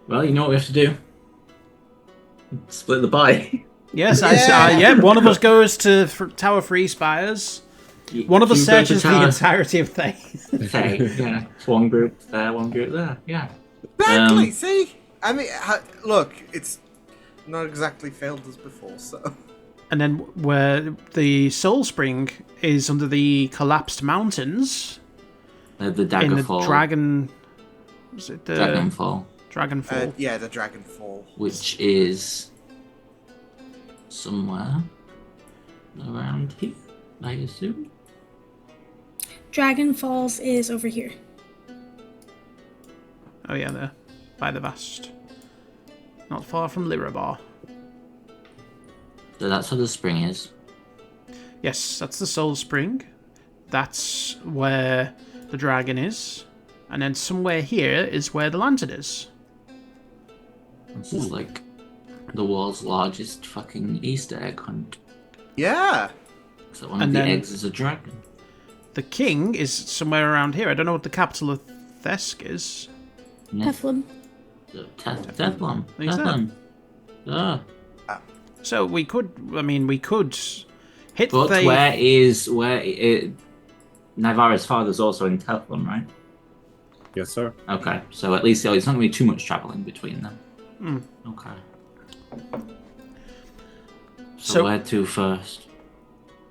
Well, you know what we have to do? Split the pie. Yes, Yeah. one of us goes to Tower 3 Spires. One of us You go to searches the Tower entirety of Thay. Thay, yeah. It's one group there, one group there. Yeah. Exactly. See, I mean, look, it's not exactly failed as before, so. And then where the Soul Spring is under the collapsed mountains The in the Daggerfall. Dragon. Was it the Dragonfall, Dragonfall? Yeah, the Dragonfall. which is somewhere around here, I assume. Dragon Falls is over here. Oh yeah, there, by the Vast, not far from Lirabar. So that's where the spring is. Yes, that's the Soul Spring. That's where the dragon is. And then somewhere here is where the lantern is. This is like the world's largest fucking Easter egg hunt. Yeah. So one And of the then- eggs is a dragon. The king is somewhere around here. I don't know what the capital of Thesk is. Yeah. Teflon. Teflon. Think so? Teflon. Ah. So we could hit But the... Navarra's father's also in Teflon, right? Yes, sir. Okay, so at least it's not going to be too much traveling between them. Okay. So where to first?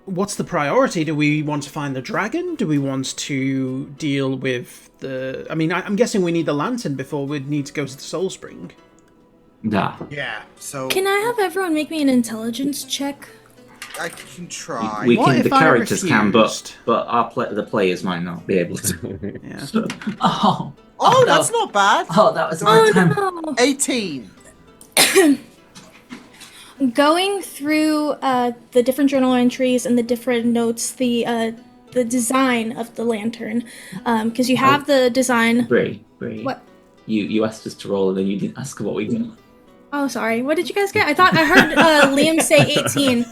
What's the priority? Do we want to find the dragon? Do we want to deal with the... I mean, I'm guessing we need the lantern before we'd need to go to the Soul Spring. Yeah. Yeah. So Can I have everyone make me an intelligence check? I can try. We What can. if The I characters can, refused? but the players might not be able to. Yeah. Oh. Oh, no. that's not bad. Oh, that was a Oh good time. no! 18. Going through the different journal entries and the different notes, the design of the lantern, because you have the design. Bree. What? You asked us to roll, and then you didn't ask what we got. Oh, sorry. What did you guys get? I thought I heard Liam say 18.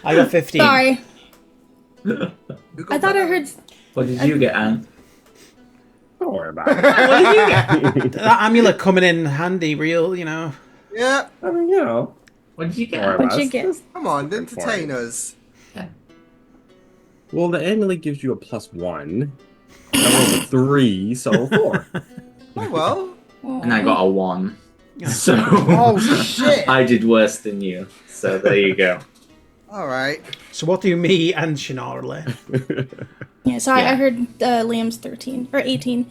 I got 15. Sorry. Who got I thought I heard. What did you get, Anne? Don't worry about it. What did you get? That amulet coming in handy, real, you know. Yeah. I mean, you know. What did you Don't worry get? about What'd you it. get? Just- Come on, for entertain it. us. Well, the amulet gives you a +1. I rolled a 3, so 4. Oh well. And I got a 1. So Oh shit. I did worse than you. So there you go. All right. So what do me and Shannara left? Yeah, so I Yeah. heard Liam's 13 or 18.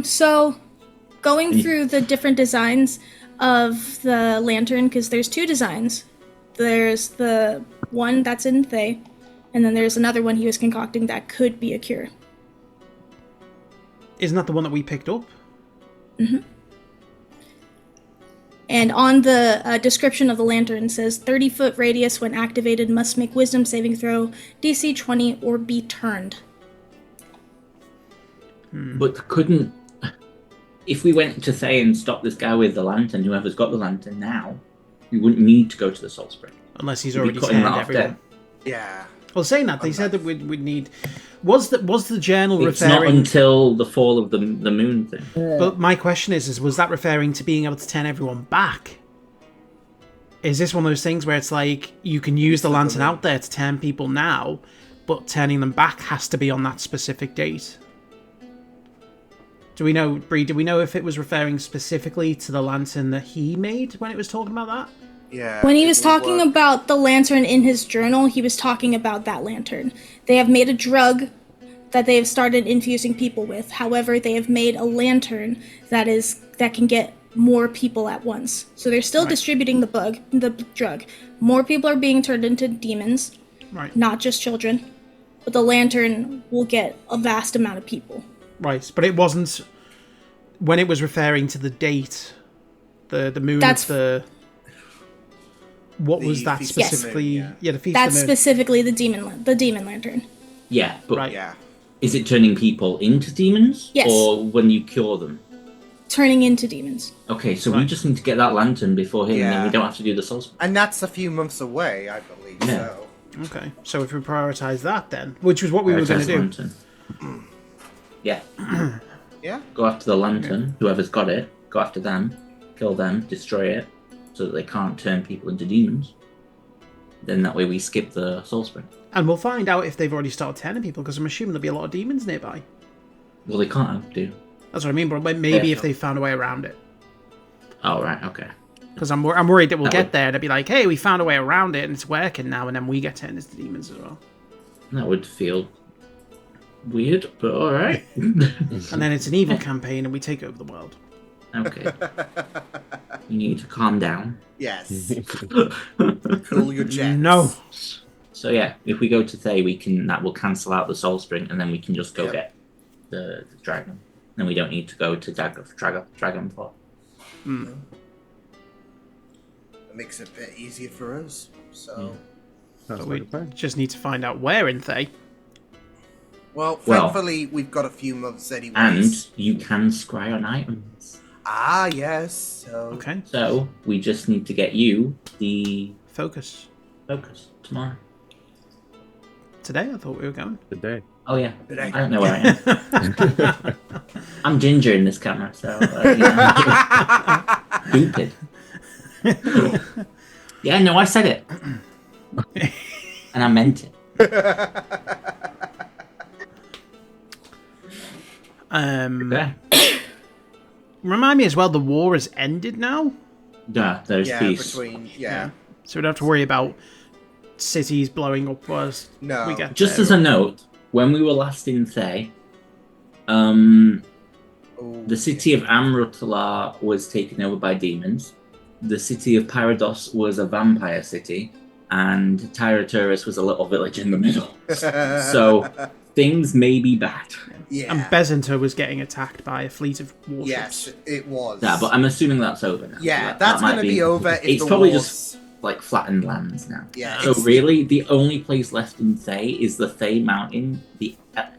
So going through the different designs of the lantern, because there's two designs. There's the one that's in Thay, and then there's another one he was concocting that could be a cure. Isn't that the one that we picked up? And on the description of the lantern says 30-foot radius when activated must make wisdom saving throw, DC 20, or be turned. But couldn't. If we went to Thay and stopped this guy with the lantern, whoever's got the lantern now, we wouldn't need to go to the Soul Spring. Unless he's We'd be already cutting turned that off everyone. dead. Yeah. Well, saying that, they said that we'd need... Was the journal It's not referring... until the fall of the moon thing. But my question is was that referring to being able to turn everyone back? Is this one of those things where it's like, you can use the lantern out there to turn people now, but turning them back has to be on that specific date? Do we know, Bree, do we know if it was referring specifically to the lantern that he made when it was talking about that? Yeah. When he it was would talking work. about the lantern in his journal, he was talking about that lantern. They have made a drug that they have started infusing people with. However, they have made a lantern that can get more people at once. So they're still distributing the drug. More people are being turned into demons, Right. not just children. But the lantern will get a vast amount of people. Right, but it wasn't... When it was referring to the date, the moon That's- of the... What The was that Feast of the Moon, specifically? yeah. The Feast That's of the Moon. specifically the demon lantern. Yeah, but Right. Yeah. is it turning people into demons? Yes. Or when you cure them? Turning into demons. Okay, so we Right. just need to get that lantern before him, and then Yeah. we don't have to do the Soul Spring. And that's a few months away, I believe. Yeah. So. Okay, so if we prioritise that then, which was what we were going to do. Lantern. Yeah, Yeah. go after the lantern, whoever's got it, go after them, kill them, destroy it, so that they can't turn people into demons. Then that way we skip the Soul Spring. And we'll find out if they've already started turning people, because I'm assuming there'll be a lot of demons nearby. Well, they can't have to. That's what I mean, but maybe Yeah. if they found a way around it. Oh, right, okay. Because I'm worried that we'll That get would- there and it'll be like, hey, we found a way around it and it's working now, and then we get turned into demons as well. That would feel weird, but alright. And then it's an evil campaign and we take over the world. Okay. You need to calm down. Yes. Cool your jets. No. So yeah, if we go to Thay, that will cancel out the Soul Spring, and then we can just go Yep. get the dragon. Then we don't need to go to Dragonfall. It makes it a bit easier for us. So, Sounds But like we a plan. just need to find out where in Thay. well, Well- thankfully we've got a few months And anyways. you can scry on items. Ah, yes. So Okay. So we just need to get you the Focus. focus tomorrow. Today I thought we were going. Today. Oh yeah, But I don't know where I am. I'm ginger in this camera, so stupid. Yeah, no, I said it, and I meant it. Okay. Remind me as well, the war has ended now, Yeah, there's yeah, peace. between yeah. so we don't have to worry about cities blowing up whilst No. we get Just there. as a note, when we were last in Thay, Oh, the city of Amrutala was taken over by demons. The city of Parados was a vampire city, and Tyraturus was a little village in the middle. So things may be bad. yeah. And Bezinter was getting attacked by a fleet of warships. Yes, it was. Yeah, but I'm assuming that's over now. Yeah, So that's might going to be over if It's the probably wars... just like flattened lands now. Yeah, So it's- really, the only place left in Thay is the Thay Mountain, the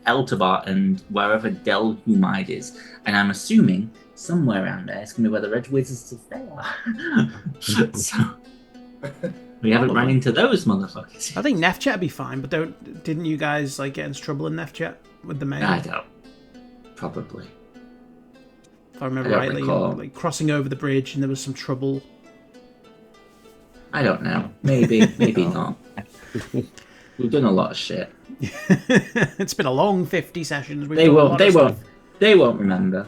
Eltabar, and wherever Del Humide is. And I'm assuming somewhere around there is going to be where the Red Wizards of Thay are. So we haven't run Probably. into those motherfuckers. I think Nephjet would be fine, but didn't you guys like get into trouble in Nephjet with the mayor? I don't. Probably. If I remember I don't rightly, recall. like crossing over the bridge and there was some trouble. I don't know. Maybe, maybe not. We've done a lot of shit. It's been a long 50 sessions. We've They done a won't. lot They of won't. stuff. They won't remember.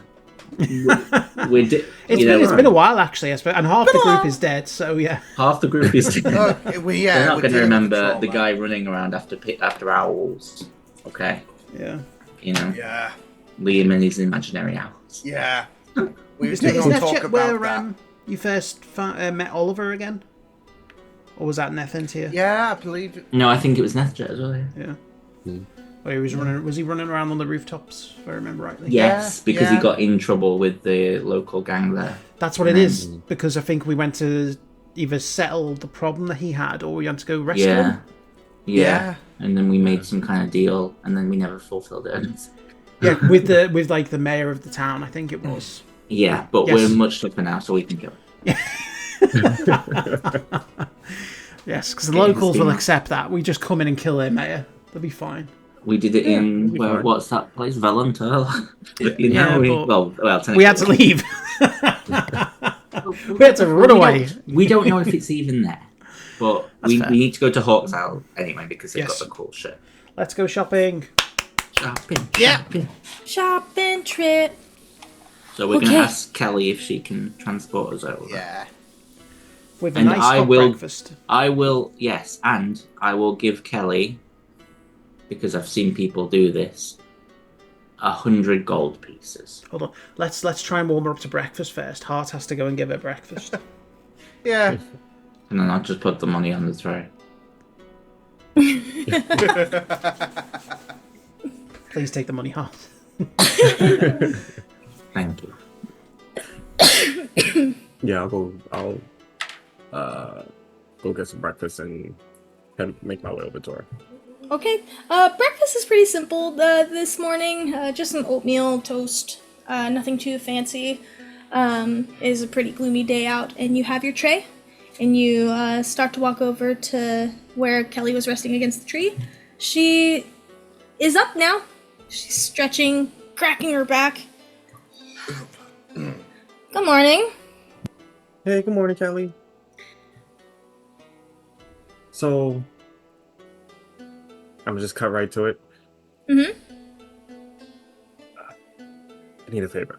It's been a while actually, I suppose, and half the group is dead. So yeah. half the group is. Oh, yeah, They're not we're going to dealing with remember trauma. the guy running around after owls. Okay, Yeah. you know, Yeah, Liam and his imaginary owls. yeah. We Is did not talk Nephjet about where that. you first met Oliver again? Or was that Nethentia? Yeah, I believe it. No, I think it was Nethjet as well. Yeah. Yeah. Where he was running? Was he running around on the rooftops? If I remember rightly. Yes, because he yeah. got in trouble with the local gang there. That's what it is. Because I think we went to either settle the problem that he had, or we had to go rescue Yeah. him. Yeah. And then we made some kind of deal, and then we never fulfilled it. Yeah, with like the mayor of the town, I think it was. Yeah, but Yes. we're much tougher now, so we can kill it. Yes, because the Yeah, locals will Steamer. accept that. We just come in and kill their mayor. They'll be fine. We did it in it'll be fine. what's that place? Valenturl. You Yeah, know, but we had to leave. we had to run away. We don't know if it's even there, but we fair. need to go to Hawk's Isle anyway because they've Yes. got the cool shit. Let's go shopping. Shopping, Yeah. shopping. Shopping trip. So we're Okay. gonna ask Kelly if she can transport us over. Yeah. With a And nice I hot will- breakfast. I will, yes, and I will give Kelly, because I've seen people do this, 100 gold pieces. Hold on. Let's try and warm her up to breakfast first. Hart has to go and give her breakfast. Yeah. And then I'll just put the money on the tray. Please take the money, Hart. Thank you. Yeah, I'll go get some breakfast and make my way over to her. Okay. Breakfast is pretty simple this morning. Just an oatmeal toast. Nothing too fancy. It is a pretty gloomy day out, and you have your tray, and you start to walk over to where Kelly was resting against the tree. She is up now. She's stretching, cracking her back. Good morning. Hey, good morning, Kelly. So, I'm just cut right to it. Mhm. I need a favor.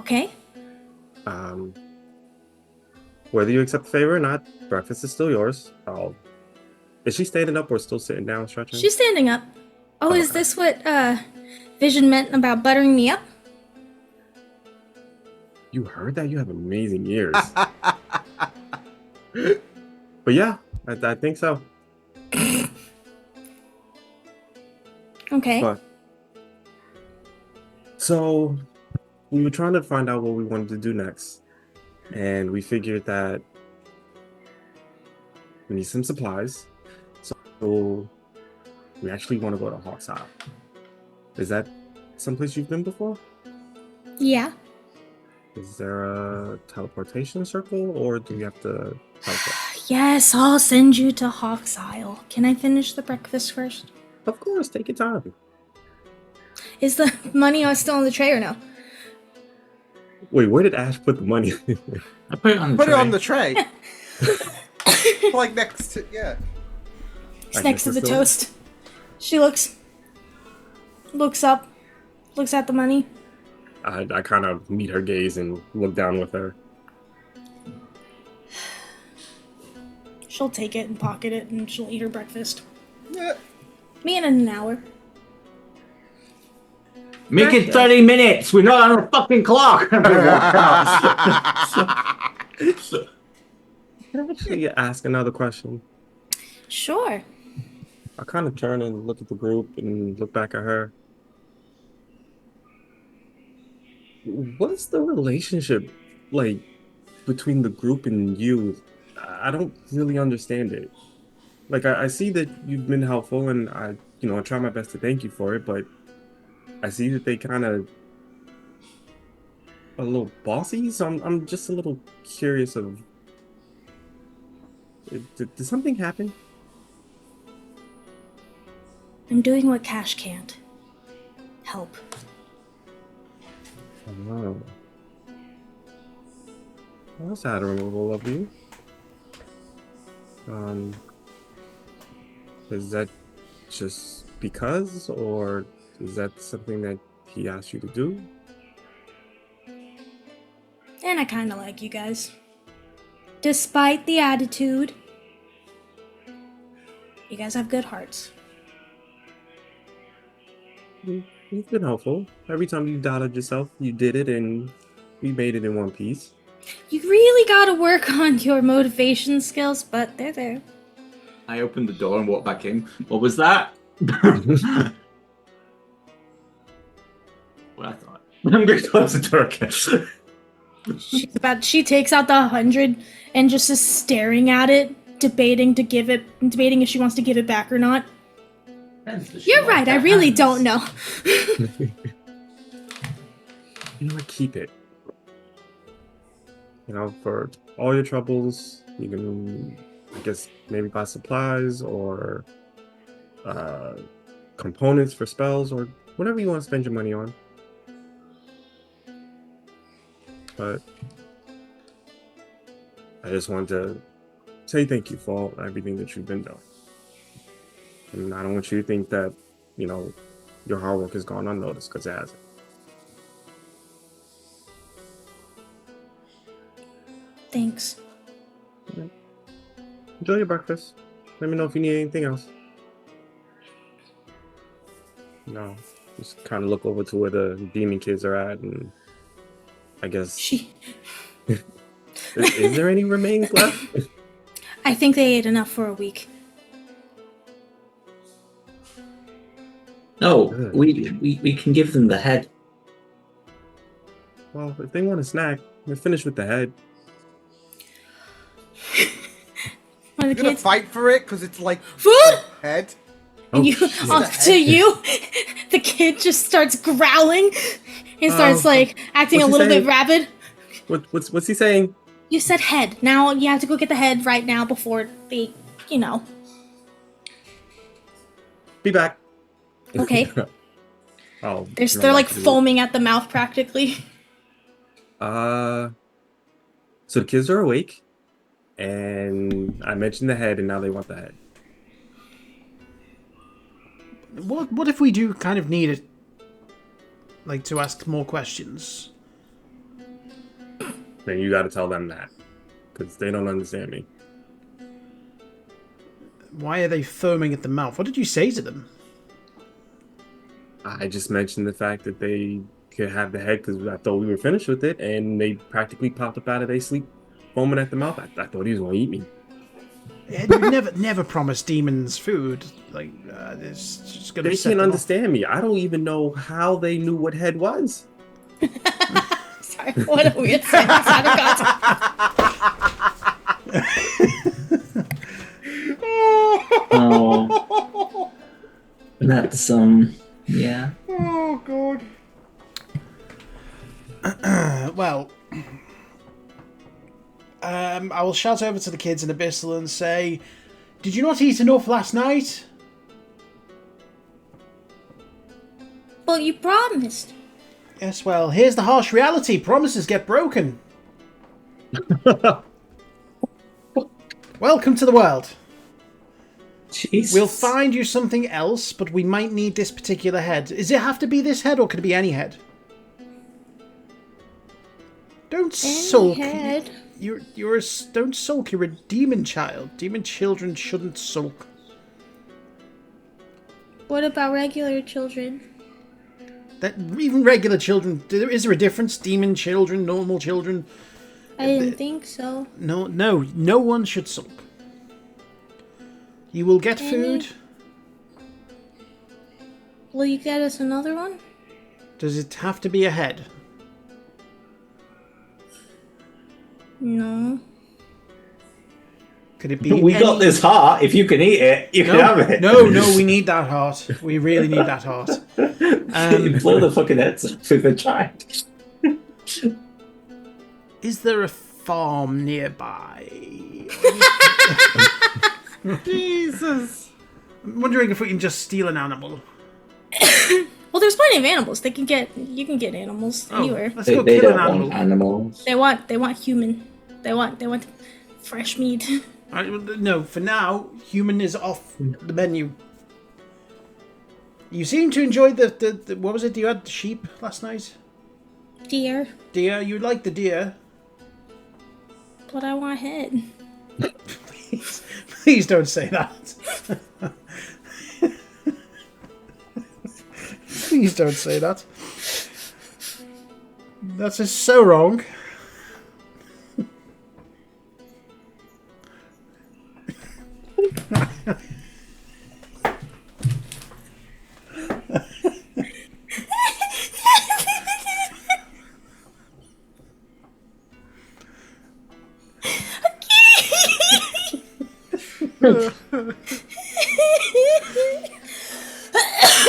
Okay. Whether you accept the favor or not, breakfast is still yours. Is she standing up or still sitting down, stretching? She's standing up. Oh, is Okay. this what Vision meant about buttering me up? You heard that? You have amazing ears. But yeah, I think so. Okay. But so we were trying to find out what we wanted to do next, and we figured that we need some supplies. So we actually want to go to Hawk's Isle. Is that someplace you've been before? Yeah. Is there a teleportation circle, or do we have to teleport? Yes, I'll send you to Hawk's Isle. Can I finish the breakfast first? Of course, take your time. Is the money still on the tray or no? Wait, where did Ash put the money? I put it on the Put tray. it on the tray. Like next to, yeah. It's I next to guess the it's still- toast. She looks up, looks at the money. I kind of meet her gaze and look down with her. She'll take it and pocket it, and she'll eat her breakfast. Yeah. Me in an hour. Make it 30 minutes. We're not on a fucking clock. Can I actually ask another question? Sure. I kind of turn and look at the group and look back at her. What's the relationship like between the group and you? I don't really understand it. Like I see that you've been helpful, and I try my best to thank you for it, but I see that they kind of a little bossy, so I'm just a little curious of. Did something happen? I'm doing what Cash can't. Help. Oh. Well, that's admirable of you. Is that just because, or is that something that he asked you to do? And I kinda like you guys. Despite the attitude, you guys have good hearts. You've been helpful. Every time you doubted yourself, you did it, and we made it in one piece. You really gotta work on your motivation skills, but they're there. I opened the door and walked back in. What was that? What I thought. I'm going to close the door again. She takes out the 100 and just is staring at it, debating if she wants to give it back or not. You're right, I really don't know. You know what? Keep it. For all your troubles, you can, I guess, maybe buy supplies or components for spells or whatever you want to spend your money on. But I just wanted to say thank you for everything that you've been doing. And I don't want you to think that, your hard work has gone unnoticed, because it hasn't. Thanks. Enjoy your breakfast. Let me know if you need anything else. No, just kind of look over to where the demon kids are at, and I guess is there any remains left? I think they ate enough for a week. No, Good. we can give them the head. Well, if they want a snack, they're finished with the head. One of You're the gonna kids. fight for it because it's like Food! head. And you, shit. to you, the kid just starts growling. He starts acting What's a he little bit saying? rabid. What's he saying? You said head. Now you have to go get the head right now before they, Be back. Okay. Oh, They're like foaming at the mouth practically. So the kids are awake, and I mentioned the head, and now they want the head. What if we do kind of need Like to ask more questions? Then you got to tell them that, because they don't understand me. Why are they foaming at the mouth? What did you say to them? I just mentioned the fact that they could have the head because I thought we were finished with it, and they practically popped up out of their sleep, foaming at the mouth. I thought he was going to eat me. You never promised demons food. Like, it's just going to They set can't them off. understand me. I don't even know how they knew what head was. Sorry, what a weird sentence out of context. Oh, that's yeah. Oh god. Well, I will shout over to the kids in Abyssal and say, "Did you not eat enough last night?" Well, you promised. Yes, well, here's the harsh reality. Promises get broken. Welcome to the world. Jesus. We'll find you something else, but we might need this particular head. Does it have to be this head, or could it be any head? Don't sulk. Head. Don't sulk. You're a demon child. Demon children shouldn't sulk. What about regular children? That even regular children. Is there a difference? Demon children, normal children. I didn't think so. No one should sulk. You will get food. Will you get us another one? Does it have to be a head? No. Could it be? We got this heart. If you can eat it, you can have it. No, we need that heart. We really need that heart. You blow the fucking heads off with a child. Is there a farm nearby? Jesus. I'm wondering if we can just steal an animal. Well, there's plenty of animals. You can get animals anywhere. Let's go They kill an don't animal. want animals. They want human. They want fresh meat. Alright, well, no, for now, human is off the menu. You seem to enjoy the what was it? You had sheep last night? Deer. Deer? You like the deer? But I want head. Please don't say that. Please don't say that. That is so wrong.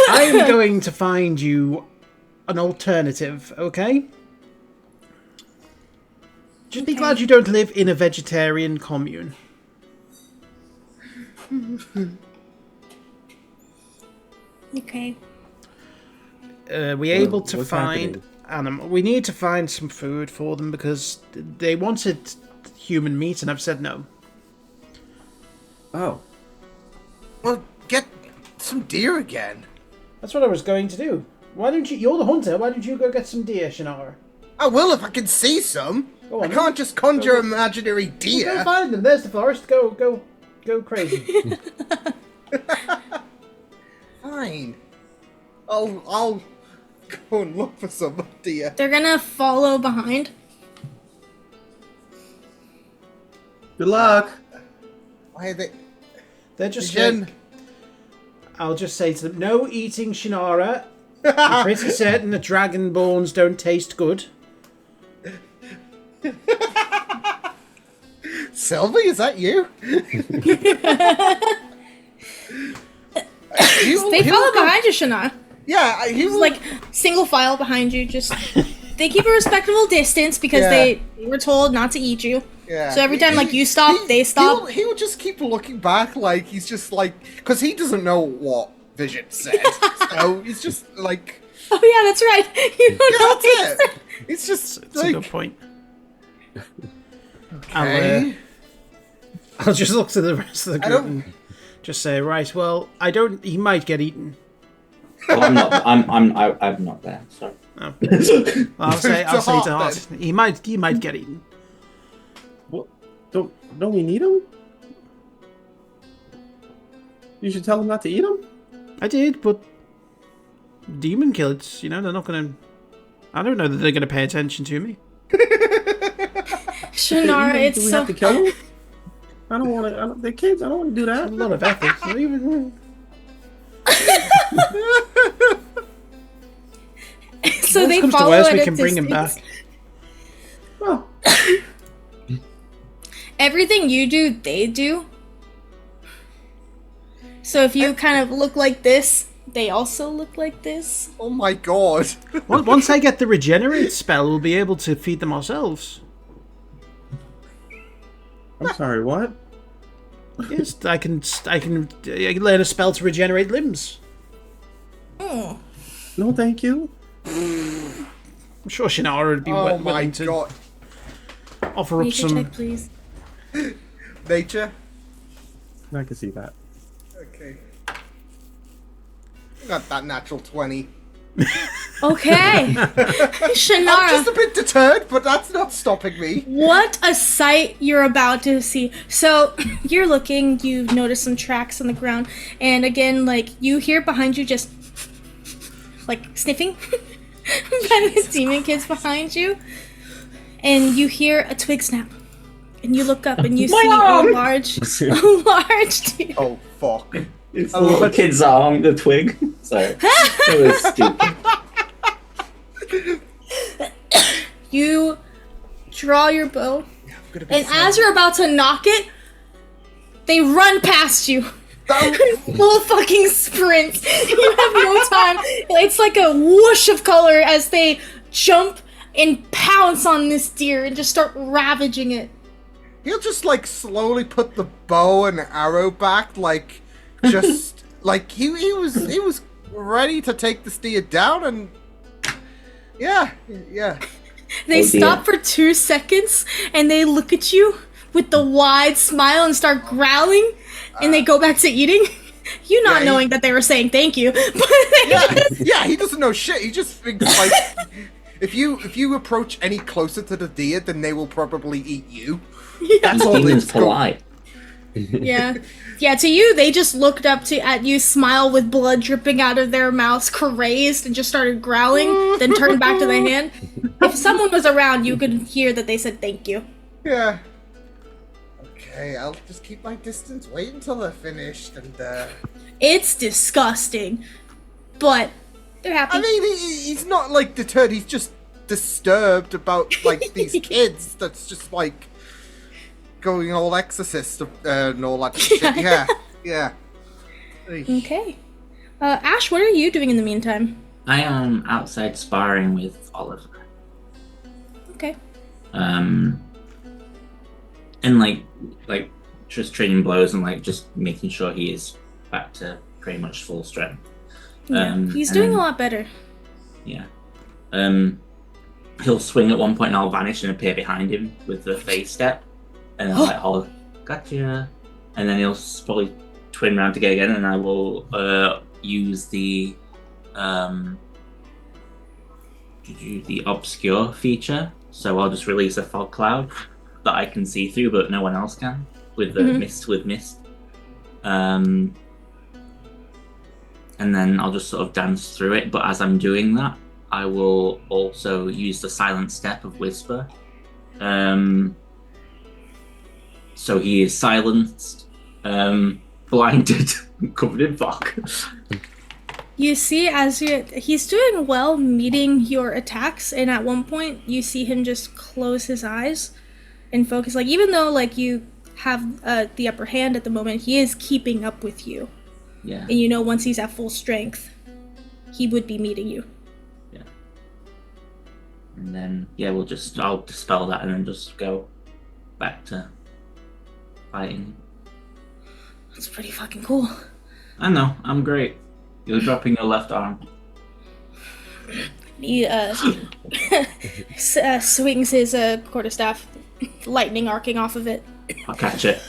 I'm going to find you an alternative, okay? Just be glad you don't live in a vegetarian commune. Okay. We able to what's find happening? animal? We need to find some food for them because they wanted human meat, and I've said no. Oh. Well, get some deer again. That's what I was going to do. Why don't you? You're the hunter. Why don't you go get some deer, Shannara? I will if I can see some. Go on, I then. can't just conjure Go. imaginary Well, deer. go find them. There's the forest. Go crazy. Fine. I'll go and look for some deer. They're gonna follow behind. Good luck. Why are they? They're just. Jen. I'll just say to them, no eating Shannara. I'm pretty certain the dragon bones don't taste good. Sylvie, is that you? They follow behind you, Shana. Yeah, he It's will. like single file behind you. Just they keep a respectable distance because Yeah. they were told not to eat you. Yeah. So every time like you stop, they stop. He'll just keep looking back like he's just like because he doesn't know what Vision said. So he's just like Oh yeah, that's right. You don't know what he that's said. it. It's just It's a like good point. okay. I'll just look to the rest of the I group don't- and just say, right, well, I don't. He might get eaten. Oh, I'm not there. Sorry. Oh. I'll say to Hart. He might get eaten. What? Don't we need him? You should tell him not to eat him. I did, but demon kids, they're not gonna. I don't know that they're gonna pay attention to me. Shannara, it's Do we so. have to kill him? I don't want to. They're kids. I don't want to do that. A lot of ethics. Not even. So Worst they comes to follow worst, at we a can bring him distance. back. Oh, Everything you do, they do. So if you kind of look like this, they also look like this. Oh my god. Once I get the regenerate spell, we'll be able to feed them ourselves. I'm sorry. What? Yes, I can learn a spell to regenerate limbs. Oh. No, thank you. I'm sure Shannara would be Oh my willing to god. offer up Nature some. check, please. Nature? I can see that. Okay. Got that natural 20. Okay. I'm Shannara, just a bit deterred, but that's not stopping me. what a sight you're about to see. So you're looking, you notice some tracks on the ground, and again, like, you hear behind you just, like, sniffing by the demon kids behind you, and you hear a twig snap. And you look up and you see a large deer. Oh, fuck. It's the little kid's arm, the twig. Sorry. It was stupid. You draw your bow, Gonna be and so- as you're about to knock it, they run past you. Full fucking sprint. You have no time. It's like a whoosh of color as they jump and pounce on this deer and just start ravaging it. He'll just, like, slowly put the bow and arrow back, like, just, like, he was ready to take the steer down, and, yeah. They Oh, dear. stop for 2 seconds and they look at you with the wide smile and start growling, and they go back to eating. You not Yeah, knowing that they were saying thank you, but Yeah, he doesn't know shit, he just thinks, like, if you approach any closer to the deer, then they will probably eat you. That's all Demon's it's go- polite. yeah. To you, they just looked up at you, smile with blood dripping out of their mouths, crazed, and just started growling, then turned back to the hand. If someone was around, you could hear that they said thank you. Yeah. Okay, I'll just keep my distance, wait until they're finished, and, It's disgusting, but they're happy. I mean, he's not, like, deterred, he's just disturbed about, like, these kids that's just, like, going all exorcist and all that shit. Yeah. Okay. Ash, what are you doing in the meantime? I am outside sparring with Oliver. Okay. And like just trading blows and like just making sure he is back to pretty much full strength. Yeah, he's and doing then- a lot better. Yeah. He'll swing at one point and I'll vanish and appear behind him with the phase step. And then like, oh, gotcha. And then he'll probably twin round to get again, and I will use the obscure feature. So I'll just release a fog cloud that I can see through, but no one else can, with the mist. And then I'll just sort of dance through it. But as I'm doing that, I will also use the silent step of Whisper. So he is silenced, blinded, covered in fog. You see, he's doing well meeting your attacks, and at one point you see him just close his eyes and focus. Like, even though like you have the upper hand at the moment, he is keeping up with you. Yeah. And you know, once he's at full strength, he would be meeting you. Yeah. And then I'll dispel that and then just go back to fighting. That's pretty fucking cool. I know, I'm great. You're dropping your left arm. He swings his quarterstaff, lightning arcing off of it. I'll catch it.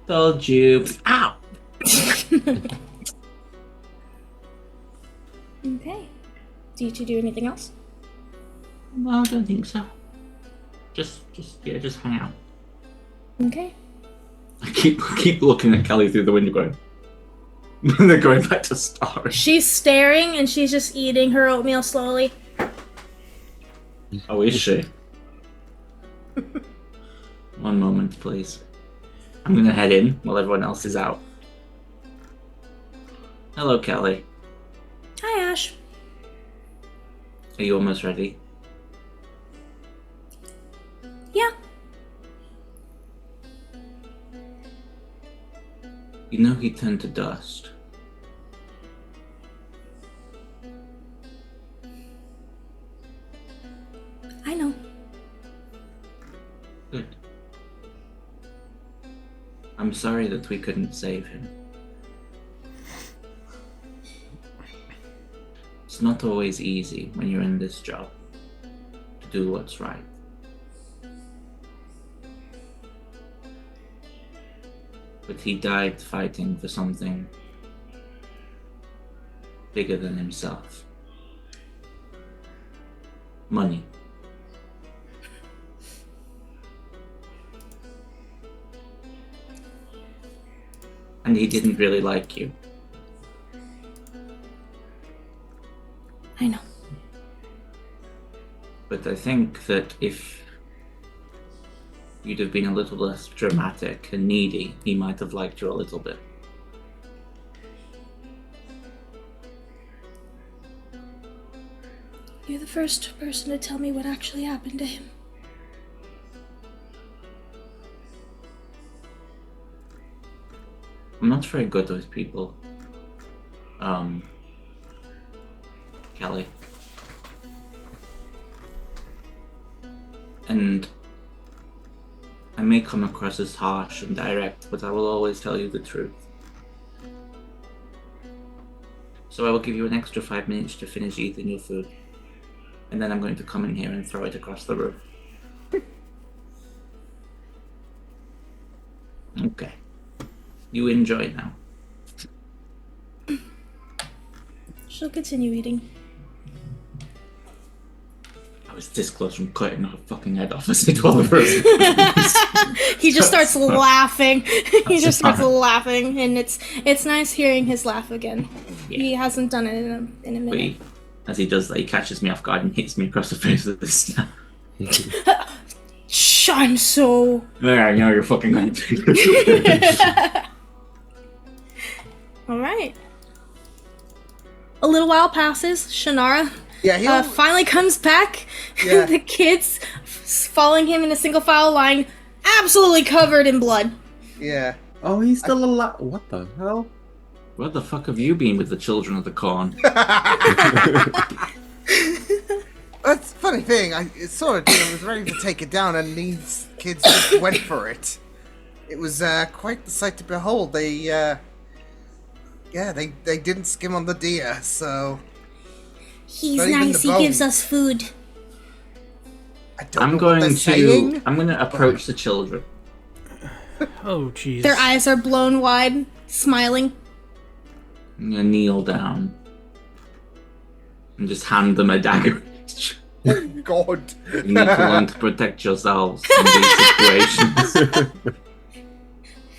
Told you. Ow! Okay. need to do anything else? No, I don't think so. Just hang out. Okay. I keep looking at Kelly through the window going. They're going back to starring. She's staring and she's just eating her oatmeal slowly. Oh, is she? One moment, please. I'm gonna head in while everyone else is out. Hello, Kelly. Hi, Ash. Are you almost ready? Yeah. You know he turned to dust. I know. Good. I'm sorry that we couldn't save him. It's not always easy when you're in this job to do what's right. But he died fighting for something bigger than himself. Money. And he didn't really like you. I know. But I think that if you'd have been a little less dramatic and needy, he might have liked you a little bit. You're the first person to tell me what actually happened to him. I'm not very good with people. Kelly. And I may come across as harsh and direct, but I will always tell you the truth. So I will give you an extra 5 minutes to finish eating your food. And then I'm going to come in here and throw it across the room. Okay. You enjoy now. She'll continue eating. I was this close from cutting her fucking head off as it was. He just starts laughing. He just starts laughing, and it's nice hearing his laugh again. Yeah. He hasn't done it in a minute. As he does that, he catches me off guard and hits me across the face with this snap. Shh, I'm so... Yeah, I know you're fucking going to. Alright. A little while passes. Shannara Yeah, finally comes back. Yeah. The kids following him in a single file line, absolutely covered in blood. Yeah. Oh, he's still alive. What the hell? Where the fuck have you been with the children of the corn? That's the funny thing. I was ready to take it down, and these kids just went for it. It was quite the sight to behold. They didn't skim on the deer, so He's Not even nice, the he gives bone. us food. I don't I'm know what they're going saying. to approach the children. Oh, jeez. Their eyes are blown wide, smiling. I'm going to kneel down. And just hand them a dagger. Oh God. You need to learn to protect yourselves in these situations.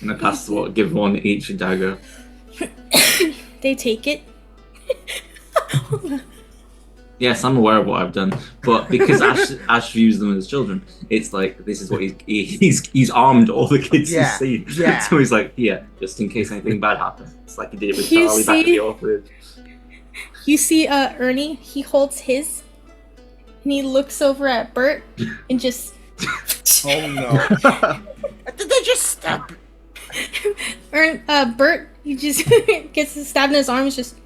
And I give one each a dagger. They take it. Yes, I'm aware of what I've done, but because Ash views them as children, it's like this is what he's armed all the kids Yeah, he's seen. yeah. So he's like, yeah, just in case anything bad happens. It's like he did it with You Charlie back at see- the orphanage. You see Ernie, he holds his, and he looks over at Bert, and just... Oh no. Did they just stab? Bert, he just gets stabbed in his arm, is just...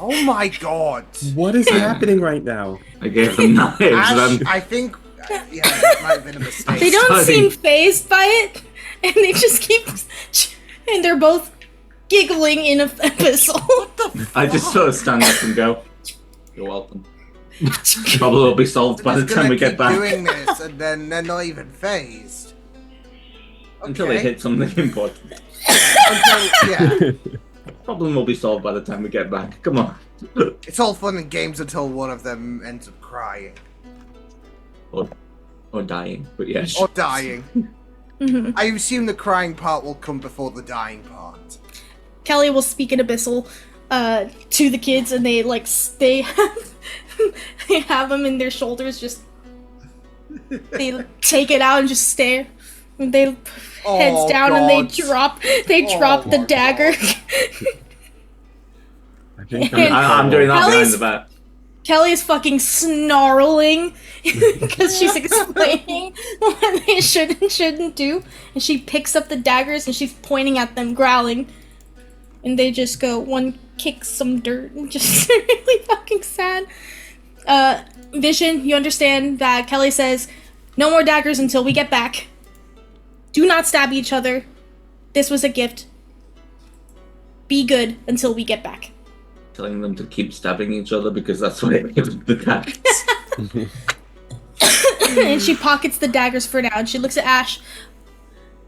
Oh my God. What is happening right now? I gave them knives. Ash, I think. Yeah, that might have been a mistake. They don't Sorry. seem phased by it, and they just keep... And they're both giggling in a episode. I just sort of stand up and go, "You're welcome." Problem will be solved by They're the just time gonna we get keep back. doing this, and then they're not even phased. Until they Okay. hit something important. Until, yeah. Problem will be solved by the time we get back. Come on. It's all fun and games until one of them ends up crying. Or dying, but yes. Or dying. Mhm. I assume the crying part will come before the dying part. Kelly will speak in Abyssal to the kids, and they they have them in their shoulders. Just they take it out and just stare. And they heads down and they drop the my dagger. I think I'm doing that behind Kelly's- the back. Kelly is fucking snarling because she's explaining what they should and shouldn't do, and she picks up the daggers and she's pointing at them, growling, and they just go, one kicks some dirt and just really fucking sad. Vision, you understand that Kelly says, no more daggers until we get back. Do not stab each other. This was a gift. Be good until we get back. Telling them to keep stabbing each other because that's what it gives the daggers. And she pockets the daggers for now, and she looks at Ash.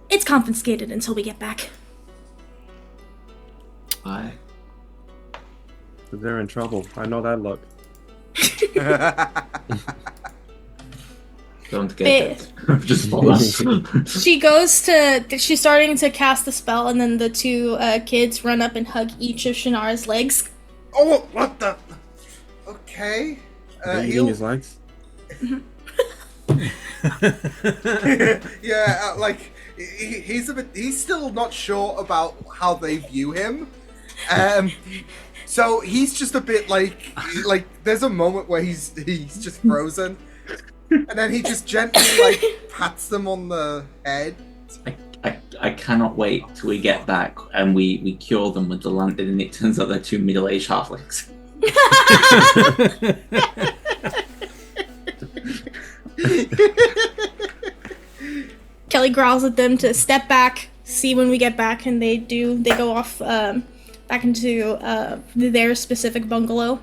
It's confiscated until we get back. Why? They're in trouble. I know that look. Don't get it. Just follow. She's starting to cast the spell, and then the two kids run up and hug each of Shannara's legs. Oh, what the? Okay. Eating his legs. Yeah, like he's still not sure about how they view him. So he's just a bit like there's a moment where he's just frozen, and then he just gently like pats them on the head. I cannot wait till we get back and we cure them with the lantern and it turns out they're two middle-aged halflings. Kelly growls at them to step back, see when we get back, and they do. They go off back into their specific bungalow,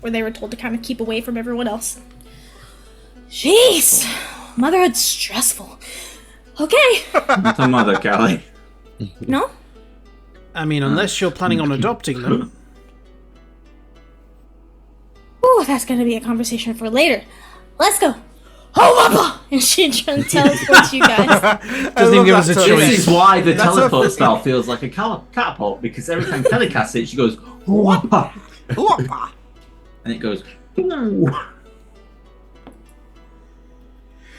where they were told to kind of keep away from everyone else. Jeez, motherhood's stressful. Okay. Not a mother, Callie. No? I mean, unless you're planning on adopting them. Ooh, that's gonna be a conversation for later. Let's go. Oh, Papa! And she teleports you guys. Doesn't even give us a This choice. is why the That's teleport a- spell feels like a catapult, because every time Kelly casts it, she goes, "Whoppa," Whoppa. and it goes, "Ooh."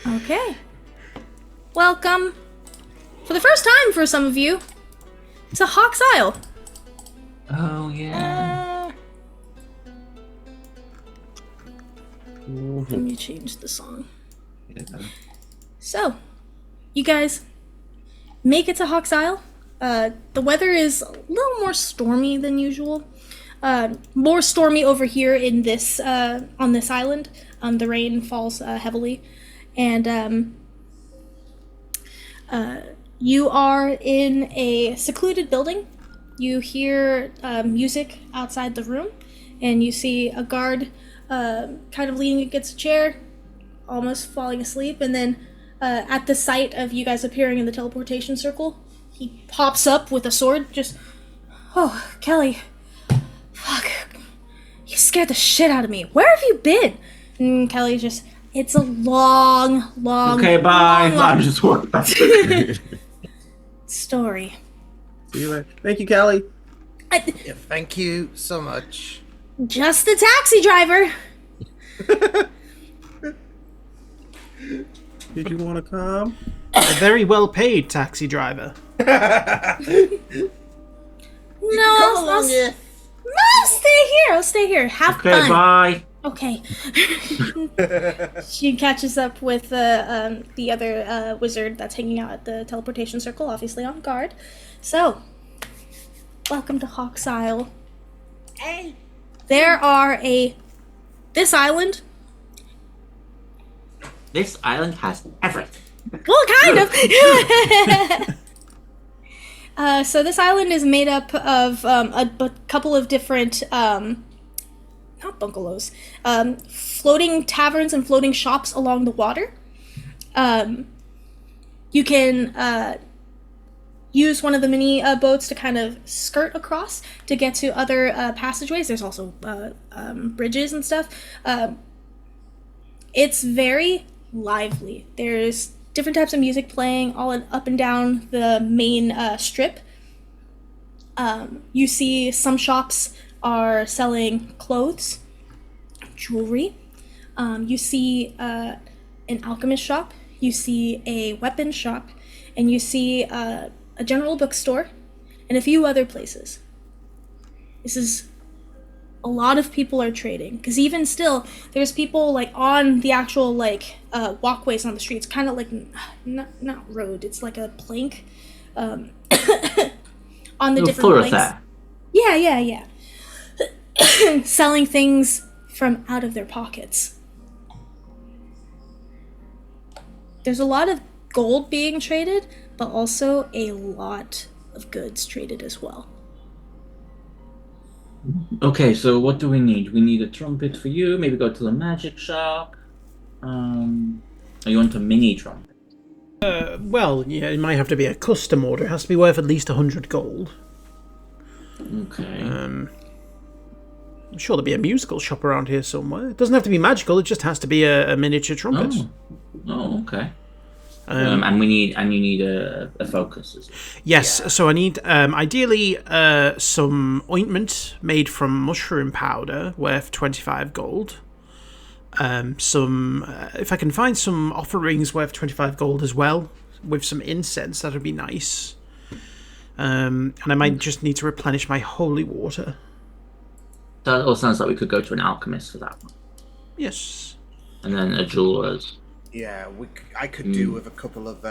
Okay. Welcome. For the first time for some of you, to Hawk's Isle. Oh, yeah. Let me change the song. So, you guys make it to Hawk's Isle. The weather is a little more stormy than usual. More stormy over here in this on this island. The rain falls heavily, and you are in a secluded building. You hear music outside the room, and you see a guard kind of leaning against a chair, almost falling asleep, and then at the sight of you guys appearing in the teleportation circle, he pops up with a sword, just, oh, Kelly, fuck, you scared the shit out of me. Where have you been? And Kelly's just, it's a long, Okay, bye. long I'm just walking back. story. See you later. Thank you, Callie. Yeah, thank you so much. Just the taxi driver. Did you want to come? A very well paid taxi driver. No, I'll stay here. I'll stay here. Have Okay, fun. bye. Okay. She catches up with the other wizard that's hanging out at the teleportation circle, obviously on guard. So, welcome to Hawk's Isle. Hey. There are this island. This island has everything. Well, kind of. So this island is made up of a couple of different, not bungalows, floating taverns and floating shops along the water. You can use one of the mini boats to kind of skirt across to get to other passageways. There's also bridges and stuff. It's very lively. There's different types of music playing all up and down the main strip. You see some shops are selling clothes, jewelry. You see an alchemist shop. You see a weapons shop. And you see a general bookstore and a few other places. This is a lot of people are trading, because even still there's people like on the actual like walkways on the streets, kind of like not road, it's like a plank on the different planks. Yeah. Selling things from out of their pockets. There's a lot of gold being traded, but also a lot of goods traded as well. Okay, so what do we need? We need a trumpet for you. Maybe go to the magic shop. Or you want a mini trumpet? Well, yeah, it might have to be a custom order. It has to be worth at least 100 gold. Okay. I'm sure there'll be a musical shop around here somewhere. It doesn't have to be magical. It just has to be a miniature trumpet. Oh, okay. And you need a focus as well. Yes, so I need ideally some ointment made from mushroom powder worth 25 gold. If I can find some offerings worth 25 gold as well, with some incense, that would be nice. And I might just need to replenish my holy water. That all sounds like we could go to an alchemist for that one. Yes. And then a jeweler's. Yeah, I could do with a couple of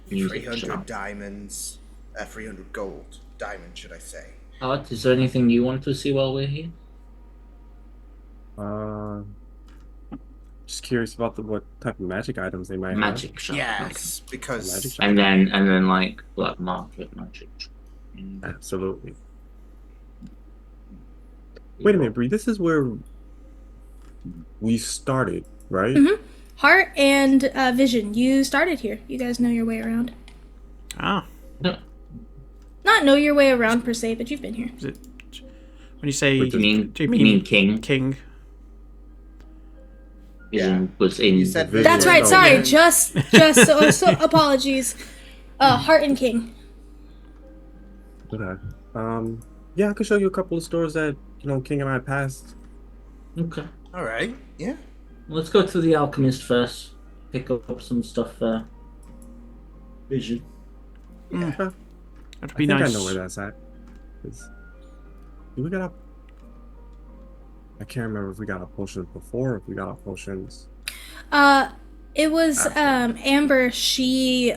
Music 300 shop. diamonds, 300 gold diamonds, should I say? Art, is there anything you want to see while we're here? Just curious about what type of magic items they might Magic shop. Yes, have. because Magic shop. And then like black market magic. Absolutely. Wait a minute, Bree. This is where we started, right? Mm-hmm. Heart and Vision, you started here. You guys know your way around. Ah. No. Not know your way around per se, but you've been here. Is it, when you say... Do you mean mean King? King? Yeah. Was in. You said Vision. That's right. Oh, Sorry, yeah. just so apologies. Heart and King. Okay. Yeah, I could show you a couple of stores that King and I passed. Okay. all right, yeah. Let's go to the alchemist first. Pick up some stuff. Vision. Yeah. That'd I be think nice. I know where that's at. Did we got up? I can't remember if we got our potions before or if we got our potions. It was Amber. She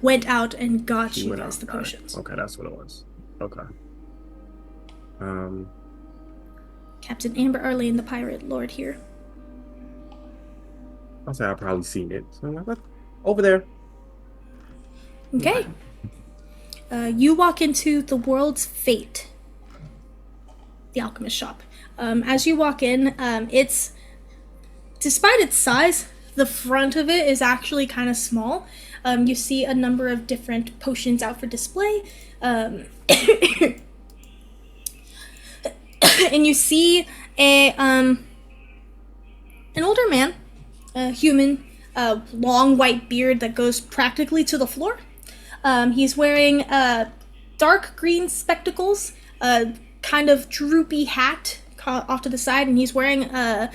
went out and got She you went guys out, the got it. potions. Okay, that's what it was. Okay. Captain Amber Arlene, the pirate lord here. I'll say I've probably seen it. So I'm like, what? Over there. Okay. You walk into the World's Fate, the alchemist shop. As you walk in, it's, despite its size, the front of it is actually kind of small. You see a number of different potions out for display. And you see an older man, a human, long white beard that goes practically to the floor. He's wearing dark green spectacles, a kind of droopy hat off to the side, and he's wearing a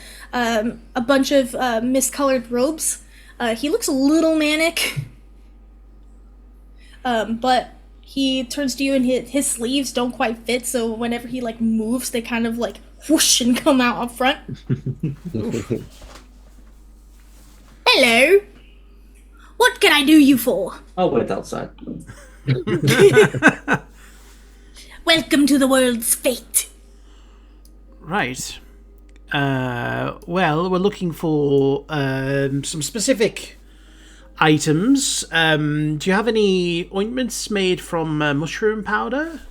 bunch of miscolored robes. He looks a little manic, but he turns to you, and his sleeves don't quite fit, so whenever he like moves, they kind of like whoosh and come out up front. Hello. What can I do you for? I'll wait outside. Welcome to the World's Fate. Right. Well, we're looking for some specific items. Do you have any ointments made from mushroom powder?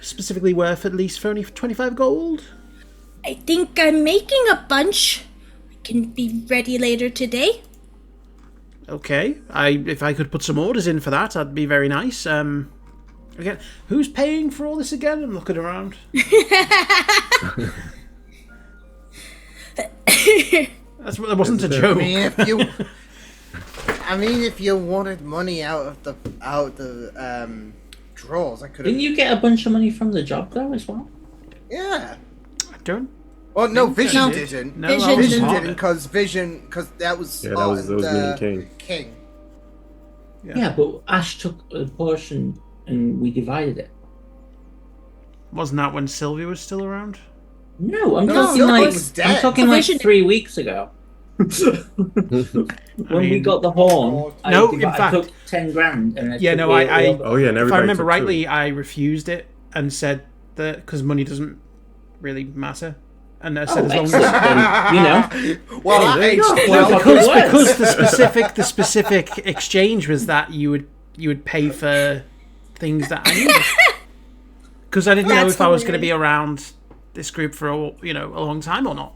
Specifically worth at least only 25 gold? I think I'm making a bunch. I can be ready later today. Okay. If I could put some orders in for that, that'd be very nice. Again, who's paying for all this again? I'm looking around. That wasn't a joke. I mean, if you wanted money out of the drawers, I could have. Didn't you get a bunch of money from the job though as well? Yeah. I don't. Well, no, Vision No. didn't. No, Vision I wasn't Vision part of didn't it. because that was Yeah, that was me and King. King. Yeah, but Ash took a portion and we divided it. Wasn't that when Sylvia was still around? No, I'm No, talking Sylvia like was dead. I'm talking like Vision- 3 weeks ago. When we mean- got the horn, No, in I fact- took 10 grand and I Yeah, took no, the I- other- Oh yeah, and If I everybody remember took rightly, two. I refused it and said that because money doesn't really matter, and I said Oh, as long as excellent. Then, you know, Well, at age no, 12, no, because the specific exchange was that you would pay for things that I needed. Because I didn't know That's if I was going to hilarious. be around this group for a long time or not.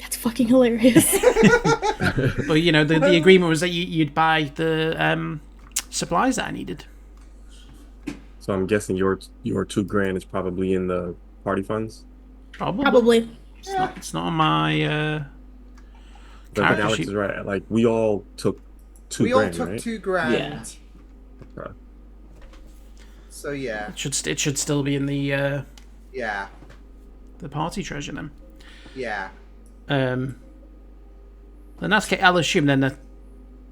That's fucking hilarious. But the agreement was that you'd buy the supplies that I needed. So I'm guessing your $2,000 is probably in the party funds. Probably. It's not on my But I think character Alex sheet. is right. Like we all took $2,000, we all took right? $2,000. Yeah. Okay. So yeah, It should still be in the yeah, party treasure then. yeah. In that case, I'll assume then that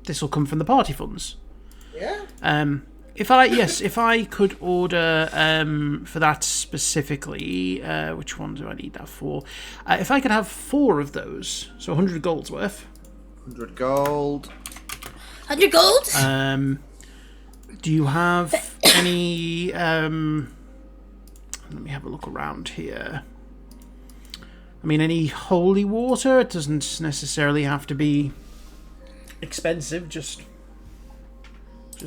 this will come from the party funds. Yeah. If I could order for that specifically, which one do I need that for? If I could have 4 of those, so 100 gold's worth. 100 gold. 100 gold? Do you have any? Let me have a look around here. I mean, any holy water? It doesn't necessarily have to be expensive. Just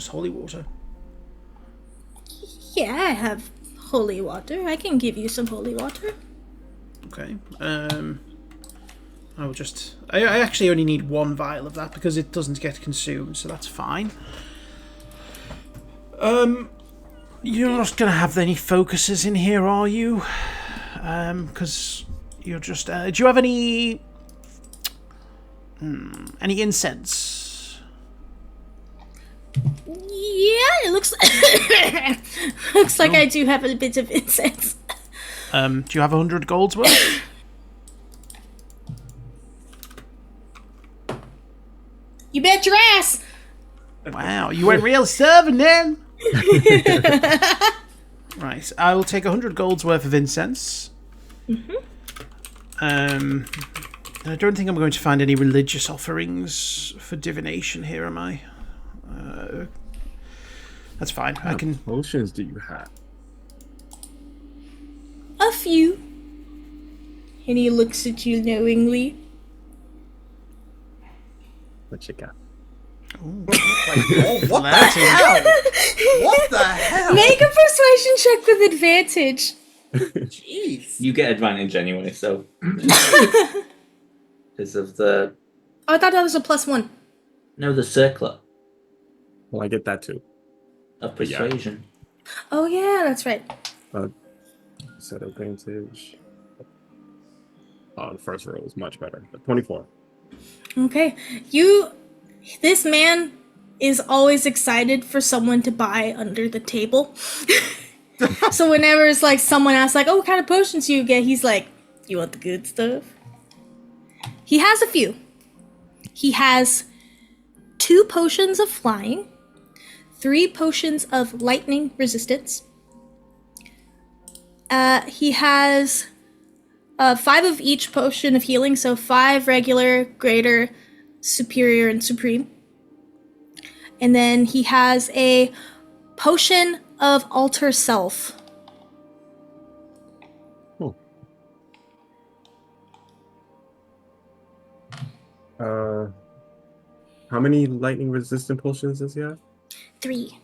holy water. Yeah, I have holy water. I can give you some holy water. Okay. I will just. I actually only need 1 vial of that because it doesn't get consumed, so that's fine. You're not gonna have any focuses in here, are you? Because you're just. Do you have any incense? Yeah, it looks looks like I do have a bit of incense. Do you have 100 gold's worth? You bet your ass. Wow, you went real serving then. Right, I will take 100 gold's worth of incense. I don't think I'm going to find any religious offerings for divination here, am I? That's fine. I What can. potions do you have? A few. And he looks at you knowingly. What you got? Oh, what the Latin. hell? What the hell? Make a persuasion check with advantage. Jeez. you get advantage anyway, so because of the Oh, I thought that was a +1. the circlet Well, I get that too. of Yeah. persuasion. Oh yeah, that's right. Set advantage. Oh, the first roll is much better. But 24. Okay. This man is always excited for someone to buy under the table. So whenever it's like someone asks like, oh, what kind of potions do you get? He's like, you want the good stuff? He has a few. He has 2 potions of flying, 3 potions of lightning resistance. He has 5 of each potion of healing, so 5 regular, greater, superior, and supreme. And then he has a potion of alter self. How many lightning resistant potions does he have? 3.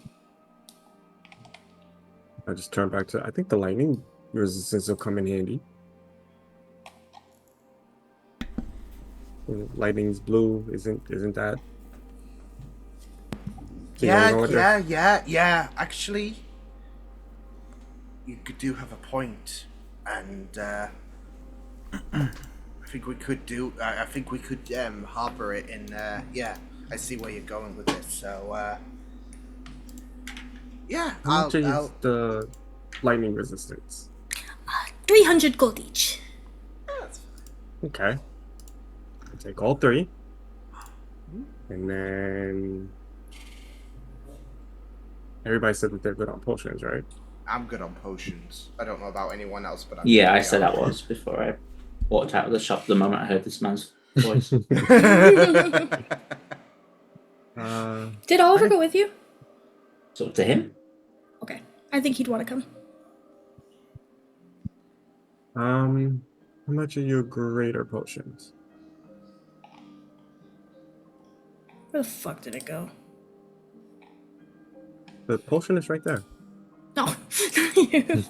I just turn back to. I think the lightning resistance will come in handy. Lightning's blue, isn't that Yeah. Actually, you do have a point, and I think we could do. I think we could harbor it in. Yeah, I see where you're going with this. So, yeah, How much is the lightning resistance? 300 gold each. Okay. I'll take all 3. And then everybody said that they're good on potions, right? I'm good on potions. I don't know about anyone else, but Yeah, I said I was before I walked out of the shop the moment I heard this man's voice. Did Oliver go with you? It's up to him. Okay. I think he'd want to come. How much are your greater potions? Where the fuck did it go? The potion is right there. No. Not you.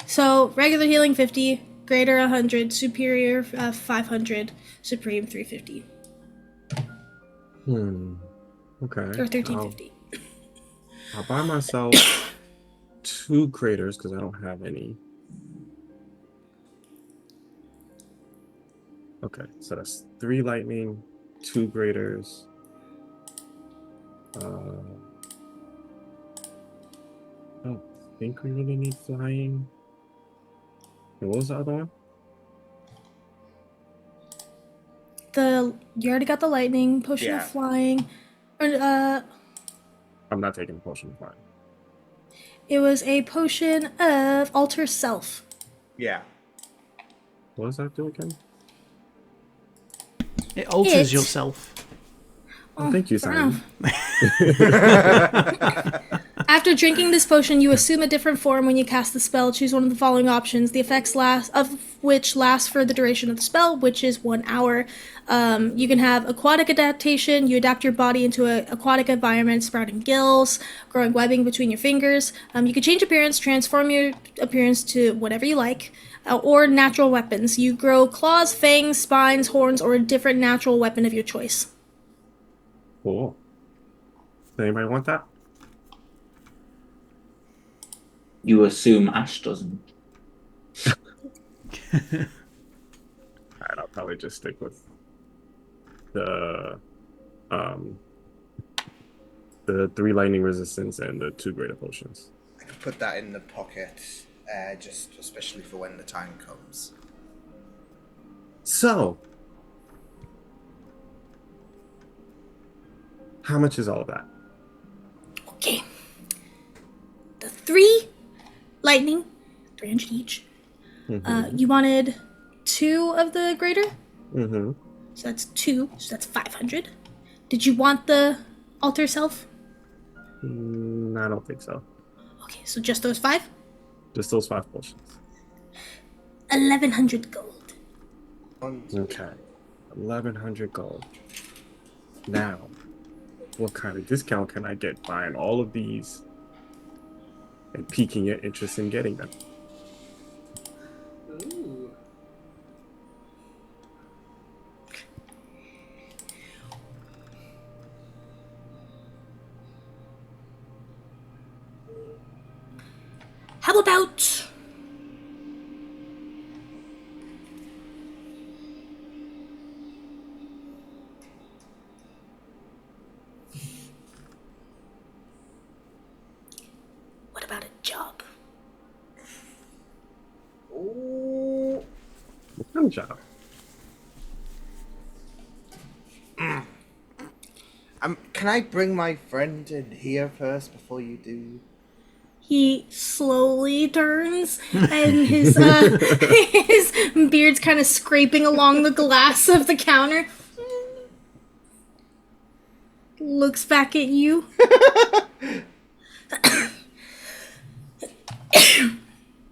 So, regular healing 50, greater 100, superior 500, supreme 350. Okay. Or 1350. I'll buy myself 2 graders because I don't have any. Okay, so that's 3 lightning, 2 graders. I don't think we really need flying. And what was the other one? You already got the lightning, potion of flying. Or, I'm not taking the potion of flying. it was a potion of alter self. Yeah. What does that do again? It alters It- yourself. Oh, thank you, fair Simon. After drinking this potion, you assume a different form when you cast the spell. Choose one of the following options. The effects which last for the duration of the spell, which is 1 hour. You can have aquatic adaptation. You adapt your body into an aquatic environment, sprouting gills, growing webbing between your fingers. You can change appearance, transform your appearance to whatever you like, or natural weapons. You grow claws, fangs, spines, horns, or a different natural weapon of your choice. Cool. Does anybody want that? You assume Ash doesn't. Alright, I'll probably just stick with the 3 lightning resistance and the 2 greater potions. I could put that in the pocket, just especially for when the time comes. So, how much is all of that? Okay. The 3 lightning, 300 each. You wanted 2 of the greater? Mm-hmm. So that's 2, so that's 500. Did you want the alter self? I don't think so. Okay, so just those 5? Just those 5 potions. 1,100 gold. Okay. 1,100 gold. Now, what kind of discount can I get buying all of these and piquing your interest in getting them? Ooh. How about... What about a job? Ooh. What kind of job? Can I bring my friend in here first before you do? He slowly turns, and his his beard's kind of scraping along the glass of the counter. Looks back at you.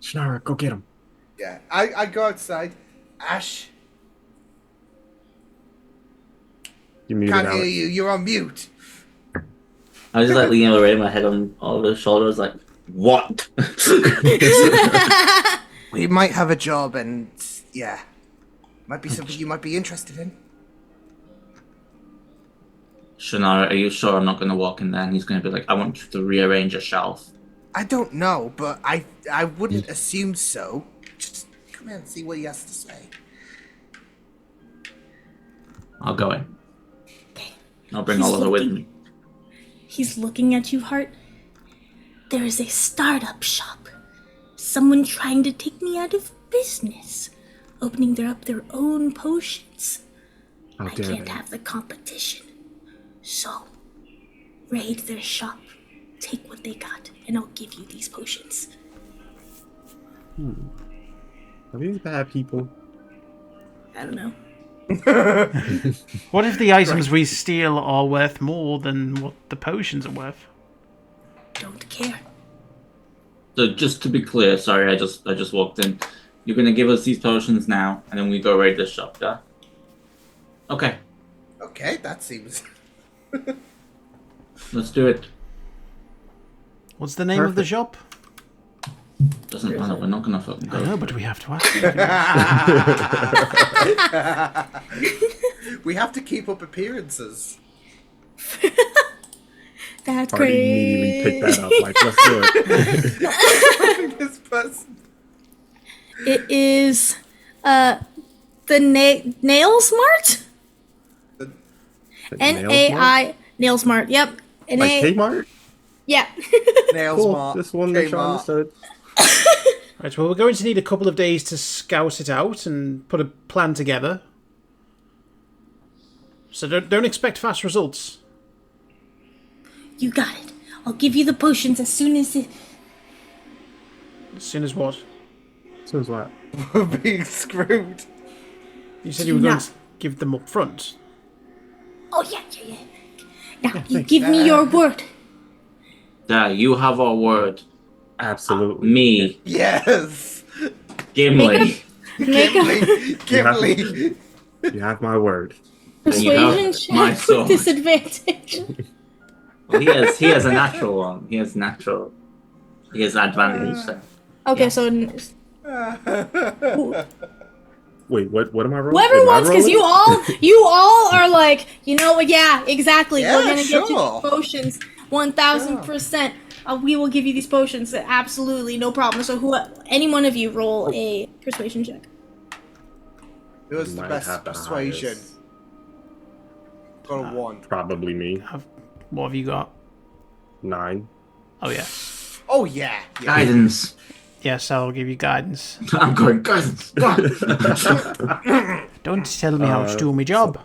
Shannara, go get him. Yeah, I go outside. Ash, You muted can't hear Alex. you. You're on mute. I was just like leaning over my head on Oliver's shoulders, like, what? We might have a job, and yeah, Might be something you might be interested in. Shannara, are you sure I'm not going to walk in there and he's going to be like, I want you to rearrange a shelf? I don't know, but I wouldn't assume so. Just come in and see what he has to say. I'll go in. Okay. I'll bring He's Oliver with looking- me. He's looking at you, Hart. There is a startup shop. Someone trying to take me out of business. Opening their own potions. How I dare can't they? have the competition. So, raid their shop. Take what they got, and I'll give you these potions. Are these bad people? I don't know. What if the items we steal are worth more than what the potions are worth? Don't care. So just to be clear, sorry, I just walked in. You're going to give us these potions now, and then we go raid this shop, yeah? Okay, Okay, that seems. let's do it. What's the name of the shop? Doesn't matter, we're not going to fucking go. I know, but we have to ask. We have to keep up appearances. That's Already great. immediately picked that up. Like, let's do it. This person. It is the Nail Smart? N-A-I Nail Smart. Yep. Like N-A- Kmart? yeah. Nails Cool. Mart. Just one make sure I Kmart. understood. Right, well, we're going to need a couple of days to scout it out and put a plan together. So don't expect fast results. You got it. I'll give you the potions as soon as it... As soon as what? So is what? We're being screwed. You said you were going No. to give them up front. Oh, yeah. Now, you give me your word. Yeah, you have our word. Absolutely. Me, Yes. Gimli. Make a Gimli. You have my word. persuasion my check sword. with disadvantage. Well, he has a natural one. He has an advantage. So. Okay, so Wait, what am I rolling? whoever Am I wants, because rolling? you all are like, you know what? Yeah, exactly. Yeah, We're gonna get you sure. these potions, 1,000%. We will give you these potions, absolutely, no problem. So, any one of you roll a persuasion check. It was the Might best have the persuasion. highest. Got a 1. Probably me. What have you got? 9. Oh, yeah. Oh yeah. Guidance. Yes, I'll give you guidance. I'm going guidance. Go on. Don't tell me how to do my job.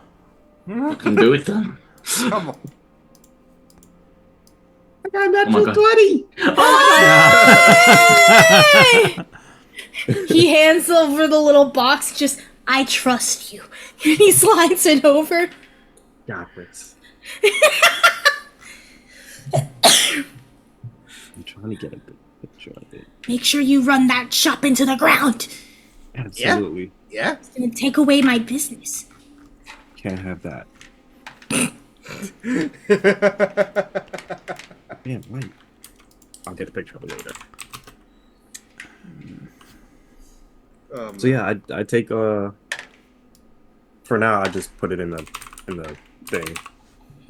I can do it then. Come on. I got a natural natural 20. 20! He hands over the little box, just, I trust you. And he slides it over. Got this. I'm trying to get a good picture of it. Make sure you run that shop into the ground. Absolutely. Yeah. It's gonna take away my business. Can't have that. Yeah, right. I'll get a picture of it later. So yeah, I take for now I just put it in the thing.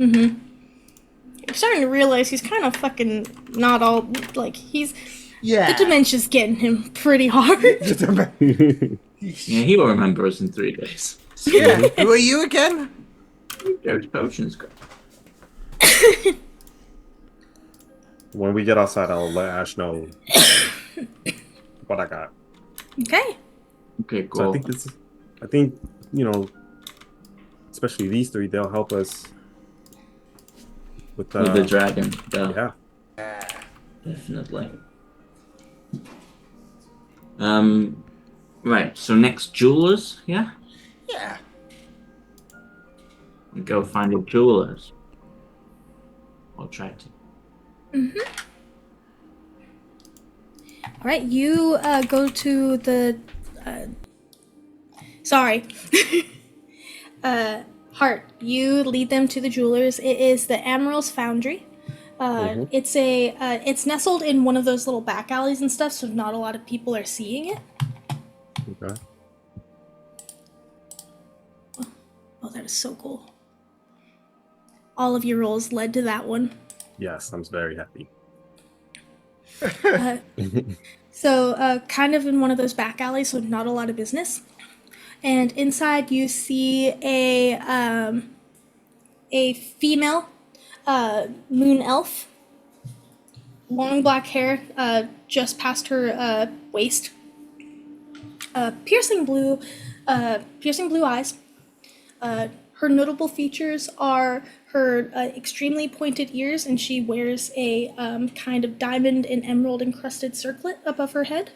I'm starting to realize he's kind of fucking not all, like, the Yeah. dementia's getting him pretty hard. Yeah, he will remember us in 3 days. Yeah. Who are you again? There's potions. Go. When we get outside, I'll let Ash know what I got. Okay. Okay, So cool. I think especially these three, they'll help us with With the dragon. yeah. Definitely. Right, so next jewelers, yeah? Yeah. We go find a jewelers. Or try to. All right, you go to the. Sorry. Hart, you lead them to the jewelers. It is the Amaryl's Foundry. It's nestled in one of those little back alleys and stuff, so not a lot of people are seeing it. Okay. Oh, that is so cool. All of your rolls led to that one. Yes, I'm very happy. So, kind of in one of those back alleys, so not a lot of business. And inside you see a female moon elf, long black hair, just past her waist, piercing blue eyes. Her notable features are her extremely pointed ears, and she wears a kind of diamond and emerald encrusted circlet above her head.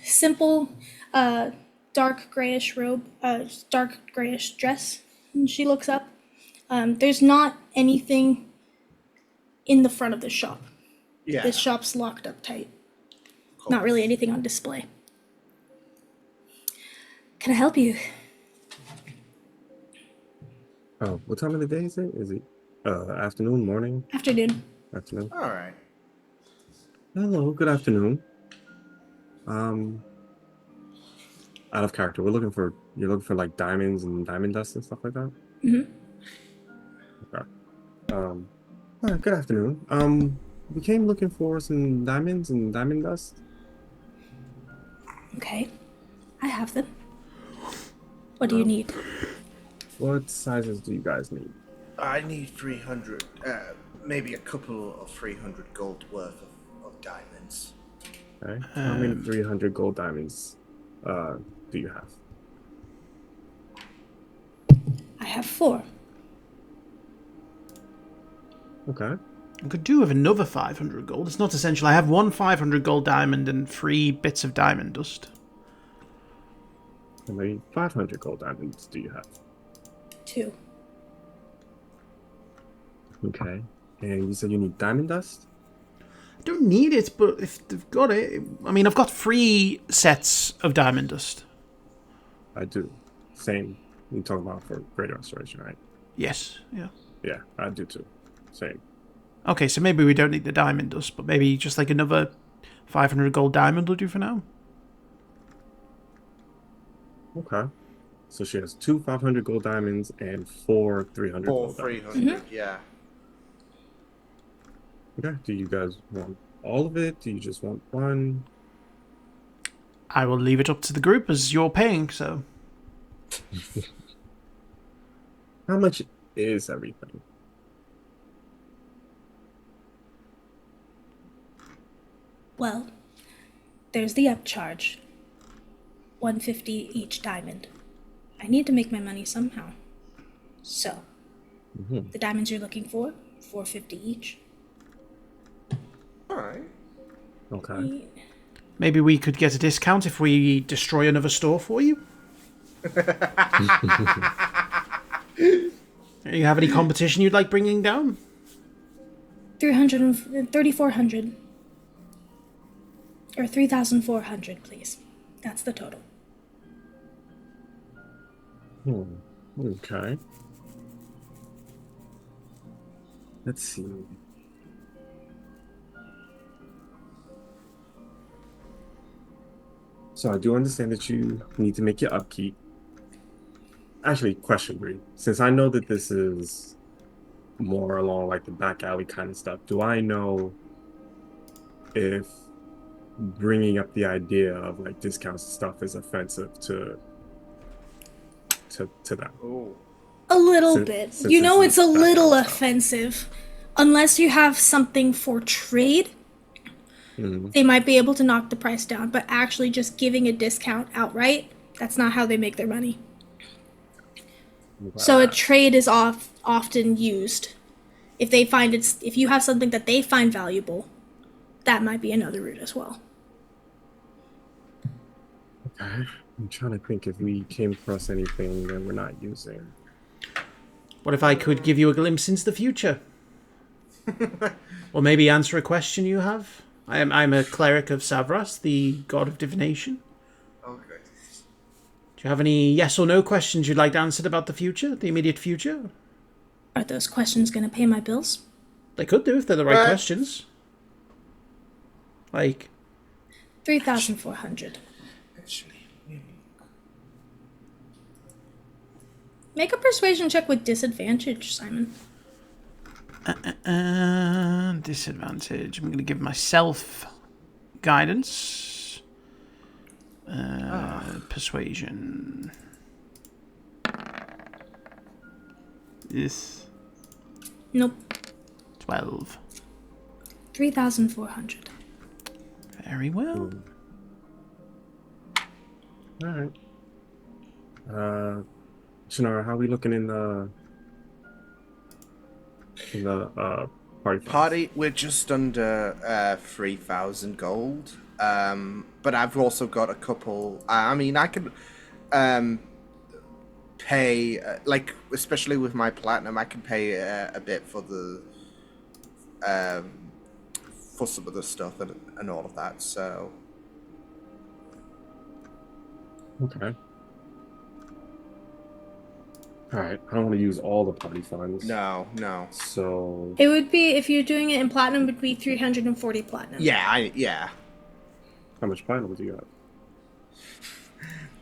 Simple, dark grayish robe, dark grayish dress. And she looks up. There's not anything in the front of the shop. Yeah. This shop's locked up tight. Not really anything on display. Can I help you? Oh, what time of the day is it? Is it afternoon, morning? Afternoon. Afternoon. All right. Hello, good afternoon. Out of character, you're looking for like diamonds and diamond dust and stuff like that? Mm-hmm. Okay. All right, good afternoon. We came looking for some diamonds and diamond dust. Okay. I have them. What do you need? What sizes do you guys need? I need 300, maybe a couple of 300 gold worth of diamonds. Okay. How many 300 gold diamonds do you have? I have 4. Okay. I could do with another 500 gold. It's not essential. I have 1 500 gold diamond and 3 bits of diamond dust. How many 500 gold diamonds do you have? 2. Okay. And you said you need diamond dust? I don't need it, but if they've got it... I mean, I've got 3 sets of diamond dust. I do. Same. You're talking about for greater restoration, right? Yes, yeah. Yeah, I do too. Same. Okay, so maybe we don't need the diamond dust, but maybe just like another 500 gold diamond will do for now. Okay. So she has 2 500 gold diamonds and 4 300 Or gold diamonds. 300, yeah. Okay. Do you guys want all of it? Do you just want one? I will leave it up to the group as you're paying, so... How much is everything? Well, there's the upcharge. 150 each diamond. I need to make my money somehow. So, the diamonds you're looking for, 450 each. All right. Okay. Maybe we could get a discount if we destroy another store for you? You have any competition you'd like bringing down? 3,400. Or 3,400, please. That's the total. Okay. Let's see. So I do understand that you need to make your upkeep. Actually, question, Bree. Since I know that this is more along like the back alley kind of stuff, do I know if bringing up the idea of like discounts and stuff is offensive to them? Oh. A little Since- bit. since You know, it's it's a back little alley stuff. offensive. Unless you have something for trade, Mhm. they might be able to knock the price down. But actually just giving a discount outright, that's not how they make their money. So a trade is often used. If they find if you have something that they find valuable, that might be another route as well. Okay. I'm trying to think if we came across anything that we're not using. What if I could give you a glimpse into the future? Or maybe answer a question you have? I'm a cleric of Savras, the god of divination. Oh, good. Do you have any yes or no questions you'd like answered about the future, the immediate future? Are those questions going to pay my bills? They could do if they're the right Right. questions. Like, 3,400. Actually, Make a persuasion check with disadvantage, Simon. Disadvantage. I'm going to give myself guidance. Persuasion. Yes. Nope. 12. 3,400. Very well. All right. Shannara, how are we looking in the party? Party, we're just under 3,000 gold. But I've also got a couple. I mean, I can pay, like, especially with my platinum, I can pay a bit for the for some of the stuff and all of that. So Okay. All right. I don't want to use all the party funds. no. So It would be, if you're doing it in platinum, it would be 340 platinum. Yeah. how much platinum do you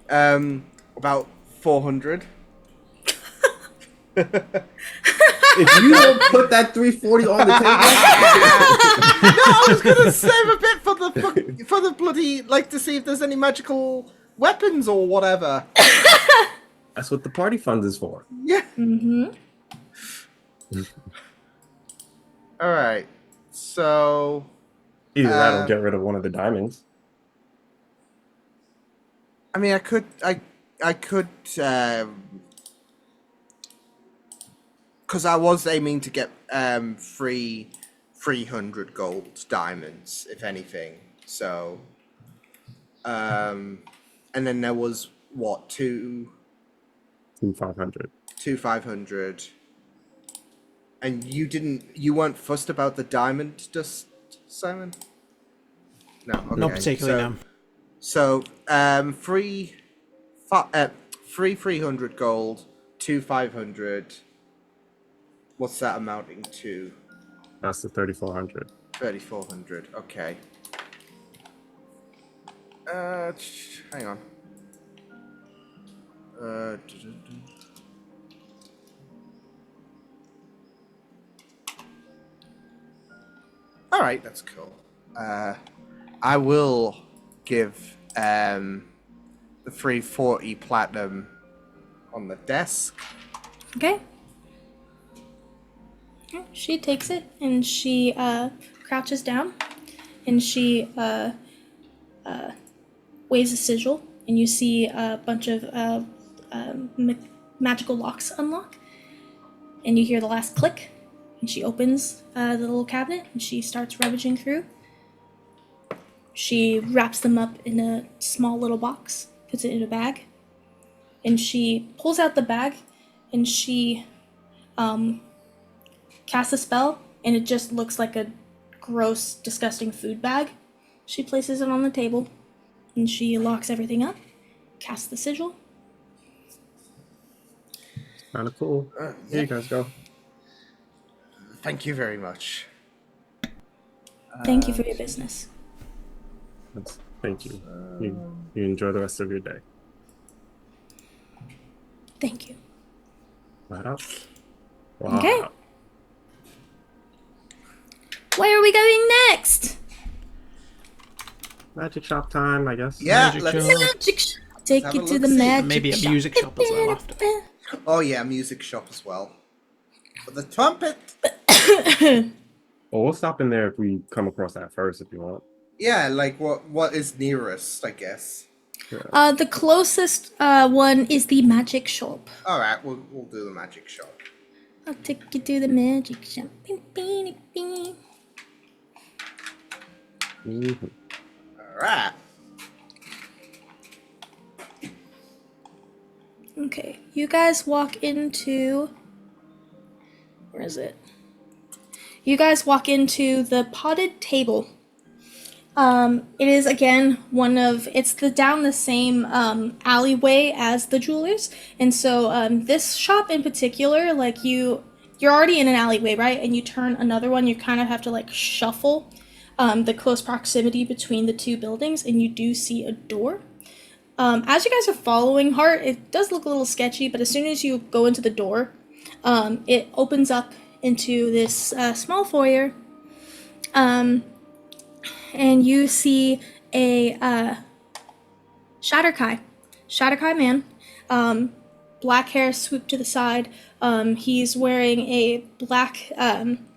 got? About 400. If you don't put that 340 on the table, No, I was gonna save a bit for the bloody, like, to see if there's any magical weapons or whatever. that's what the party fund is for. Yeah. Mm-hmm. All right. So Either that or get rid of one of the diamonds. I mean, I could, because I was aiming to get 300 gold diamonds, if anything. So, and then there was what, two 500. 500, and you weren't fussed about the diamond dust, Simon? No, okay. Not particularly, no. So, 300 gold, 500. What's that amounting to? That's the 3,400. 3,400. Okay. Hang on. All right, that's cool. I will give the 340 platinum on the desk. Okay. Yeah, she takes it and she crouches down and she waves a sigil, and you see a bunch of magical locks unlock, and you hear the last click, and she opens the little cabinet and she starts rummaging through. She wraps them up in a small little box, puts it in a bag, and she pulls out the bag and she casts a spell, and it just looks like a gross, disgusting food bag. She places it on the table and she locks everything up, casts the sigil. Kind of cool. Here you guys go. Thank you very much. Thank you for your business. Thank you. You enjoy the rest of your day. Thank you. Right up. Wow. Okay. Where are we going next? Magic shop time, I guess. Yeah, Magic let's. shop. Magic shop. Take have you a to the look-see. magic Maybe a shop. music shop as well after. Oh yeah, music shop as well. For the trumpet. Well, we'll stop in there if we come across that first, if you want. Yeah, like what is nearest, I guess. The closest one is the magic shop. All right, we'll do the magic shop. I'll take you to the magic shop. Bing, bing, bing. Mhm. All right. Okay, you guys walk into... Where is it? You guys walk into the potted table. It is, again, it's down the same alleyway as the jewelers. And so this shop in particular, like you're already in an alleyway, right? And you turn another one, you kind of have to like shuffle the close proximity between the two buildings, and you do see a door. As you guys are following Hart, it does look a little sketchy, but as soon as you go into the door, it opens up into this small foyer, and you see a Shatterkai man, black hair swooped to the side. He's wearing a black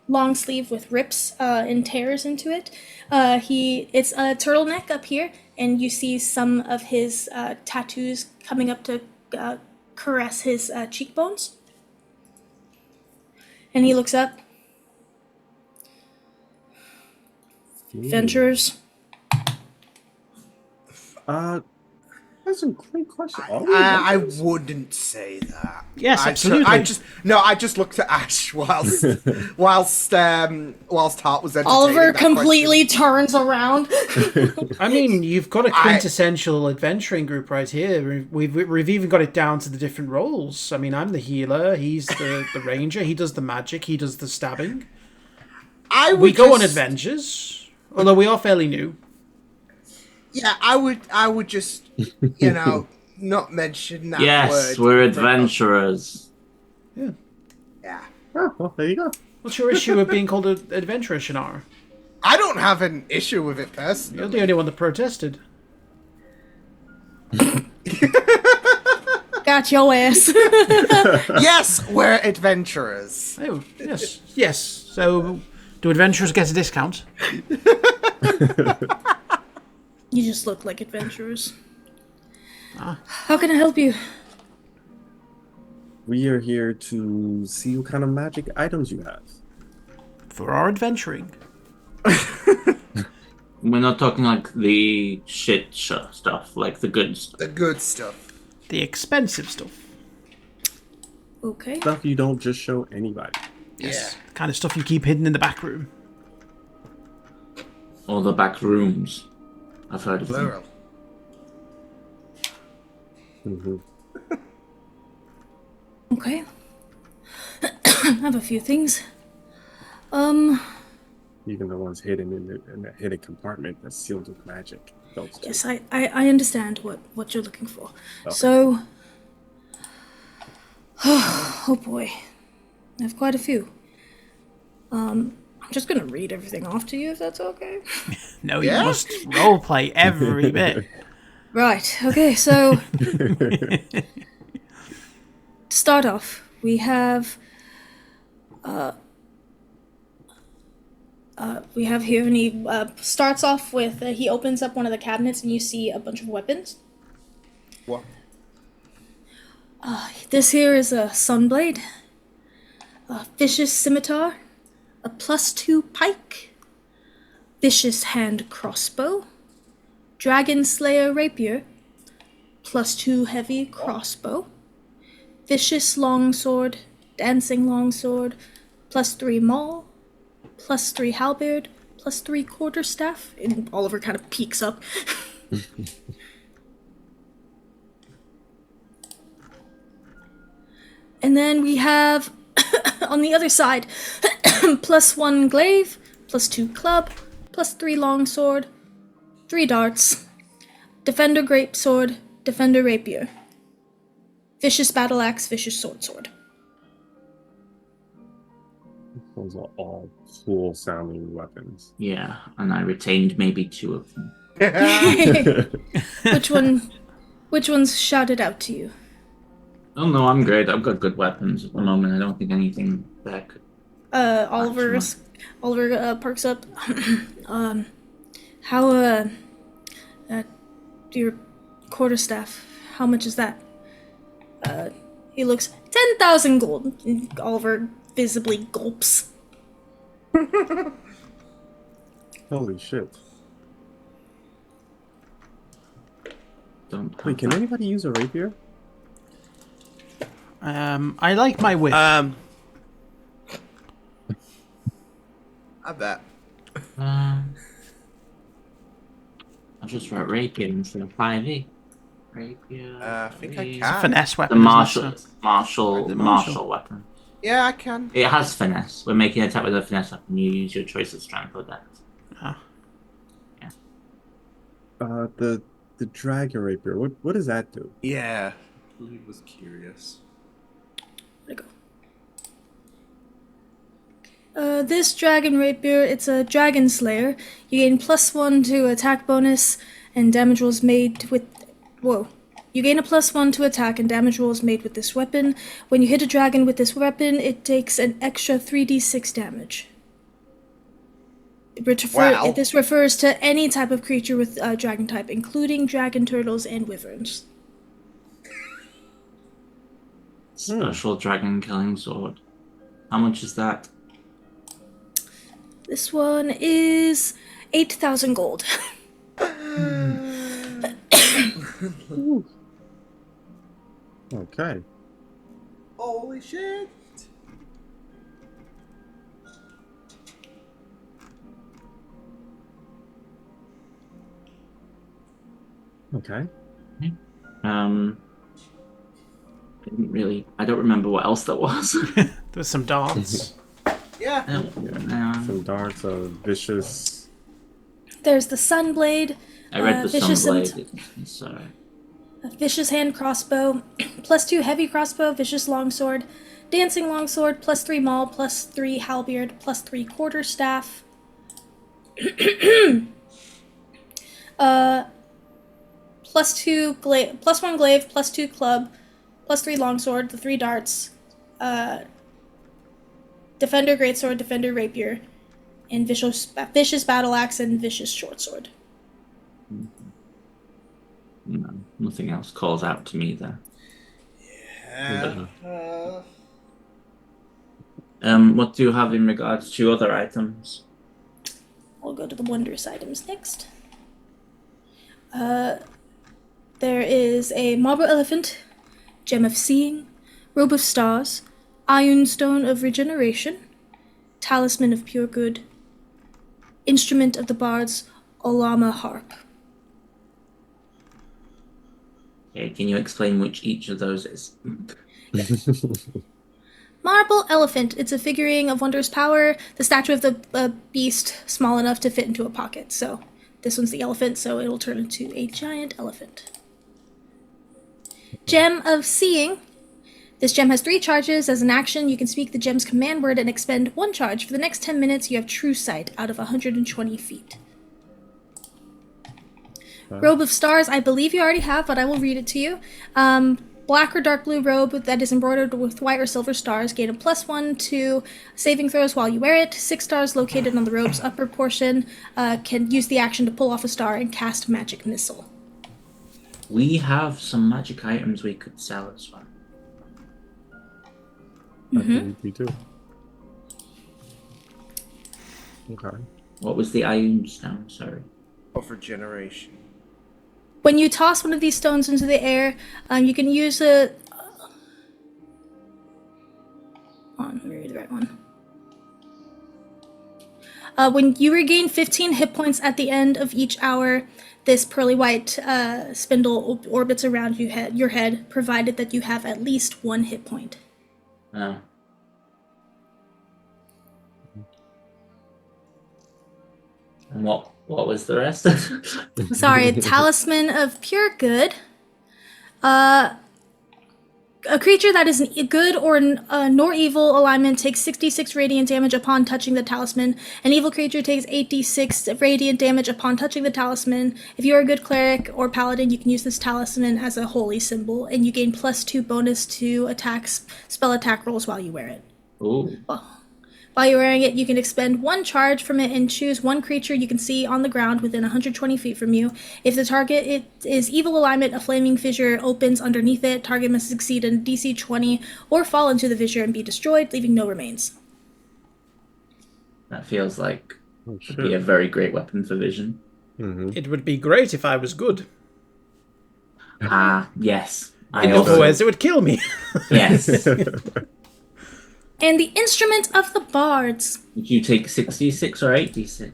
long sleeve with rips and tears into it. It's a turtleneck up here, and you see some of his tattoos coming up to caress his cheekbones. And he looks up. Adventurers. That's a great question. I wouldn't say that. Yes, absolutely. I just looked at Ash whilst Hart was entertaining Oliver that completely turns around. I mean, you've got a quintessential adventuring group right here. We've even got it down to the different roles. I mean, I'm the healer. He's the ranger. He does the magic. He does the stabbing. We go on adventures, although we are fairly new. Yeah, I would just, not mention that word. Yes, we're adventurers. Yeah. Yeah. Oh, well, there you go. What's your issue with being called an adventurer, Shannara? I don't have an issue with it personally. You're the only one that protested. Got your ass. Yes, we're adventurers. Oh, yes. Yes. So, do adventurers get a discount? You just look like adventurers. How can I help you? We are here to see what kind of magic items you have. For our adventuring. We're not talking like the shit stuff, like the good stuff. The good stuff. The expensive stuff. Okay. Stuff you don't just show anybody. Yes. The kind of stuff you keep hidden in the back room. Or the back rooms. I've heard of Plural. Mm-hmm. Okay. I have a few things. Even the ones hidden in the hidden compartment that's sealed with magic. Those Yes, I understand what you're looking for. Okay. So, oh boy, I have quite a few. I'm just gonna read everything off to you if that's okay. No, you must roleplay every bit. Right. Okay. So, to start off, we have here, and he starts off with he opens up one of the cabinets, and you see a bunch of weapons. What? This here is a sunblade, a vicious scimitar, a +2 pike, vicious hand crossbow, dragon slayer rapier, +2 heavy crossbow, vicious longsword, dancing longsword, +3 maul, +3 halberd, +3 quarterstaff. And Oliver kind of peeks up. And then we have, on the other side, +1 glaive, +2 club, +3 longsword, 3 darts, defender grapesword, defender rapier, vicious battle axe, vicious sword. Those are all cool sounding weapons. Yeah, and I retained maybe 2 of them. Which one's shouted out to you? Oh no, I'm great. I've got good weapons at the moment. I don't think anything that could... Oliver perks up. How your quarterstaff? How much is that? He looks 10,000 gold. Oliver visibly gulps. Holy shit. Don't have Wait, can that. anybody use a rapier? I like my whip. I bet. I just wrote rapier instead of 5e. Rapier. I think I rapier. can. Finesse The weapon. martial The martial. martial weapon. Yeah, I can. It has finesse. We're making an attack with a finesse weapon. You use your choice of strength or dex. The the dragon rapier. What does that do? Yeah. He was curious. Where'd it go? This dragon rapier, it's a dragon slayer. You gain +1 to attack bonus and damage rolls made with. Whoa. You gain a +1 to attack and damage rolls made with this weapon. When you hit a dragon with this weapon, it takes an extra 3d6 damage. Wow. This refers to any type of creature with dragon type, including dragon turtles and wyverns. Special dragon killing sword. How much is that? This one is 8,000 gold. Okay. Holy shit! Okay. I don't remember what else there was. There's some darts. Yeah. Some darts, vicious. There's the Sunblade, I read the vicious Sunblade. Sorry. a vicious hand crossbow, +2 heavy crossbow, vicious longsword, dancing longsword, +3 maul, +3 halberd, +3 quarterstaff. +1 glaive, +2 club, +3 longsword, the 3 darts, defender greatsword, defender rapier, and vicious battle axe and vicious short sword. No, nothing else calls out to me there. What do you have in regards to other items? I'll go to the wondrous items next. There is a marble elephant, gem of seeing, robe of stars, iron stone of regeneration, talisman of pure good, instrument of the bards, Olama harp. Okay, can you explain which each of those is? Marble elephant. It's a figurine of wondrous power. The statue of the beast small enough to fit into a pocket. So this one's the elephant, so it'll turn into a giant elephant. Gem of seeing. This gem has 3 charges. As an action, you can speak the gem's command word and expend 1 charge. For the next 10 minutes, you have true sight out of 120 feet. Robe of stars, I believe you already have, but I will read it to you. Black or dark blue robe that is embroidered with white or silver stars. Gain a +1 to saving throws while you wear it. 6 stars located on the robe's upper portion can use the action to pull off a star and cast magic missile. We have some magic items we could sell as well. I believe we do. Okay. What was the Ioun stone? Sorry. For generation. When you toss one of these stones into the air, you can use a... let me read the right one. When you regain 15 hit points at the end of each hour, this pearly white spindle orbits around your head, provided that you have at least 1 hit point. Oh. And what was the rest? Sorry, talisman of pure good. A creature that is in good or nor evil alignment takes 66 radiant damage upon touching the talisman. An evil creature takes 8d6 radiant damage upon touching the talisman. If you are a good cleric or paladin, you can use this talisman as a holy symbol, and you gain +2 bonus to spell attack rolls while you wear it. Ooh. While you're wearing it, you can expend 1 charge from it and choose 1 creature you can see on the ground within 120 feet from you. If the target is evil alignment, a flaming fissure opens underneath it. Target must succeed in DC 20 or fall into the fissure and be destroyed, leaving no remains. That feels like would be a very great weapon for vision. Mm-hmm. It would be great if I was good. Yes. In other words, it would kill me. Yes. And the instrument of the bards. Would you take 66 or 86?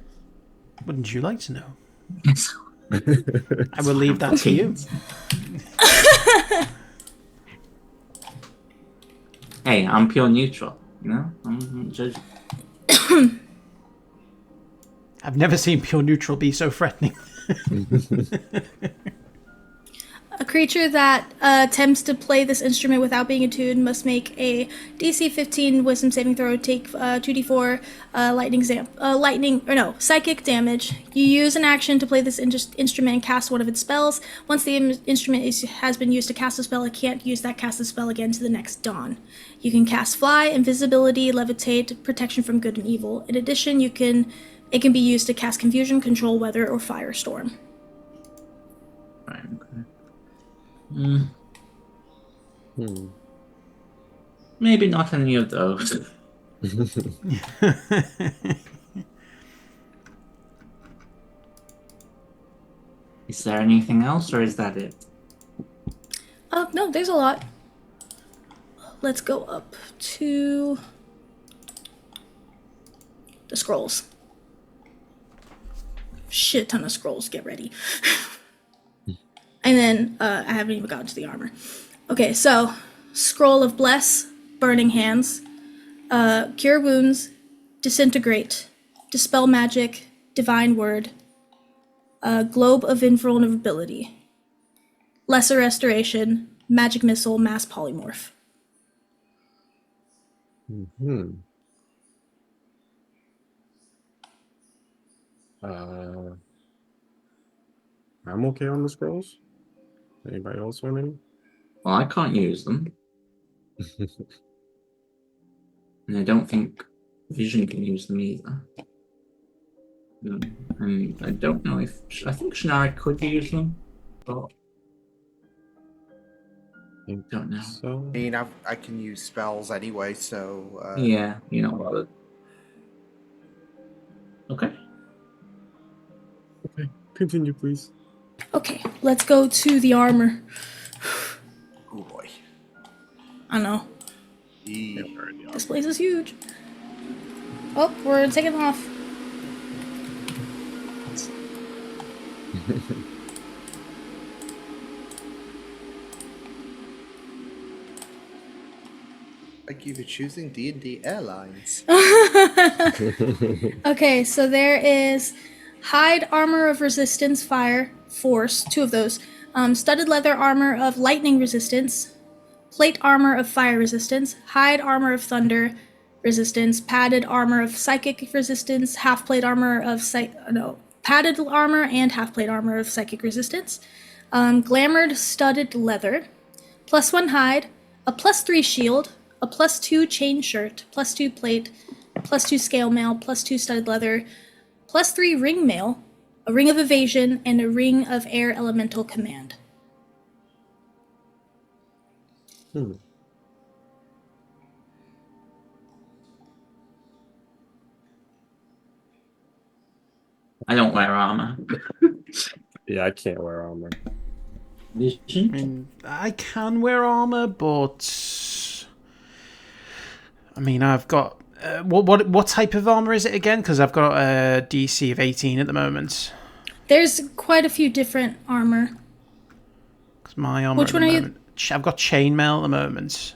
Wouldn't you like to know? Yes. I will leave that to you. Hey, I'm pure neutral. You know? I'm not judging. I've never seen pure neutral be so threatening. A creature that attempts to play this instrument without being attuned must make a DC 15 Wisdom saving throw, take 2d4 psychic damage. You use an action to play this instrument and cast one of its spells. Once the instrument has been used to cast a spell, it can't use that cast a spell again to the next dawn. You can cast Fly, Invisibility, Levitate, Protection from Good and Evil. In addition, it can be used to cast Confusion, Control, Weather, or Firestorm. Right, okay. Maybe not any of those. Is there anything else, or is that it? No, there's a lot. Let's go up to the scrolls. Shit ton of scrolls, get ready. And then, I haven't even gotten to the armor. Okay, so, Scroll of Bless, Burning Hands, Cure Wounds, Disintegrate, Dispel Magic, Divine Word, Globe of Invulnerability, Lesser Restoration, Magic Missile, Mass Polymorph. I'm okay on the scrolls. Anybody else want any? Well, I can't use them. And I don't think Vision can use them either. And I don't know if... I think Shannara could use them, but... I don't know. So I mean, I can use spells anyway, so... Yeah, you know what? Okay. okay, continue, please. Okay, let's go to the armor. Oh boy. I know, E- this place is huge. Oh, we're taking off. Thank you for choosing D&D Airlines. Okay, so there is hide armor of resistance, fire, force, 2 of those. Studded leather armor of lightning resistance, plate armor of fire resistance, hide armor of thunder resistance, padded armor of psychic resistance, half plate armor of padded armor and half plate armor of psychic resistance, glamored studded leather, +1 hide, a +3 shield, a +2 chain shirt, +2 plate, +2 scale mail, +2 studded leather, +3 ring mail, a ring of evasion, and a ring of air elemental command. I don't wear armor. Yeah, I can't wear armor. Vision? I mean, I can wear armor, but I mean, I've got what type of armor is it again? Because I've got a DC of 18 at the moment. There's quite a few different armor. Because my armor. Which one are you- I've got chainmail at the moment.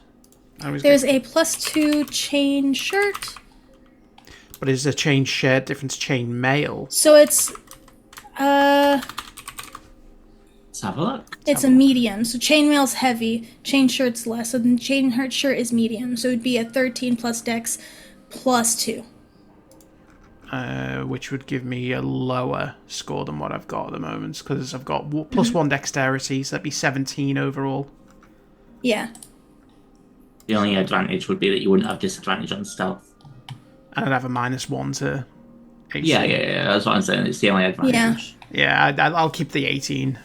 There's a +2 chain shirt. But is a chain shirt different to chain mail? So it's Let's have a look. it's a medium. So chainmail's heavy, chain shirt's less. So the chain shirt is medium. So it'd be a 13 plus dex +2. Which would give me a lower score than what I've got at the moment, because I've got +1 dexterity, so that'd be 17 overall. Yeah. The only advantage would be that you wouldn't have disadvantage on stealth. And I'd have a -1 to AC. Yeah, that's what I'm saying. It's the only advantage. Yeah. Yeah, I'll keep the 18.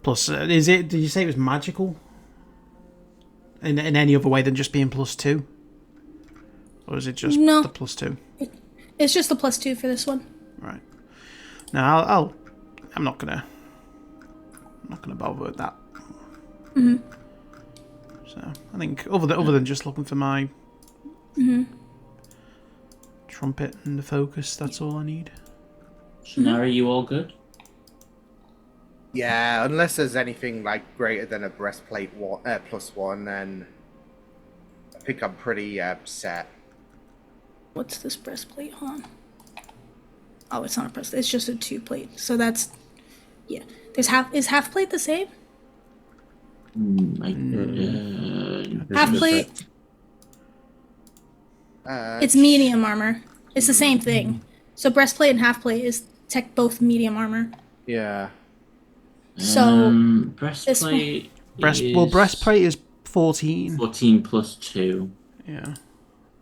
Plus, is it? Did you say it was magical? In any other way than just being +2, or is it just No. the +2? It's just the +2 for this one. Right. No, I'm not gonna bother with that. So I think other than just looking for my trumpet and the focus, that's all I need. Shannara, you all good? Yeah, unless there's anything like greater than a breastplate +1, then I think I'm pretty set. What's this breastplate on? Oh, it's not a breastplate. It's just a 2 plate. So that's Yeah. There's half plate the same? Half plate. It's medium armor. It's the same thing. So breastplate and half plate is both medium armor. Yeah. So breastplate. Breastplate is 14. 14 plus 2, Yeah.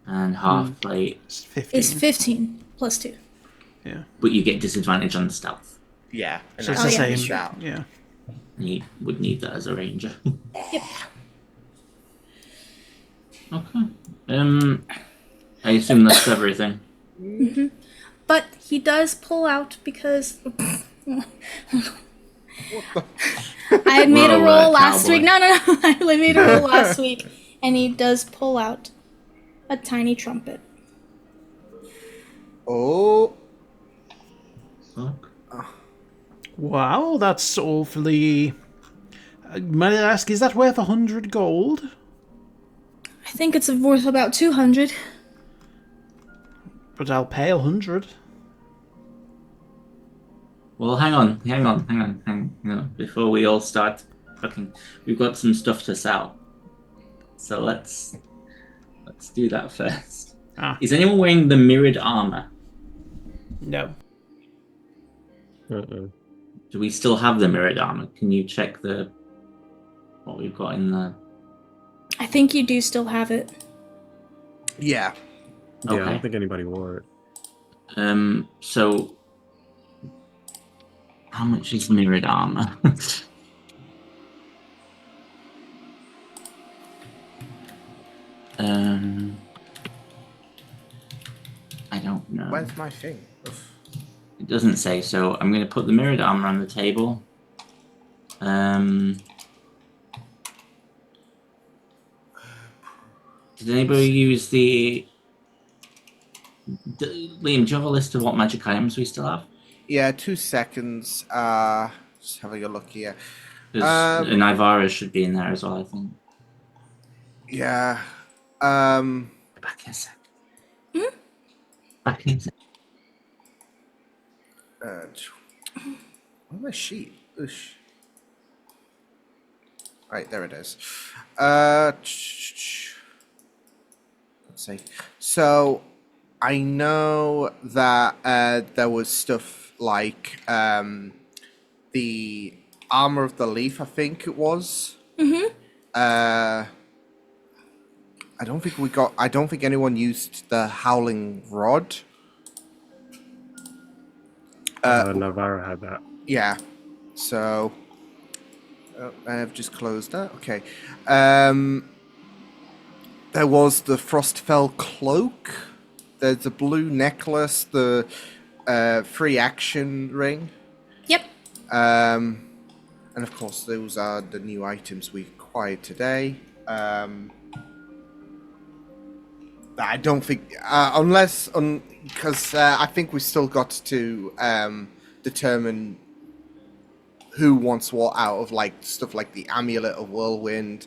and half plate. It's 15. It's 15 plus 2. Yeah. But you get disadvantage on stealth. Yeah. And So it's that's the yeah, same. that. Yeah. And you would need that as a ranger. Yep. Okay. I assume that's everything. But he does pull out because I had made a Whoa, roll last cowboy. week. No. I made a roll last week, and he does pull out a tiny trumpet. Oh. Fuck. Wow, that's awfully. May I ask, is that worth 100 gold? I think it's worth about 200. But I'll pay 100. Well, hang on. Before we all start fucking, we've got some stuff to sell. So let's do that first. Ah. Is anyone wearing the mirrored armor? No. Uh-uh. Do we still have the mirrored armor? Can you check what we've got in the? I think you do still have it. Yeah. Yeah, I Okay. don't think anybody wore it. So how much is mirrored armor? I don't know. Where's my thing? It doesn't say, so I'm going to put the mirrored armor on the table. Did anybody use the... Liam, do you have a list of what magic items we still have? Yeah, 2 seconds. Just having a look here. Because Nivara should be in there as well, I think. Yeah. Back in a sec. Back in a sec. Where's my sheet? Oosh. Right, there it is. Let's see. So, I know that there was stuff like the armor of the leaf, I think it was. I don't think anyone used the howling rod. Navarra had that. Yeah. So I have just closed that. Okay. There was the Frostfell cloak. There's the blue necklace, the free action ring. Yep. And of course those are the new items we acquired today. I don't think because I think we still got to determine who wants what out of like stuff like the Amulet of Whirlwind,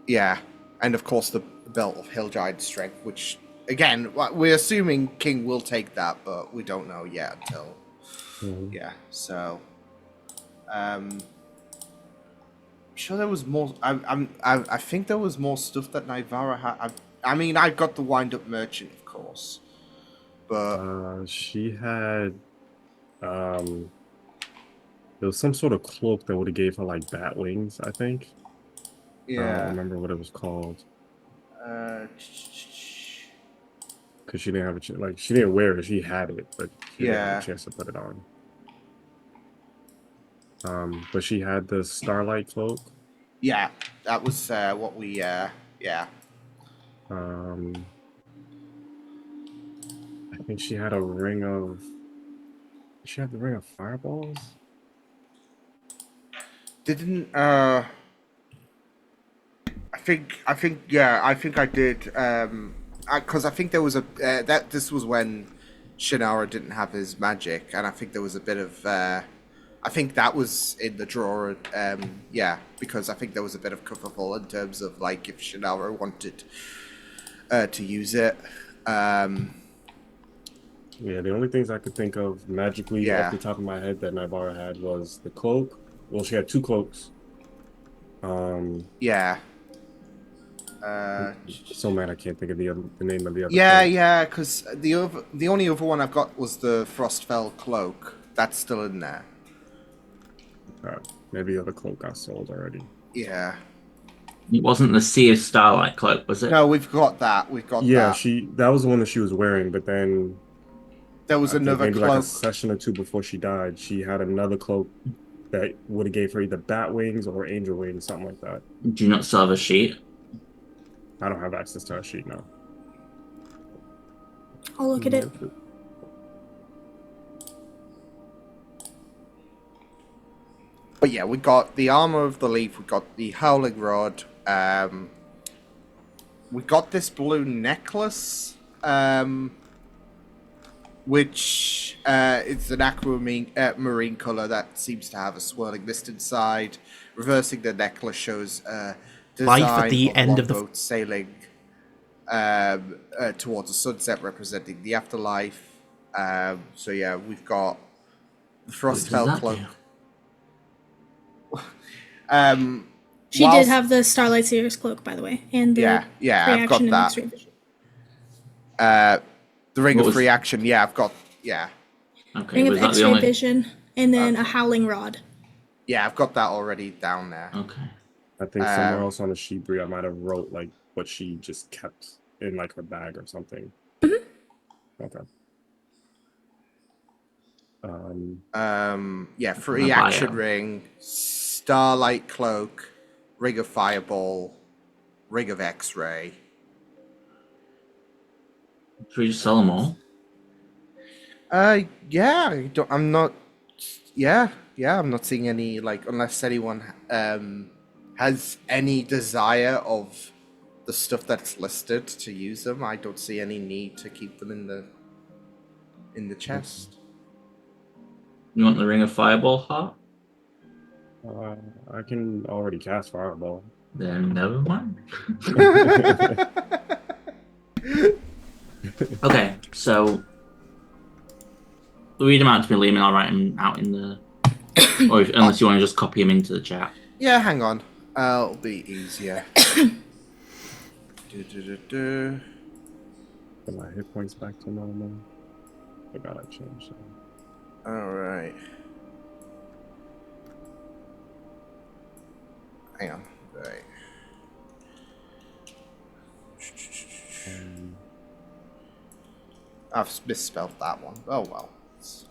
yeah, and of course the Belt of Hillgiant Strength, which again we're assuming King will take that, but we don't know yet until yeah. So I'm sure there was more. I think there was more stuff that Nivara had. I mean, I got the Wind-Up Merchant, of course, but She had there was some sort of cloak that would have gave her like bat wings, I think. I don't yeah. remember what it was called because she didn't have she didn't wear it. She had it, but she didn't have Yeah. a chance to put it on. But she had the Starlight cloak. Yeah, that was what we. Yeah. I think she had a ring of. She had the ring of fireballs. Didn't I think yeah, I think I did because I think there was a that this was when Shannara didn't have his magic, and I think there was a bit of I think that was in the drawer, yeah, because I think there was a bit of kerfuffle in terms of like if Shannara wanted to use it, Yeah, the only things I could think of magically Yeah. off the top of my head that Nybara had was the cloak. Well, she had 2 cloaks. Yeah. So mad I can't think of the name of the other. Yeah, cloak. yeah, because the only other one I've got was the Frostfell cloak. That's still in there. Maybe the other cloak got sold already. Yeah. It wasn't the Sea of Starlight cloak, was it? No, we've got that. We've got Yeah, that. that was the one that she was wearing, but then There was I think another maybe like a cloak. session or 2 before she died, she had another cloak that would have gave her either bat wings or angel wings, something like that. Do you not still have a sheet? I don't have access to her sheet now. I'll look at it. But yeah, we got the armor of the leaf. We got the howling rod. We got this blue necklace, which is an aquamarine marine color that seems to have a swirling mist inside. Reversing the necklace shows design Life at the end of the longboat sailing towards a sunset, representing the afterlife. So yeah, we've got the Frostfell that cloak. do? She did whilst- have the Starlight Seer's cloak, by the way, and the yeah, I've got reaction and that. X-ray vision. The ring What of was- free action. Yeah, I've got. Yeah, Okay, Ring of was that the X-ray only? vision, and then a howling rod. yeah, I've got that already down there. Okay. I think somewhere else on the sheet, Brie, I might have wrote like what she just kept in like her bag or something. Okay. Yeah, free Bio. action ring, starlight cloak, ring of fireball, ring of X-ray. Should we just sell them all? Yeah, I'm not. Yeah, I'm not seeing any unless anyone has any desire of the stuff that's listed to use them. I don't see any need to keep them in the chest. You want the Ring of Fireball heart? I can already cast Fireball. Then never mind. Okay, so read them out to me, Liam, and I'll write them out in the. Unless you want to just copy them into the chat. Yeah, hang on. It'll be easier. Do. Put my hit points back to normal. I gotta change that. All right. Hang on. Right. I've misspelled that one. Oh well.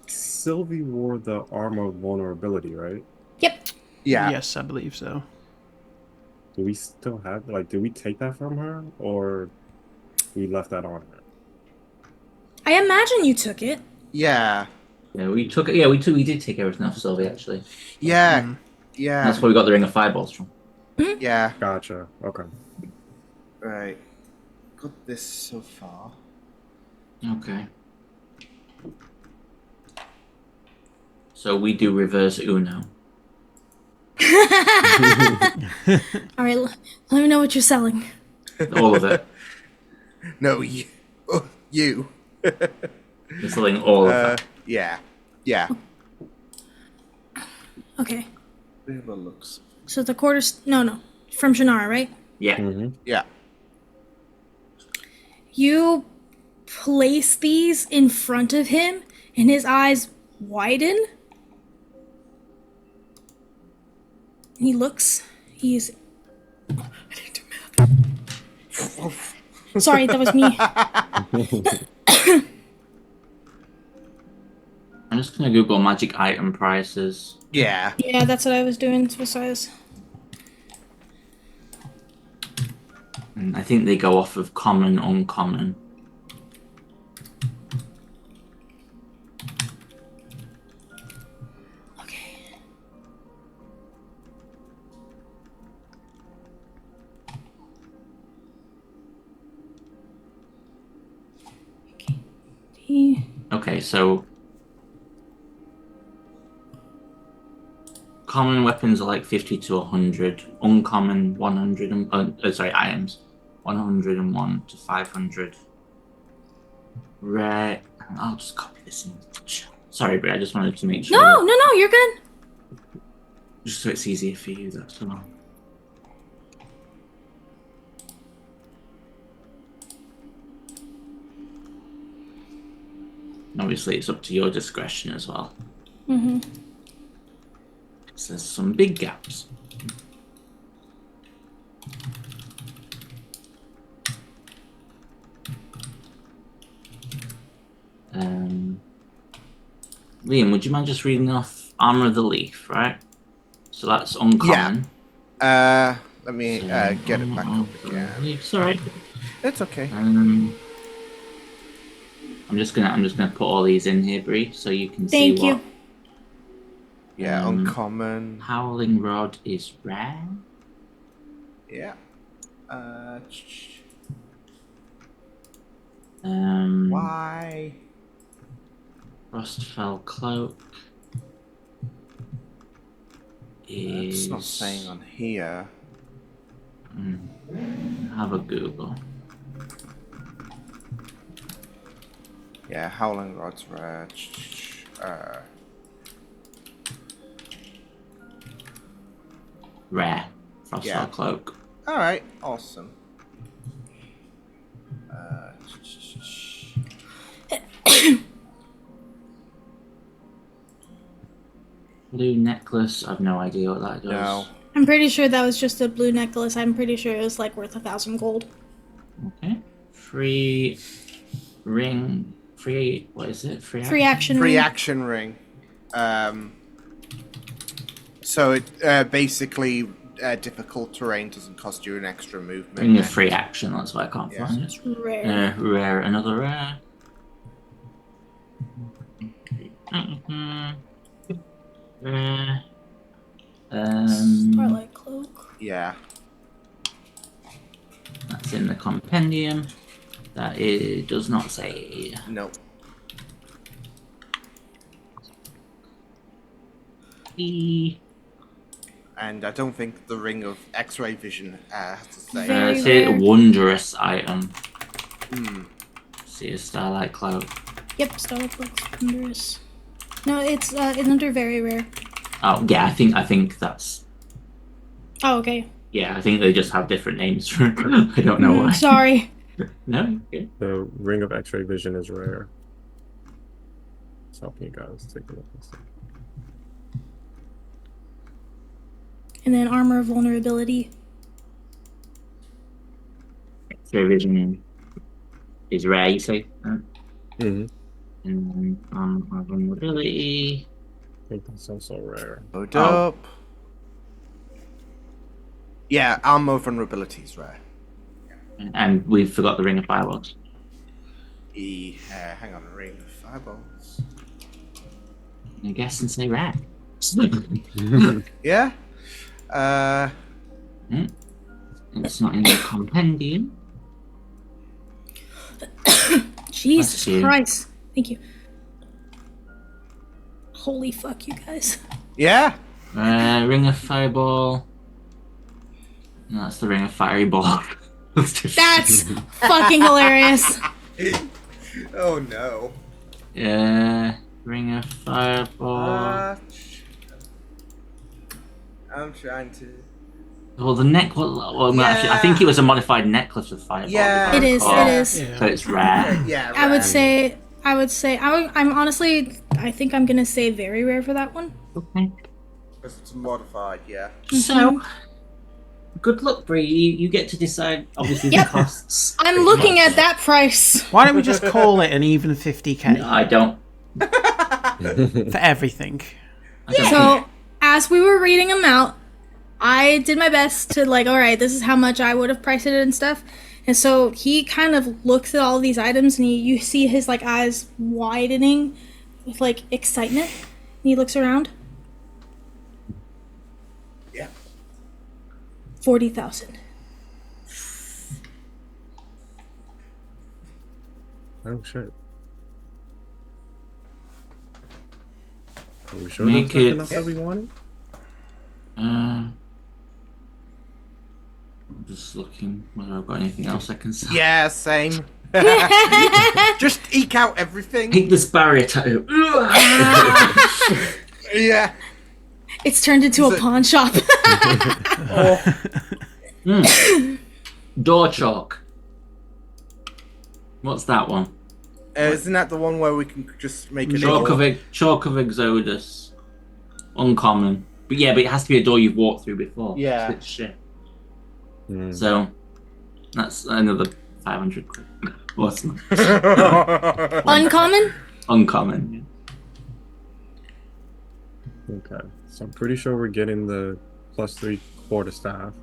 Sylvie wore the armor of vulnerability, right? Yep. Yeah. Yes, I believe so. Do we still have did we take that from her or we left that on her? I imagine you took it. Yeah. Yeah, we took it. Yeah, we did take everything off Sylvie actually. Yeah. Yeah. That's where we got the Ring of Fireballs from. Yeah. Gotcha. Okay. Right. Got this so far. Okay. So we do reverse Uno. All right, let me know what you're selling. All of it. No, you. Oh, you. We're selling all of that. Yeah. Yeah. Okay, We have a looks. so the quarters. No, from Shannara, right? Yeah. Mm-hmm. Yeah. You place these in front of him, and his eyes widen. And he looks. He's. I didn't do math. Sorry, that was me. I'm just gonna Google magic item prices. Yeah. Yeah, that's what I was doing. Besides, And I think they go off of common, uncommon. okay. Okay. Okay, so common weapons are like 50 to 100. Uncommon 100 and items 101 to 500. Rare I'll just copy this in. Sorry, Bri, I just wanted to make sure. No, you're good. Just so it's easier for you, that's all. Obviously, it's up to your discretion as well. Mm-hmm. So there's some big gaps. Liam, would you mind just reading off Armor of the Leaf, right? So that's uncommon. Let me get it back up again. It's alright. It's okay. I'm just gonna put all these in here, Bree, so you can Thank see you. what. Yeah, uncommon. Howling Rod is rare. Yeah. Why? Frostfell Cloak is. It's not saying on here. Have a Google. Yeah, Howling Rod's rare. Rare. Frostfell Yeah. Cloak. Alright, awesome. Blue necklace. I've no idea what that does. No. I'm pretty sure that was just a blue necklace. I'm pretty sure it was like worth 1,000 gold. Okay. Free ring. Free. What is it? Free. Free action. Free ring. action ring. So it basically difficult terrain doesn't cost you an extra movement. Ring of free action. That's why I can't Yeah. find it. It's rare. Rare. Another rare. Rare. Starlight cloak. Yeah. That's in the compendium. That does not say. Nope. And I don't think the ring of X-ray vision has to say. Very It's a rare. wondrous item. Hmm. See a starlight cloak. Yep, Starlight cloak's wondrous. No, it's under very rare. Oh yeah, I think that's. Oh, okay. Yeah, I think they just have different names for it. I don't know why. Sorry. No. Okay. The ring of X-ray vision is rare. It's helping you guys take a look and see. And then armor of vulnerability. X-ray vision is rare, you say? Mm-hmm. And vulnerability. I think that's also rare. Load up. Yeah, armor vulnerability is rare. And we forgot the ring of fireworks. Hang on, ring of fireballs. I guess and say rare. Yeah. It's not in the compendium. Jesus Bless you. Christ. Thank you. Holy fuck, you guys. Yeah. Ring of fireball. No, that's the ring of fiery ball. That's fucking hilarious. Oh no. Ring of fireball. I'm trying to. Well, the neck. Well, actually, I think it was a modified necklace with fireball. Yeah. if I It is, recall. it is. Yeah. So it's rare. Yeah. I would rare. say, I'm honestly, I think I'm gonna say very rare for that one. Okay. Because it's modified. Yeah. So, good luck, Bree. You get to decide, obviously, Yep. the costs. I'm pretty looking much. at that price. Why don't we just call it an even 50k No, I don't. for everything? I don't think- So, as we were reading them out, I did my best to like, all right, this is how much I would have priced it and stuff. And so he kind of looks at all these items, and you see his like eyes widening with like excitement. And he looks around. Yeah. 40,000. Oh shit. Are we sure Make that's not it- enough that we wanted? I'm just looking whether I've got anything else I can sell. Yeah. Same. Just eke out everything. Take this barrier tattoo. Yeah. It's turned into a pawn shop. Door chalk. What's that one? Isn't that the one where we can just make a Chalk door? of Exodus. Uncommon. But it has to be a door you've walked through before. Yeah. It's shit. Mm. So, that's another 500 quid. Awesome. Uncommon? Uncommon. Okay, so I'm pretty sure we're getting the +3 quarterstaff.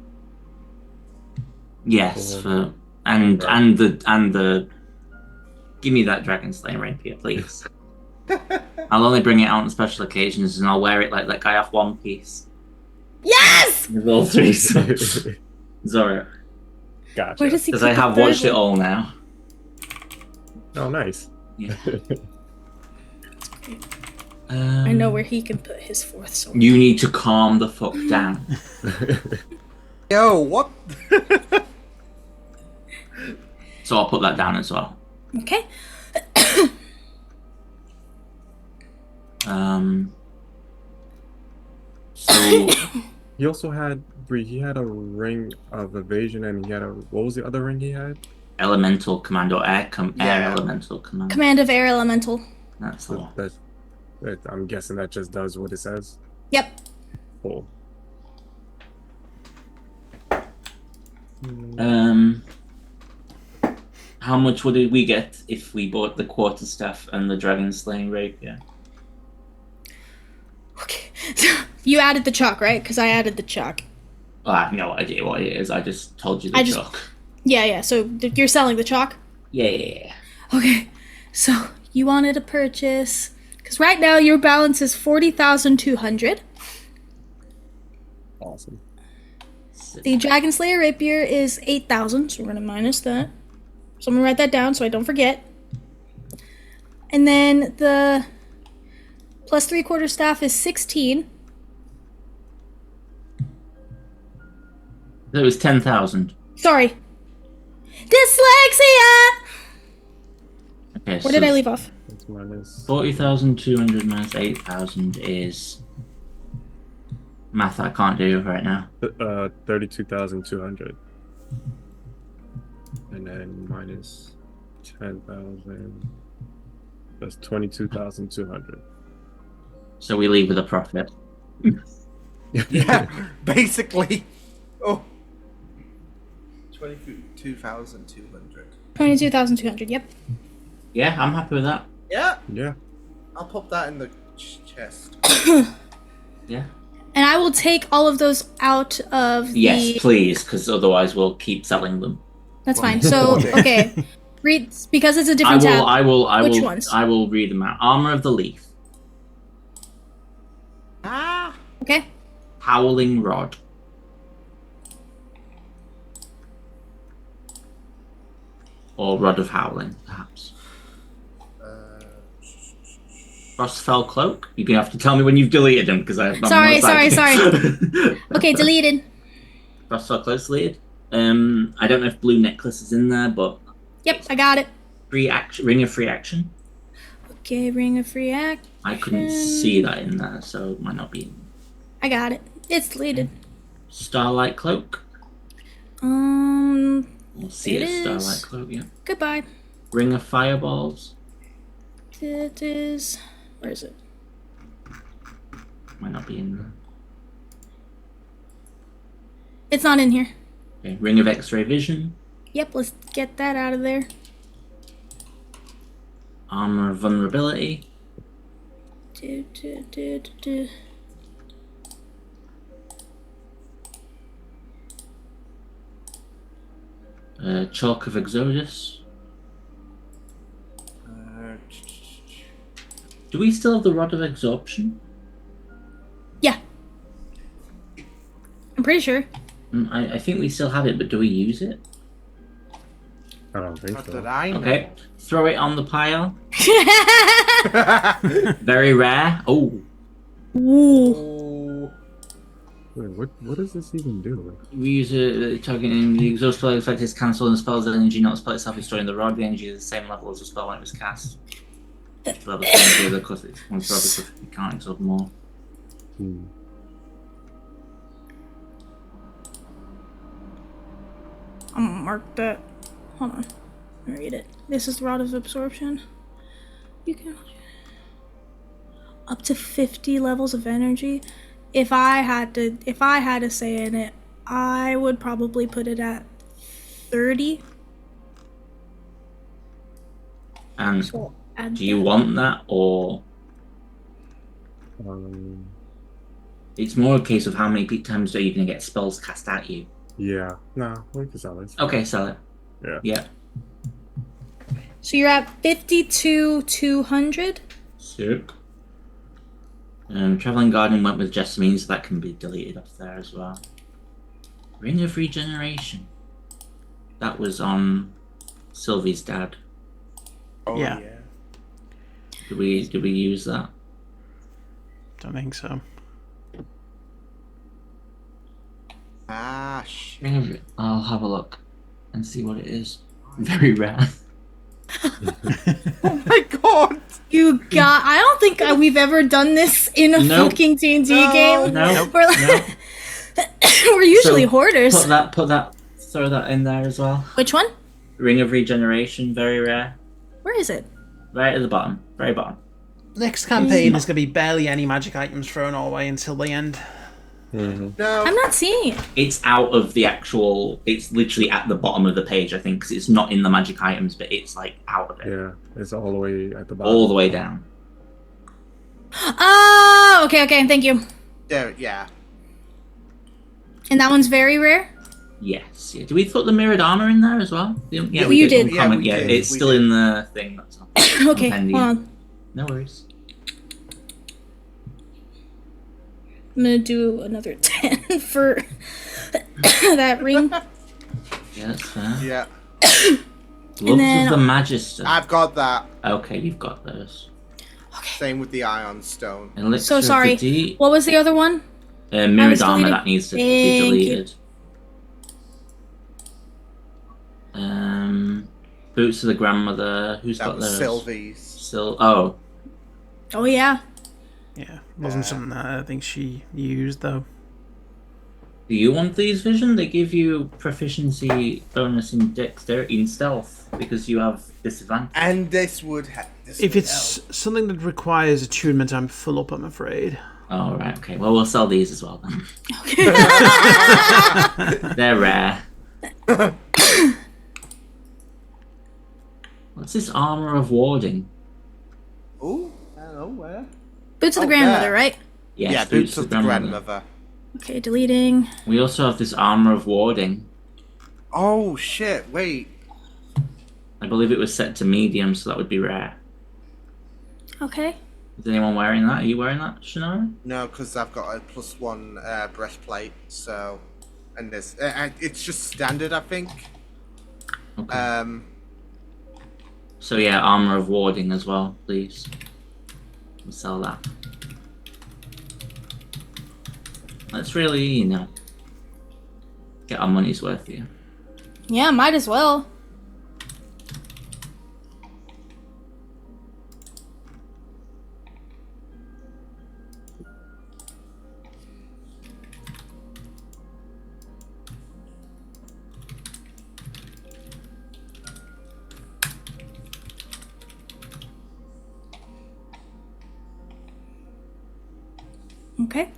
Yes, Cool. and the give me that dragon slaying rapier, please. I'll only bring it out on special occasions, and I'll wear it like that guy off One Piece. Yes! With all three swords. Zoro. Gotcha. Where does he Because put I the have third watched it one? all now. Oh, nice. Yeah. I know where he can put his fourth sword. You need to calm the fuck down. Yo, what? So I'll put that down as well. Okay. So He also had he had a ring of evasion, and he had what was the other ring he had? elemental command or air Yeah. elemental command. Command of Air Elemental. That's the one. That I'm guessing that just does what it says. Yep. Cool. How much would we get if we bought the quarterstaff and the dragon slaying rapier? Okay. So you added the chalk, right? Because I added the chalk. Oh, I have no idea what it is. I just told you the chalk. Yeah. So you're selling the chalk? Yeah. Okay. So you wanted to purchase... Because right now your balance is 40,200. Awesome. The Dragon Slayer Rapier is 8,000, so we're going to minus that. So I'm going to write that down so I don't forget. And then the +3 quarterstaff is 16. That was 10,000. Sorry. Dyslexia! Okay, Where did I leave off? That's minus. 40,200 minus 8,000 is math I can't do right now. 32,200. And then minus 10,000. That's 22,200. So we leave with a profit. Yeah, basically. Oh. 22,200. 22,200, yep. Yeah, I'm happy with that. Yeah, Yeah. I'll pop that in the chest. Yeah. And I will take all of those out of the... Yes, please, because otherwise we'll keep selling them. That's fine. So, okay. Read, because it's a different tab. Which ones? I will read them out. Armor of the Leaf. Ah. Okay. Howling Rod. Or Rod of Howling, perhaps. Frostfell Cloak. You're going to have to tell me when you've deleted them, because I'm Sorry. sorry. Okay, deleted. Frostfell Cloak's deleted. I don't know if Blue Necklace is in there, but... Yep, I got it. Ring of Free Action. Okay, ring of free act. I couldn't see that in there, so it might not be in there. I got it. It's deleted. Starlight Cloak. We'll We'll see It a is. Starlight Cloak, yeah. Goodbye. Ring of Fireballs. It is... Where is it? Might not be in there. It's not in here. Okay. Ring of X-Ray Vision. Yep, let's get that out of there. Armor of Vulnerability. Do. Chalk of Exodus. Do we still have the Rod of Absorption? Yeah. I'm pretty sure. I think we still have it, but do we use it? I don't think Not so. that I know. Okay. Throw it on the pile. Very rare. Oh. Ooh. Oh. Wait, what does this even do? We use a targeting the exhaust spell effect is cancelled and the spell's energy, not the spell itself, is stored in the rod. The energy is the same level as the spell when it was cast. Level of energy of the cost it's one spell because you can't absorb more. Hmm. I'm gonna mark that. Hold on. Let me read it. This is the Rod of Absorption. You can up to 50 levels of energy. If I had to say in it, I would probably put it at 30. And So add do you that. want that, or Um, it's more a case of how many times are you going to get spells cast at you? yeah. Nah, we can sell this. Okay, sell it. Yeah. Yeah. So you're at 52,200. Sick. Traveling Garden went with Jessamine, so that can be deleted off there as well. Ring of Regeneration. That was on Sylvie's dad. Oh, Yeah. Did we use that? Don't think so. Ah, shit. Ring of I'll have a look and see what it is. Very rare. Oh my god! You got. I don't think we've ever done this in a Nope. fucking D&D No. game. No. We're, like, No. we're usually So, hoarders. Throw that in there as well. Which one? Ring of Regeneration, very rare. Where is it? Right at the bottom. Very bottom. Next campaign, there's going to be barely any magic items thrown our way until the end. No. I'm not seeing it. It's out of the actual. It's literally at the bottom of the page, I think, because it's not in the magic items, but it's like out of it. Yeah, it's all the way at the bottom. All the way down. Oh, okay, thank you. There, yeah. And that one's very rare? Yes. Yeah. Do we put the mirrored armor in there as well? Yeah, You we did. on Yeah, comment. we Yeah, did. it's We still did. in the thing. That's all. Okay, hold Compendium. on. No worries. I'm gonna do another 10 for that ring. Yeah, that's fair. Yeah. Gloves then- of the Magister. I've got that. Okay, you've got those. Same with the Ion Stone. Elixir So of the sorry. Deep. What was the other one? I Mirrored was armor deleting- that needs to be Thank you. deleted. Boots of the Grandmother. Who's That got was those? Sylvie's. Oh, Oh, yeah. Yeah, wasn't something that I think she used though. do you want these, Vision? They give you proficiency bonus in dexterity in stealth because you have disadvantage. And this would help. If it's something that requires attunement, I'm full up, I'm afraid. Oh, right, okay. Well, we'll sell these as well then. They're rare. What's this armor of warding? Ooh, I don't know where. Boots of the Oh, grandmother, there. right? Yes, Yeah, Boots of the Grandmother. Okay, deleting. We also have this armor of warding. Oh, shit, wait. I believe it was set to medium, so that would be rare. Okay. Is anyone wearing that? Are you wearing that, Shannara? No, because I've got a +1 breastplate, so... And this... it's just standard, I think. Okay. So yeah, armor of warding as well, please. We'll sell that. Let's really, get our money's worth here. Yeah, might as well. Okay.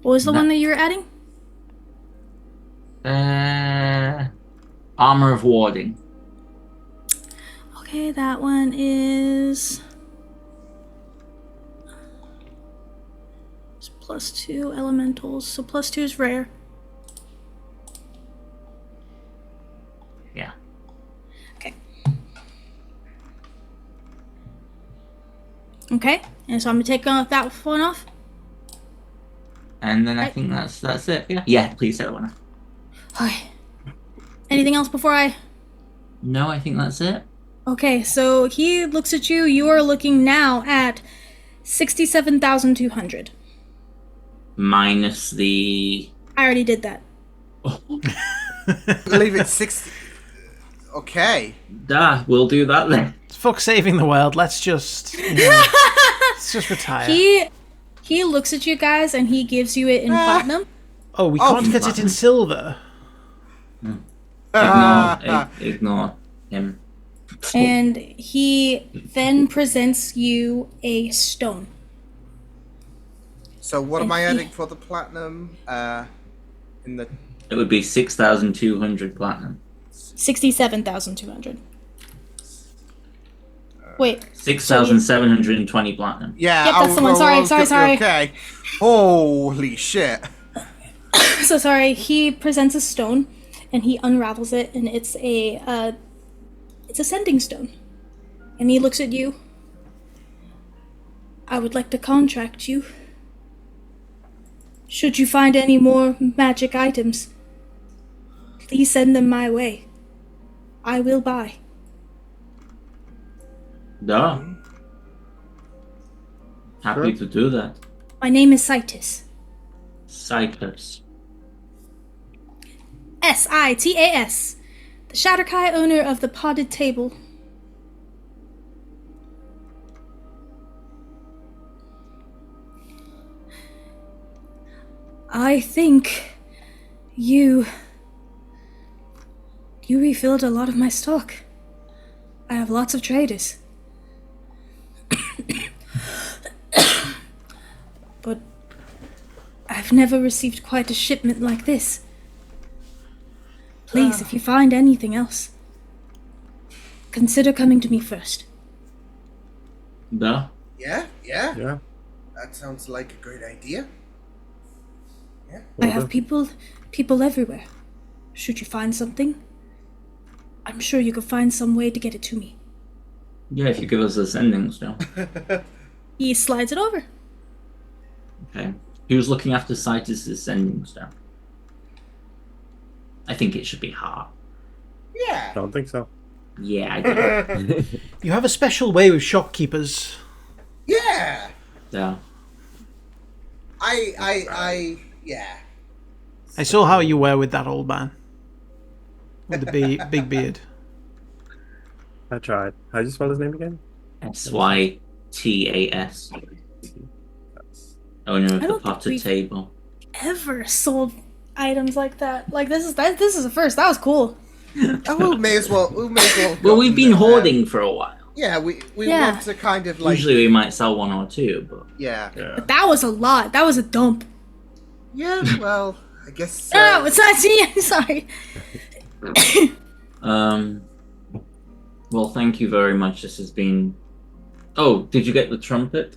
What was the one that you were adding? Armor of warding. Okay, that one is... It's +2 elementals, so +2 is rare. Yeah. Okay. Okay, and so I'm gonna take that one off. And then I Right. think that's it. Yeah. Yeah, please set one. Okay. Anything else before I... No, I think that's it. Okay, so he looks at you. You are looking now at 67,200. minus the. I already did that. Oh, I believe it's 60. Okay. we'll do that then. Fuck saving the world. Let's just let's just retire. He looks at you guys and he gives you it in platinum. Oh, we can't get it in silver. Ignore him. And he then presents you a stone. So what am I And he- adding for the platinum? In the It would be 6,200 platinum. 67,200. Wait. 6,720 platinum. yeah. Yep, that's the one. Sorry. Okay. Holy shit. So sorry. He presents a stone, and he unravels it, and it's a sending stone. And he looks at you. I would like to contract you. Should you find any more magic items, please send them my way. I will buy. Duh. Happy to do that. My name is Citus. Cyclops. Sitas. The Shatterkai, owner of the Potted Table. I think you refilled a lot of my stock. I have lots of traders. But I've never received quite a shipment like this. Please, if you find anything else, consider coming to me first. Duh. Yeah. Yeah. That sounds like a great idea. I have people everywhere. Should you find something, I'm sure you could find some way to get it to me. Yeah, if you give us the sending stone. He slides it over. Okay. Who's looking after Citus' sending stone? I think it should be Hart. Yeah. I don't think so. Yeah, I do. You have a special way with shopkeepers. Yeah. Duh. Yeah. I saw how you were with that old man. With the big beard. I tried. How'd you spell his name again? Sytas. Owner of I the don't think potted we've- table. Ever sold items like that? Like this is a first. That was cool. Oh, we may as well. Well, we've been hoarding for a while. Yeah, we Yeah. want to kind of like. Usually we might sell one or two, but Yeah. Yeah. But that was a lot. That was a dump. Yeah. Well, I guess. Oh, it's not me. I'm sorry. well, thank you very much. This has been. Oh, did you get the trumpet?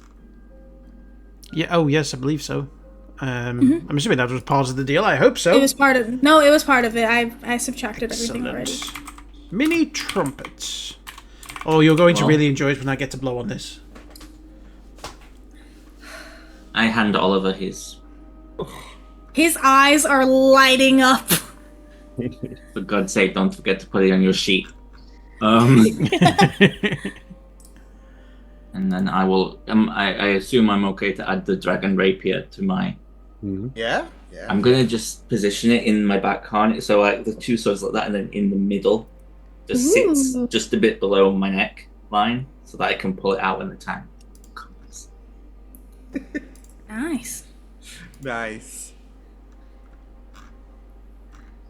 Yeah. Oh, yes, I believe so. I'm assuming that was part of the deal. I hope so. It was part of. No, it was part of it. I subtracted everything already. Excellent. Mini trumpets. Oh, you're going to Well. really enjoy it when I get to blow on this. I hand Oliver his. His eyes are lighting up. For God's sake, don't forget to put it on your sheet. And then I will. I assume I'm okay to add the dragon rapier to my. Yeah. Yeah. I'm gonna just position it in my back harness, so like the two swords like that, and then in the middle, just sits Ooh. just a bit below my neck line, so that I can pull it out when the time comes. Nice. Nice.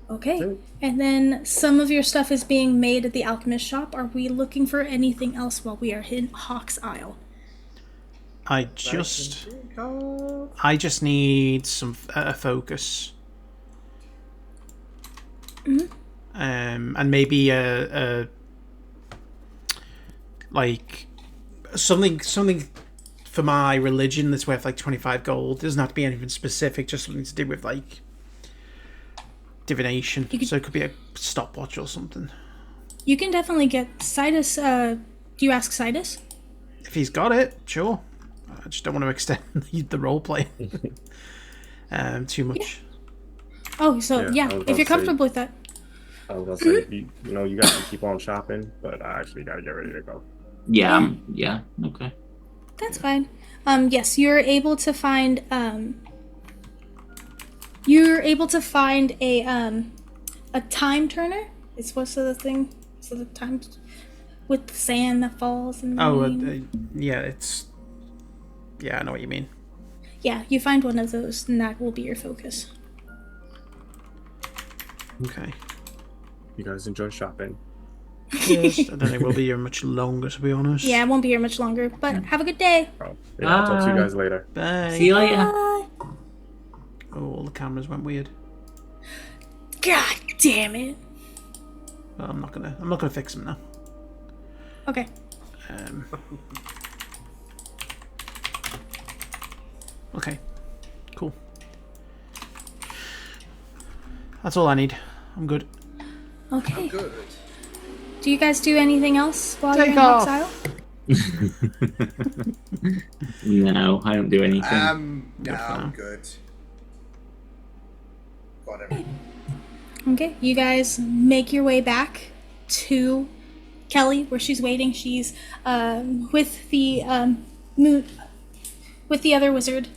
Okay. And then some of your stuff is being made at the alchemist shop. Are we looking for anything else while we are in Hawk's Isle? I just need some focus. And maybe like something for my religion that's worth like 25 gold. It doesn't have to be anything specific, just something to do with like divination. So it could be a stopwatch or something. You can definitely get Citus. Do you ask Citus? If he's got it, sure. I just don't want to extend the role play too much. Oh, so Yeah, yeah, I was if about you're to say- comfortable with that. I was gonna say, you guys can keep on shopping, but I actually gotta get ready to go. Yeah, yeah, okay. That's fine. Yes, you're able to find You're able to find a time turner. It's what's the thing? So the time with the sand that falls and Oh, yeah, it's... Yeah, I know what you mean. yeah, you find one of those, and that will be your focus. Okay. You guys enjoy shopping. Yes, I don't think we'll be here much longer, to be honest. Yeah, I won't be here much longer, but have a good day. Oh, yeah, I'll talk to you guys later. Bye. See you later. Bye. Oh, all the cameras went weird. God damn it. Well, I'm not gonna fix them now. Okay. Okay. Cool. That's all I need. I'm good. Okay. Good. Do you guys do anything else while Take you're in off. exile? No, I don't do anything. No, I'm good. Got everything. Okay, you guys make your way back to Kelly, where she's waiting. She's with the with the other wizard,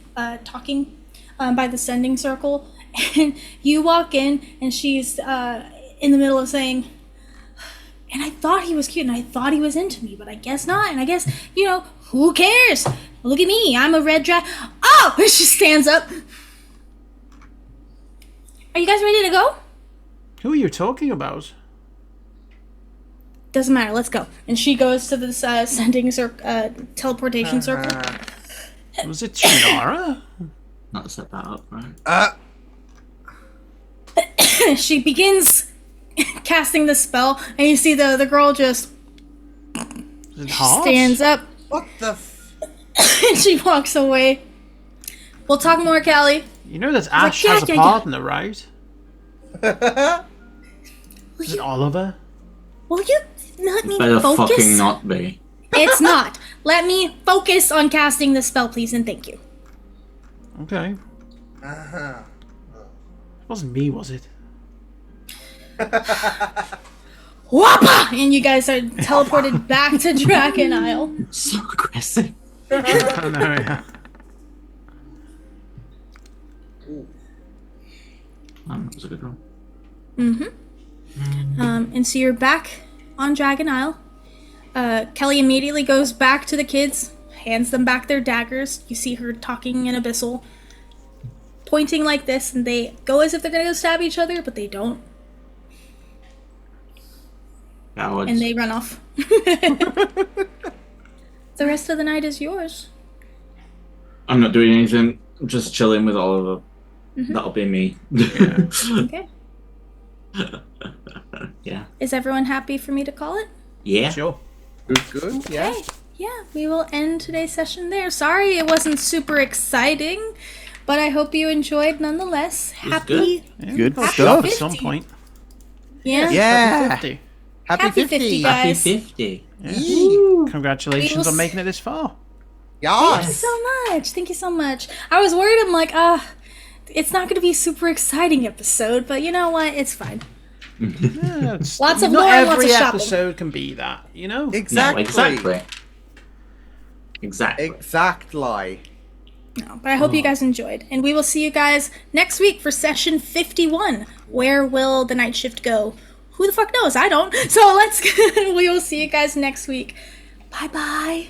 talking by the sending circle, and you walk in, and she's in the middle of saying, "And I thought he was cute, and I thought he was into me, but I guess not. And I guess, you know, who cares? Look at me, I'm a red dragon. Oh!" And she stands up. Are you guys ready to go? Who are you talking about? Doesn't matter, let's go. And she goes to this sending teleportation circle. Was it Shannara? Not set that up, right? She begins casting the spell, and you see the girl just Was it hot? stands up, What the and she walks away. We'll talk more, Callie. You know that Ash yeah, has a yeah, yeah. partner, right? Is it Oliver? Will you let me Better focus? fucking not be. It's not. Let me focus on casting the spell, please, and thank you. Okay. Uh-huh. It wasn't me, was it? Whoppa! And you guys are teleported back to Dragon Isle. So aggressive. Oh, no, yeah. That was a good one. And so you're back on Dragon Isle. Kelly immediately goes back to the kids, hands them back their daggers. You see her talking in Abyssal, pointing like this, and they go as if they're gonna go stab each other, but they don't, Cowards. and they run off. The rest of the night is yours. I'm not doing anything. I'm just chilling with Oliver. That'll be me. Okay. Yeah. Is everyone happy for me to call it? Yeah. Sure. Good. Yeah. Okay. Yeah, we will end today's session there. Sorry it wasn't super exciting, but I hope you enjoyed nonetheless. Happy. Yeah, Good got stuff. At some 50. point. Yeah. Yeah. 50. Happy 50, Happy guys. 50. Congratulations We will on making it this far. Thank you Yes. so much. Thank you so much. I was worried. I'm like, it's not going to be a super exciting episode, but you know what? It's fine. Yeah, it's, Lots of not lore, lots every of shopping. episode can be that, you know? No, Exactly. exactly. Exactly. Exactly. No, but I hope you guys enjoyed. And we will see you guys next week for session 51. Where will the night shift go? Who the fuck knows? I don't. So we will see you guys next week. Bye-bye.